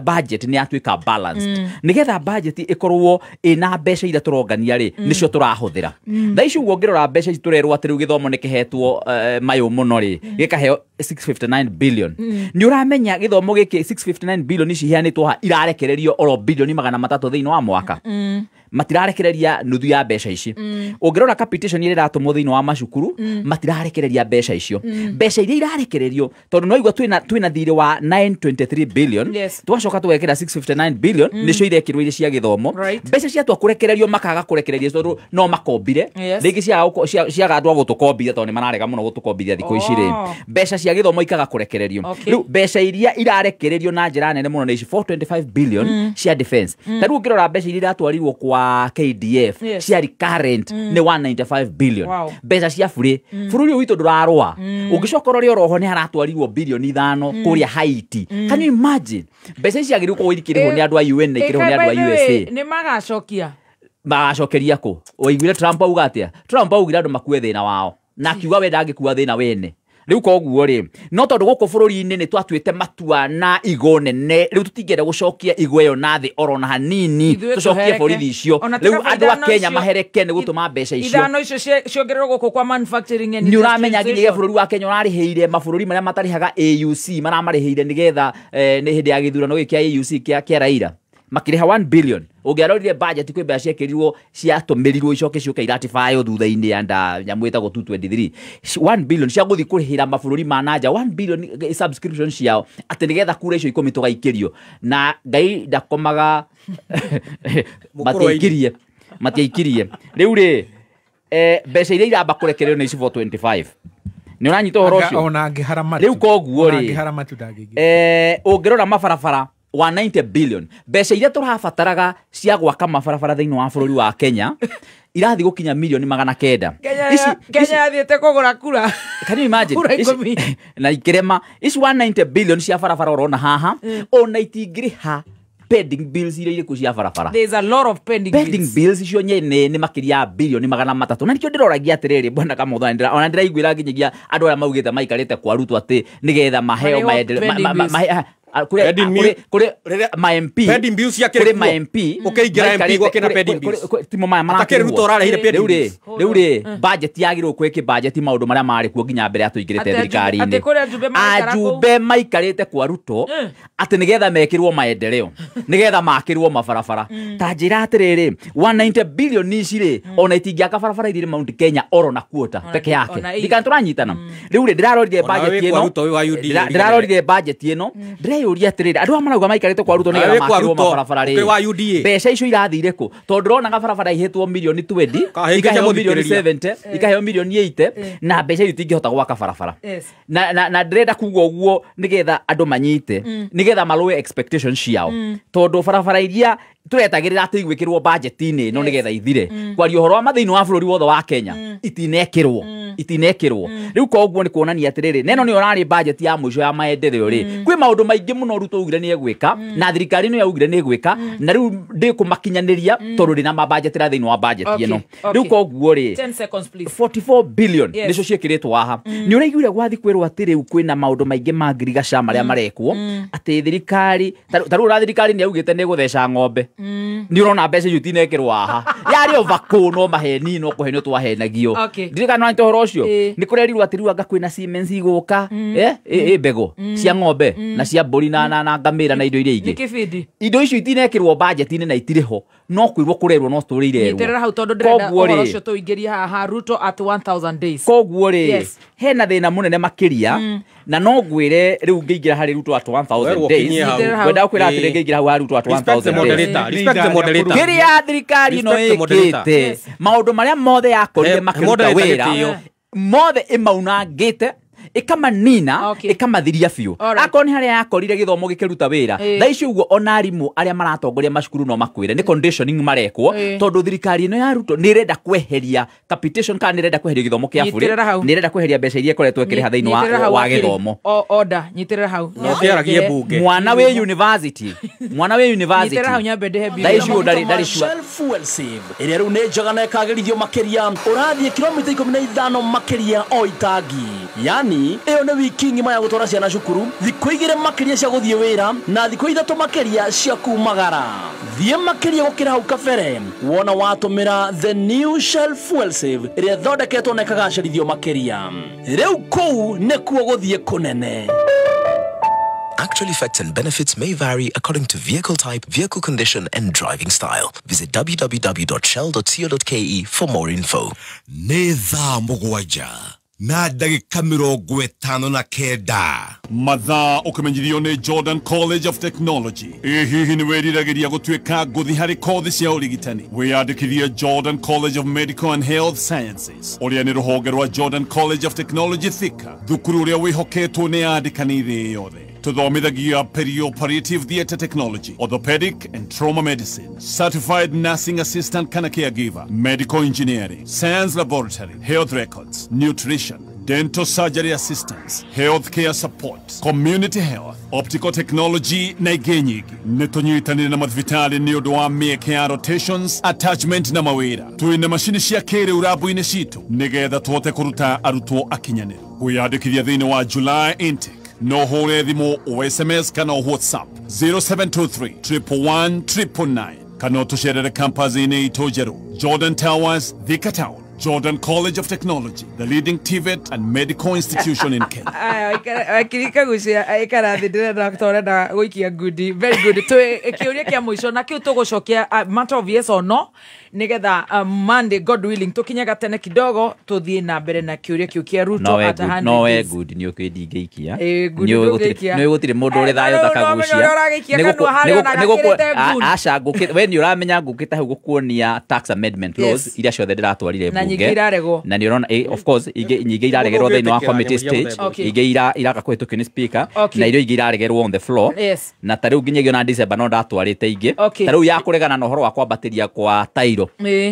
budget nĩ yatuĩka balanced nĩgetha budget ĩkorwo ĩna mbeca iria tũrongania rĩ nĩcio tũrahũthĩra thaa ici ũguo ngĩrora mbeca ici tũrerwo atĩ rĩu gĩthomo nĩ kĩhetwo mayũ mũno rĩ gĩkaheo 659 billion nĩ ũramenya gĩthomo gĩkĩ 659 billion ici iheanĩtwo ha irarekererio oro bilioni 300 thĩinĩ wa mwaka matirarekereria nuthu ya mbeca ici ũngĩrora capitation iria iratũmwo thĩinĩ wa macukuru matirarekereria mbeca icio mbeca iria irarekererio tondũ no igua twĩna thirĩ wa 923 billion twacoka tũgekĩra 659 billion nĩcio irekĩrwo iria cia gĩthomo mbeca ciatua kũrekererio makaga kũrekereria tondũ no makombire rĩngĩ ciaga andũ a gũtũkombithia tondũ nĩ mararega mũno gũtũkombithia thikũ ici rĩ mbeca cia gĩthomo ikaga kũrekererio rĩu mbeca iria irarekererio na njĩra nene mũno nĩ ici 425 billion cia defense ta rĩu ũngĩrora mbeca iria iratwarirwo kwa KDF cia recurrent nĩ 195 billion mbeca cia bũrĩ bũrũri ũyũ witũ ndũrarũa ũngĩcoka ũrore oroho nĩ haratwarirwo bilioni 5 kũrĩa Haiti can you imagine mbeca ici ciagĩrĩirwo gũkorwo ikĩrĩhwo nĩ andũ a UN na ikĩrĩhwo nĩ andũ a USA nĩ magacokia magacokeria kũ ũiguire Trump auga atĩa Trump augire andũ makue thĩna wao na akiuga we ndangĩkua thĩna wene rĩu koguo rĩ no tondũ gũkũ bũrũri-inĩ nĩ twatuĩte matua na igo nene rĩu tũtingĩenda gũcokia igo ĩyo na thĩ oro na hanini tũcokie borithi icio rĩu andũ a Kenya mahereke nĩ gũtũma mbeca icio ithano icio ciongererwo gũkũ kwa manufacturing and nĩ ũramenya nginya bũrũri wa Kenya ũrarĩhĩire mabũrũri marĩa matarĩhaga AUC maramarĩhĩire nĩgetha nĩ hĩndĩ ya gĩthurano gĩkĩ kĩa AUC kĩa Raila makĩrĩha 1 billion ũngĩarorire budget kwĩ mbeca ciekĩrirwo ciatũmĩrirwo icoke ciũke iratify thutha-inĩ anda nyamũ ĩtagwo 223 1 billion cia gũthiĩ kũrĩhĩra mabũrũri ma nanja 1 billion subscription ciao atĩ nĩgetha kura icio 10 tũgaikĩrio na Ngai ndakomaga matiaikirie rĩu rĩ mbeca iria iramba kũrekererio nĩ 425 nĩ ũranyita ũhoro ũcio rĩu koguo rĩ ũngĩrora mabarabara 190 billion mbeca iria tũrabataraga cia gwaka mabarabara thĩinĩ wa bũrũri wa Kenya irathiĩ gũkinya milioni 900 Kenya athiĩte kũgũra kura can you imagine na ikĩrema ici 190 billion cia barabara ũrona haha ona itingĩrĩha pending bills iria irĩkuo cia barabara there's a lot of pending bills icio nyene nĩ makĩria bilioni 300 na nikĩo ndĩroragia atĩrĩrĩ bwana Kamũthoni ona ndĩraiguĩra nginyagia andũ arĩa maugĩte maikarĩte kwa Ruto atĩ nĩgetha maheo kuri ma MP pending bills ya kuri ma MP ukeingira MP gwakina pending bills timo maya marakĩrwo Ruto ararĩhire pending bills rĩu rĩ budget yagĩrĩirwo kwĩkĩ budget maũndũ marĩa marĩ kuo nginya mbere atũingĩrĩte thirikari-inĩ ajumbe maikarĩte kwa Ruto atĩ nĩgetha mekĩrwo maendeleo nĩgetha makĩrwo mabarabara ta njĩra atĩrĩrĩ 190 billion ici rĩ ona itingĩaka barabara irĩ Mount Kenya oro na quota peke yake ndikana tũranyitana rĩu rĩ ndĩrarorire budget ĩno yũria atĩrĩrĩ andũ marauga maikarĩte kwa Ruto nĩgetha makĩrwo mabarabara rĩ mbeca icio irathire kũ tondũ ũrona gabarabara ihĩtwo milioni 20 ikaheo milioni 70 ikaheo milioni 80 na mbeca icio itingĩhota gwaka barabara na ndĩrenda kuga ũguo nĩgetha andũ manyite nĩgetha marũe expectations ciao tondũ barabara iria tũretagĩrĩra atĩ igwĩkĩrwo budget-inĩ ĩno nĩgetha ithire kwaria ũhoro wa mathĩinĩ wa bũrũri wothe wa Kenya itinekĩrwo rĩu koguo nĩ kuonania atĩrĩrĩ neno nĩ ũrarĩ budget ya mũico ya maendeleo rĩ kwĩ maũndũ maingĩ mũno Ruto augire nĩ egwĩka na thirikari nĩ yaugire nĩ egwĩka na rĩu ndĩkũmakinyanĩria tondũ rĩ na mabudgetĩra thĩinĩ wa budget ĩno rĩu koguo rĩ 44 billion nĩcio ciĩkĩrĩtwo haha nĩ ũraiguire gwathi kwĩrwo atĩ rĩu kwĩna maũndũ maingĩ ma ngirigaca marĩa marekwo atĩ thirikari ta rĩu thirikari nĩ yaugĩte nĩ gũtheca ng'ombe nĩ ũrona mbeca icio itinekĩrwo haha yarĩ ovakũ no maheni no kũhenio twahenagio ndirikana nĩ ũhoro ũcio nĩ kũrerirwo atĩ rĩu anga kwĩna Siemens igũka mbegũ cia ng'ombe na cia mbũri na ngamĩra na indo iria ingĩ indo icio itinekĩrwo budget-inĩ na itirĩho no kwirwo kurerwo no story irerwo niterera hau tondu ndirenda uhoro ucio tuingirie haha Ruto at 1000 days koguo ri hena thina munene makiria na no ngwire riu ngiingira hari Ruto at 1000 days wenda kwira ati ngiingira hau Ruto at 1000 days respect the moderator kiria thirikari no ikite maundu maria mothe yakorire makiruta wira mothe imaunangite ikamanina ikamathiria biu akoni haria yakorire githomo gikiruta wira thaici uguo ona arimu aria maratongoria macukuru no makwire ni conditioning marekwo tondu thirikari ino ya Ruto ni renda kweheria capitation kana ni renda kweheria githomo kia bure ni renda kweheria mbeca iria koretwo ikireha thiini wa githomo order nyitirira hau no kiaragie bunge mwana we university nyitirira hau nyambe ndehe biu thaici uguo ndari fuel save iria riu ni njoga na ikagerithio makiria urathie kilomita 15 makiria o itangi yani iyo ni wiki ngima ya gutwara ciana cukuru thikũ 2 makiria cia guthie wira na thikũ 3 makiria cia kumagara thie makiria gukira hau kabere wona watumira the new Shell fuel save iria thondeketwo na ikagacĩrithio makiria riu kuu nikuo guthie kunene. Actual effects and benefits may vary according to vehicle type, vehicle condition, and driving style. Visit www.shell.co.ke for more info. Nĩ thaa mũgwanja na ndagĩka 59 mathaa ũkĩmenyithio nĩ Jordan College of Technology. Hihi nĩ weriragĩria gũtuĩka ngũthi harĩ kothi cia ũrigitani? Wĩyandĩkithie Jordan College of Medical and Health Sciences, ũrĩa nĩ rũhonge rwa Jordan College of Technology Thika, thukuru ũrĩa wĩhoketwo nĩ andĩkani thĩ yothe. Tuthomithagia perioperative theatre technology, orthopedic and trauma medicine, certified nursing assistant kana caregiver, medical engineering, science laboratory, health records, nutrition, dental surgery assistance, healthcare support, community health, optical technology na ingĩ nyingĩ. Nĩtũnyitanĩire na mathibitarĩ nĩ ũndũ wa mĩeke ya rotations, attachment na mawĩra. Twĩna macini cia kĩrĩu rabu-inĩ citũ nĩgetha tũhote kũruta arutwo akinyanĩru. Kwĩyandĩkithia thĩinĩ wa July intake no hore thimo o SMS kana o WhatsApp 0723 111 999 kana tucerere campus-inĩ itũ njerũ Jordan Towers, Thika Town. Jordan College of Technology, the leading TVET and medical institution in Kenya. Akirika gucia ikarathi ndirenda tũrenda gũikia ngudi. Very good. Kĩũria kĩa mũico na kĩu tũgũcokia matter of yes or no nigetha Monday God willing tukinyaga tene kidogo tuthie na mbere na kĩũria kĩu kĩa Ruto at 100 no we good ni ukindingeikia ni gutire mundu uri thayo takagucia aca ngukite we ni uramenya ngukite hau gukuonia tax amendment laws iria ciothe ndiratwarire bunge na ni urona of course nyingi iraregerwo thĩinĩ wa committee stage ingĩ iraka kũhĩtũkio nĩ speaker na irio ingĩ iraregerwo on the floor na tarĩu nginyagio na December no ndatwarĩte ingĩ tarĩu ya kũregana na ũhoro wa kwambatĩria kwa tairo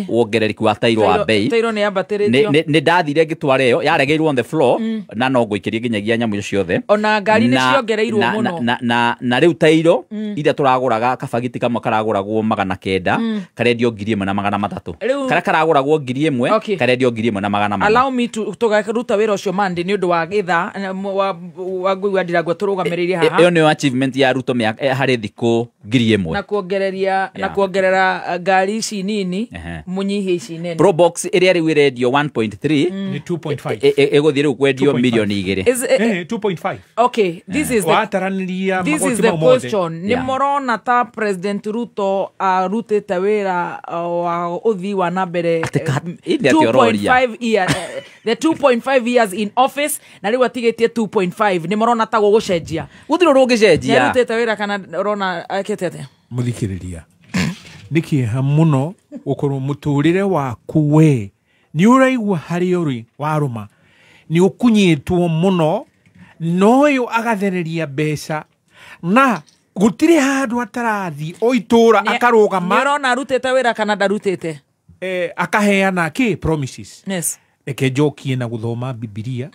wongerereki wa tairo wa bei tairo nĩ yambatĩrĩtio nĩ ndathire ngĩtwara ĩyo yaregeirwo on the floor na no ngũikĩria nginyagia nyamũ icio ciothe ona ngari nĩ ciongereirwo mũno na rĩu tairo iria tũragũraga kabagiti kamwe karagũragwo 900 karendio 1,300 karia karagũragwo 1,000 karendio 1,400. Allow me to tugaruta wĩra ũcio Monday nĩ ũndũ wa gĩtha wa ngũigua ndiragwa tũrũgamĩrĩire haha ĩyo nĩyo achievement ya Ruto harĩ thikũ 1,000 na kuongerera ngari ici nini munyihie ici nene Probox ĩrĩa rĩu ĩrendio 1.3 ni 2.5 ĩgũthiĩ rĩu kwendio milioni 2 2.5. Okay, this is the question. Ni morona ta President Ruto arutite wĩra wa ũthii wa na mbere 2.5 years the 2.5 years in office na rĩu atigĩtie 2.5 ni morona ta gũgũcenjia gũtirĩ rũngĩcenjia arutite wĩra kana rona akĩte atĩa muthikĩrĩria nikĩeha mũno gũkorwo mũtũrĩre waku we nĩ ũraigua harĩ ũrĩ warũma nĩ ũkunyĩtwo mũno no ũyũ agathereria mbeca na gũtirĩ handũ atarathi o itũra akarũgama nĩ ũrona arutĩte wĩra kana ndarutĩte akaheana promises reke njokie na gũthoma Bibilia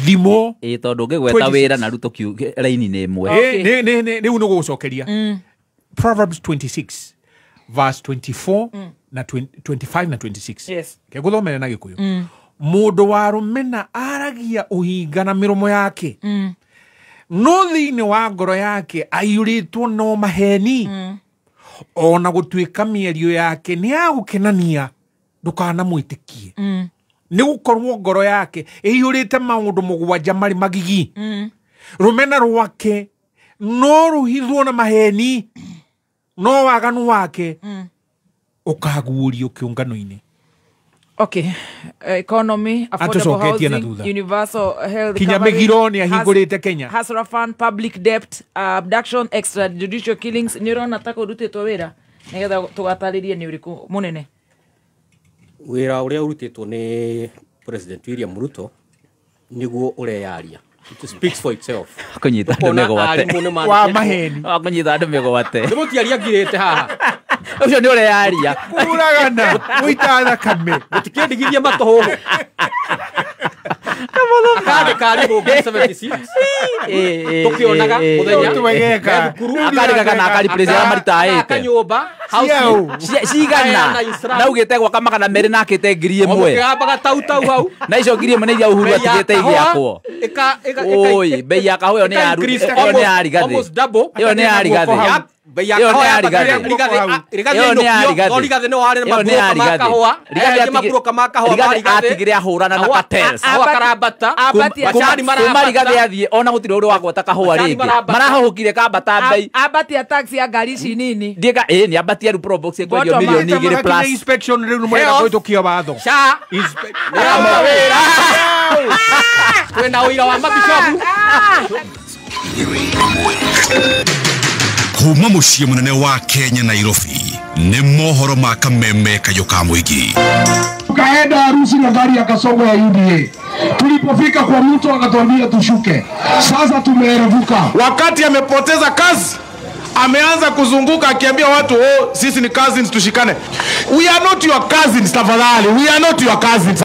thimo tondũ ngĩgweta wĩra na Ruto raini-inĩ ĩmwe rĩu nĩ gũgũcokeria Proverbs 26 verse 24 na 25 na 26 ke gũthomera na Gĩkũyũ mũndũ wa rũmena aragia ũhinga na mĩromo yake no thĩinĩ wa ngoro yake aiyũrĩtwo no maheni ona gũtuĩka mĩario yake nĩ ya gũkenania ndũkanamwĩtĩkie nĩ gũkorwo ngoro yake ĩiyũrĩte maũndũ mũgwanja marĩ magigi rũmena rwake no rũhithwo na maheni no waganu wake ukaguurio kiungano-ini. Okay, economy, affordable housing, universal health recovery, Hasra Fund, public debt, abduction, extrajudicial killings. Nirona tako rutitwo wira nigetha tugataririe ni uriku munene. Wira uria urutitwo ni President William Ruto niguo ureyaria. It speaks for itself. Kunyita andu megwate wa maheni. Kunyita andu megwate. Ndimutiaria ngirite haha. Ucio ni ureyaria. Kuragana muita thakame. Gutikendigithia matoho. Akade kari go 76. Tukionaga muthenya tumegeka. Akari kana akari president marita aite. Akanyumba cigana na ugite gwaka magana meri na akite ngiri imwe. Mukiambaga tau hau. Na icio ngiri imwe ni iria Uhuru atigite igiakwo. Oi, bei ya kahoyo ni ya Rigathi. Almost double. Iyo ni ya Rigathi. Bei ya kahoyo ni Rigathi no wale maburo kama kahoyo atigire ahurana na cartels. Akarabata. Kuma Rigathi athie ona gutire uri wa gwata kahoyo ringi. Marahahukire kambata bei. Abatia taxi ya gari ici nini. Ndiega ni abatia ru probox kwa milioni igiri plus. Inspection riu mwega kuitukio watho. Sha. Twena uira wa mabishopu. Kuma muciĩ munene wa Kenya Nairobi nĩ mohoro ma Kameme Kayuka Mwigi. Tukaenda harusi na gari ya Kasongo ya UDA. Tulipofika kwa mtu akatuambia tushuke. Sasa tumeerevuka. Wakati amepoteza kazi ameanza kuzunguka akiambia watu sisi ni cousins tushikane. We are not your cousins tafadhali. We are not your cousins.